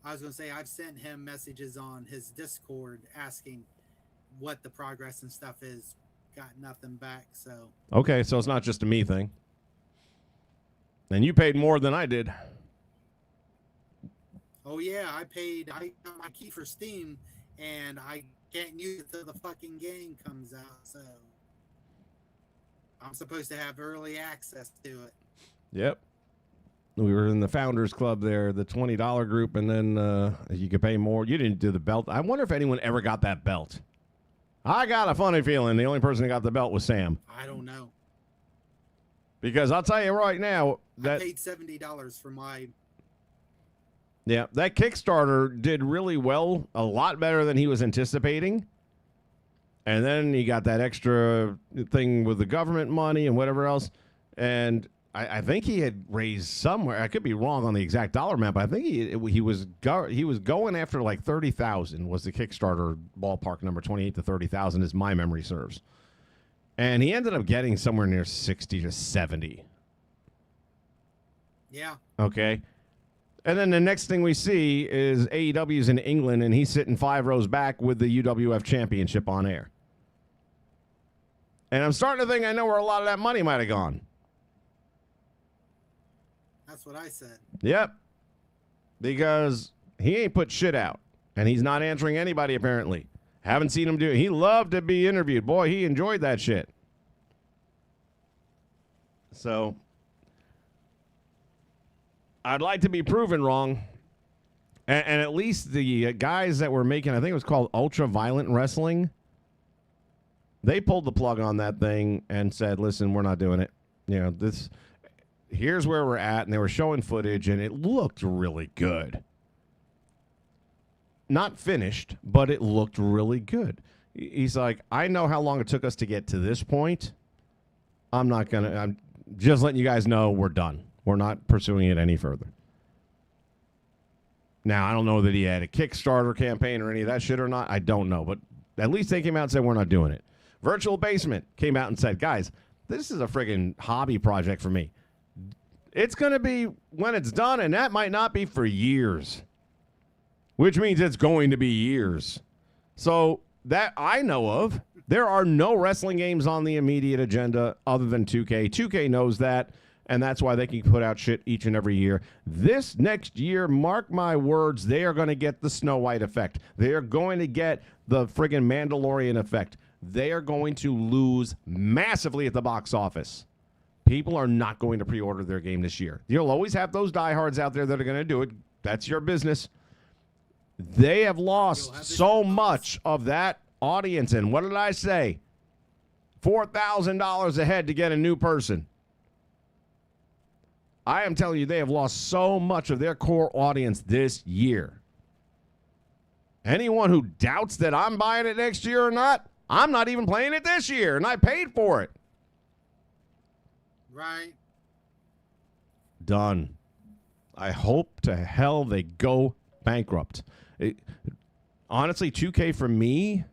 I was going to say I've sent him messages on his Discord asking what the progress and stuff is. Got nothing back, so. Okay, so it's not just a me thing. And you paid more than I did. Oh yeah, I got my key for Steam, and I can't use it till the fucking game comes out. So I'm supposed to have early access to it. Yep. We were in the Founders Club there, the $20 group, and then you could pay more. You didn't do the belt. I wonder if anyone ever got that belt. I got a funny feeling the only person that got the belt was Sam. I don't know. Because I'll tell you right now I that paid $70 for my. yeah, that Kickstarter did really well, a lot better than he was anticipating. And then he got that extra thing with the government money and whatever else. And I think he had raised somewhere. I could be wrong on the exact dollar amount, but I think he was going after like 30,000 was the Kickstarter ballpark number. 28 to 30,000 is my memory serves. And he ended up getting somewhere near 60 to 70. Yeah. Okay. And then the next thing we see is AEW's in England, and he's sitting 5 rows back with the UWF Championship on air. And I'm starting to think I know where a lot of that money might have gone. That's what I said. Yep. Because he ain't put shit out. And he's not answering anybody, apparently. Haven't seen him do it. He loved to be interviewed. Boy, he enjoyed that shit. So, I'd like to be proven wrong. And at least the guys that were making, I think it was called Ultra Violent Wrestling, they pulled the plug on that thing and said, listen, we're not doing it. You know, here's where we're at. And they were showing footage, and it looked really good. Not finished, but it looked really good. He's like, I know how long it took us to get to this point. I'm just letting you guys know we're done. We're not pursuing it any further. Now, I don't know that he had a Kickstarter campaign or any of that shit or not. I don't know. But at least they came out and said, we're not doing it. Virtual Basement came out and said, guys, this is a friggin' hobby project for me. It's going to be when it's done, and that might not be for years. Which means it's going to be years. So that I know of, there are no wrestling games on the immediate agenda other than 2K. 2K knows that, and that's why they can put out shit each and every year. This next year, mark my words, they are going to get the Snow White effect. They are going to get the friggin' Mandalorian effect. They are going to lose massively at the box office. People are not going to pre-order their game this year. You'll always have those diehards out there that are going to do it. That's your business. They have lost so much of that audience. And what did I say? $4,000 a head to get a new person. I am telling you, they have lost so much of their core audience this year. Anyone who doubts that I'm buying it next year or not, I'm not even playing it this year, and I paid for it. Right. Done. I hope to hell they go bankrupt. Honestly, 2K for me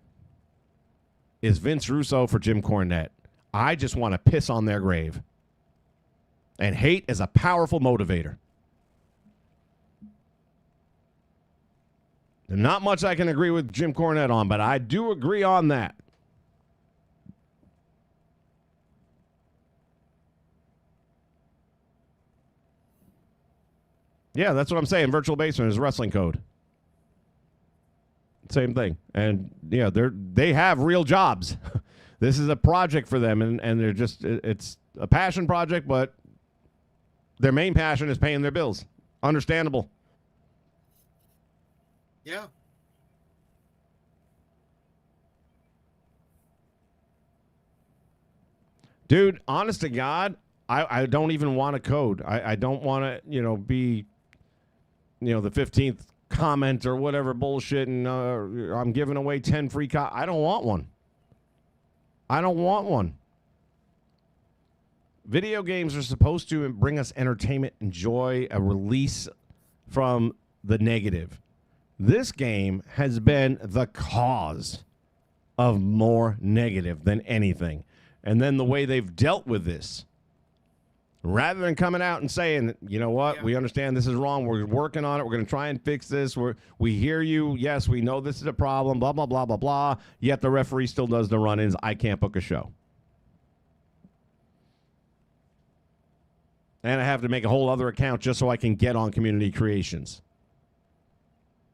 is Vince Russo for Jim Cornette. I just want to piss on their grave. And hate is a powerful motivator. There's not much I can agree with Jim Cornette on, but I do agree on that. Yeah, that's what I'm saying. Virtual Basement is wrestling code. Same thing. And yeah, they have real jobs. This is a project for them, and they're just, it's a passion project, but their main passion is paying their bills. Understandable. Yeah. Dude, honest to God, I don't even want to code. I don't want to, be, the 15th comment or whatever bullshit, and I'm giving away 10 free I don't want one. I don't want one. Video games are supposed to bring us entertainment and joy, a release from the negative. This game has been the cause of more negative than anything. And then the way they've dealt with this, rather than coming out and saying, you know what, Yeah. we understand this is wrong, we're working on it, we're going to try and fix this, we hear you, yes, we know this is a problem, blah, blah, blah, blah, blah, yet the referee still does the run-ins, I can't book a show. And I have to make a whole other account just so I can get on Community Creations.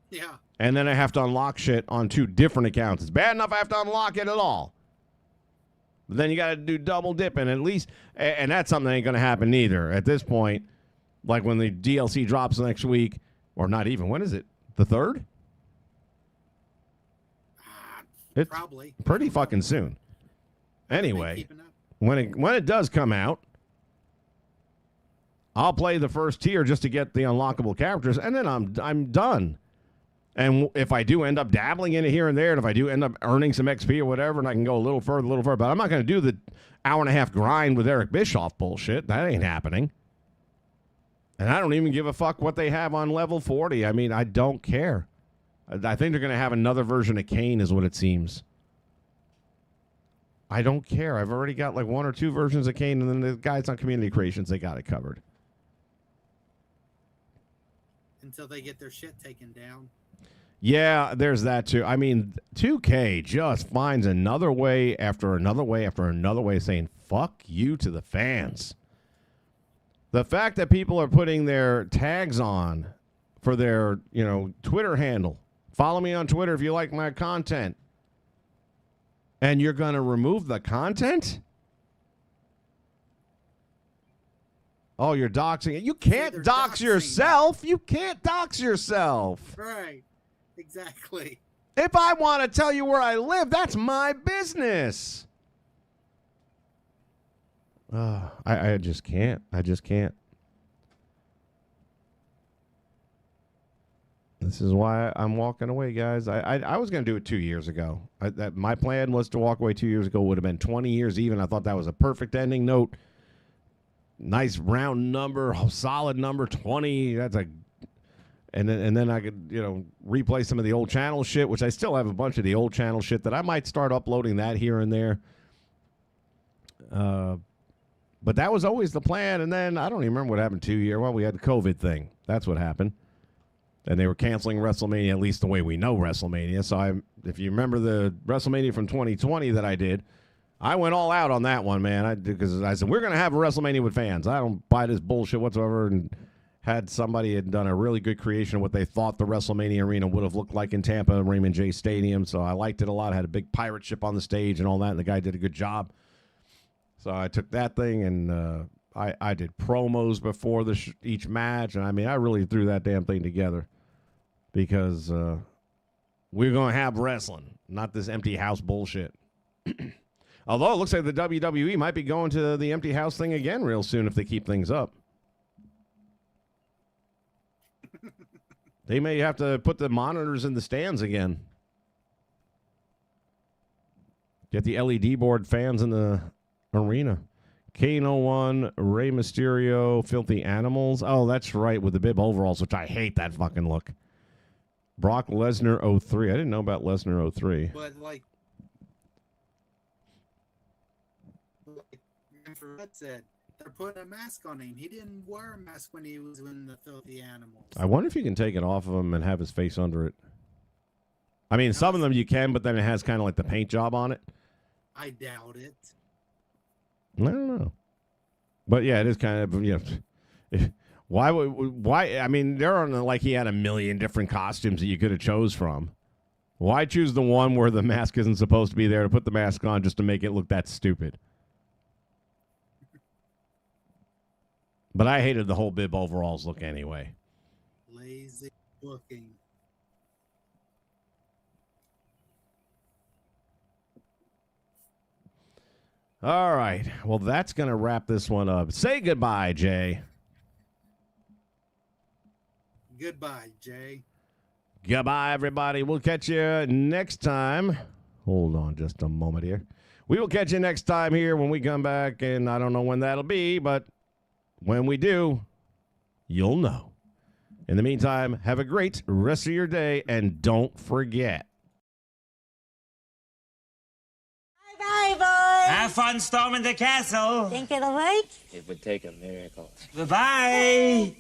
Yeah. And then I have to unlock shit on 2 different accounts. It's bad enough I have to unlock it at all. But then you got to do double dipping at least. And that's something that ain't going to happen either. At this point, Like when the DLC drops next week, or not even. When is it? The 3rd? It's Probably. pretty fucking soon. Anyway, Keeping up. when it does come out, I'll play the first tier just to get the unlockable characters, and then I'm done. And if I do end up dabbling in it here and there, and if I do end up earning some XP or whatever, and I can go a little further, but I'm not going to do the hour-and-a-half grind with Eric Bischoff bullshit. That ain't happening. And I don't even give a fuck what they have on level 40. I mean, I don't care. I think they're going to have another version of Kane is what it seems. I don't care. I've already got like 1 or 2 versions of Kane, and then the guys on Community Creations, they got it covered. Until they get their shit taken down. Yeah, there's that too. I mean, 2K just finds another way after another way after another way saying, fuck you to the fans. The fact that people are putting their tags on for their, Twitter handle. Follow me on Twitter if you like my content. And you're going to remove the content? Oh, you're doxing it. You can't dox yourself. You can't dox yourself. Right. Exactly. If I want to tell you where I live, that's my business. I just can't. I just can't. This is why I'm walking away, guys. I was going to do it 2 years ago. My plan was to walk away 2 years ago. It would have been 20 years even. I thought that was a perfect ending note. Nice round number, solid number, 20. And then I could, replay some of the old channel shit, which I still have a bunch of the old channel shit that I might start uploading that here and there. But that was always the plan. And then I don't even remember what happened 2 years. Well, we had the COVID thing. That's what happened. And they were canceling WrestleMania, at least the way we know WrestleMania. So if you remember the WrestleMania from 2020 that I did, I went all out on that one, man. Because I said, we're going to have a WrestleMania with fans. I don't buy this bullshit whatsoever. And had somebody had done a really good creation of what they thought the WrestleMania arena would have looked like in Tampa, Raymond J. Stadium. So I liked it a lot. I had a big pirate ship on the stage and all that, and the guy did a good job. So I took that thing, and I did promos before each match. And, I really threw that damn thing together because we're going to have wrestling, not this empty house bullshit. Although it looks like the WWE might be going to the empty house thing again real soon if they keep things up. They may have to put the monitors in the stands again. Get the LED board fans in the arena. Kane 01, Rey Mysterio, Filthy Animals. Oh, that's right, with the bib overalls, which I hate that fucking look. Brock Lesnar 03. I didn't know about Lesnar 03. But, Fred said, they're putting a mask on him. He didn't wear a mask when he was in the Filthy Animals. I wonder if you can take it off of him and have his face under it. Some of them you can, but then it has kind of like the paint job on it. I doubt it. I don't know. But yeah, it is kind of, why, there aren't like he had a million different costumes that you could have chose from. Why choose the one where the mask isn't supposed to be there to put the mask on just to make it look that stupid? But I hated the whole bib overalls look anyway. Lazy booking. All right. Well, that's going to wrap this one up. Say goodbye, Jay. Goodbye, Jay. Goodbye, everybody. We'll catch you next time. Hold on just a moment here. We will catch you next time here when we come back, and I don't know when that'll be, but when we do, you'll know. In the meantime, have a great rest of your day, and don't forget. Bye, boys. Have fun storming the castle. Think it'll work? It would take a miracle. Bye-bye.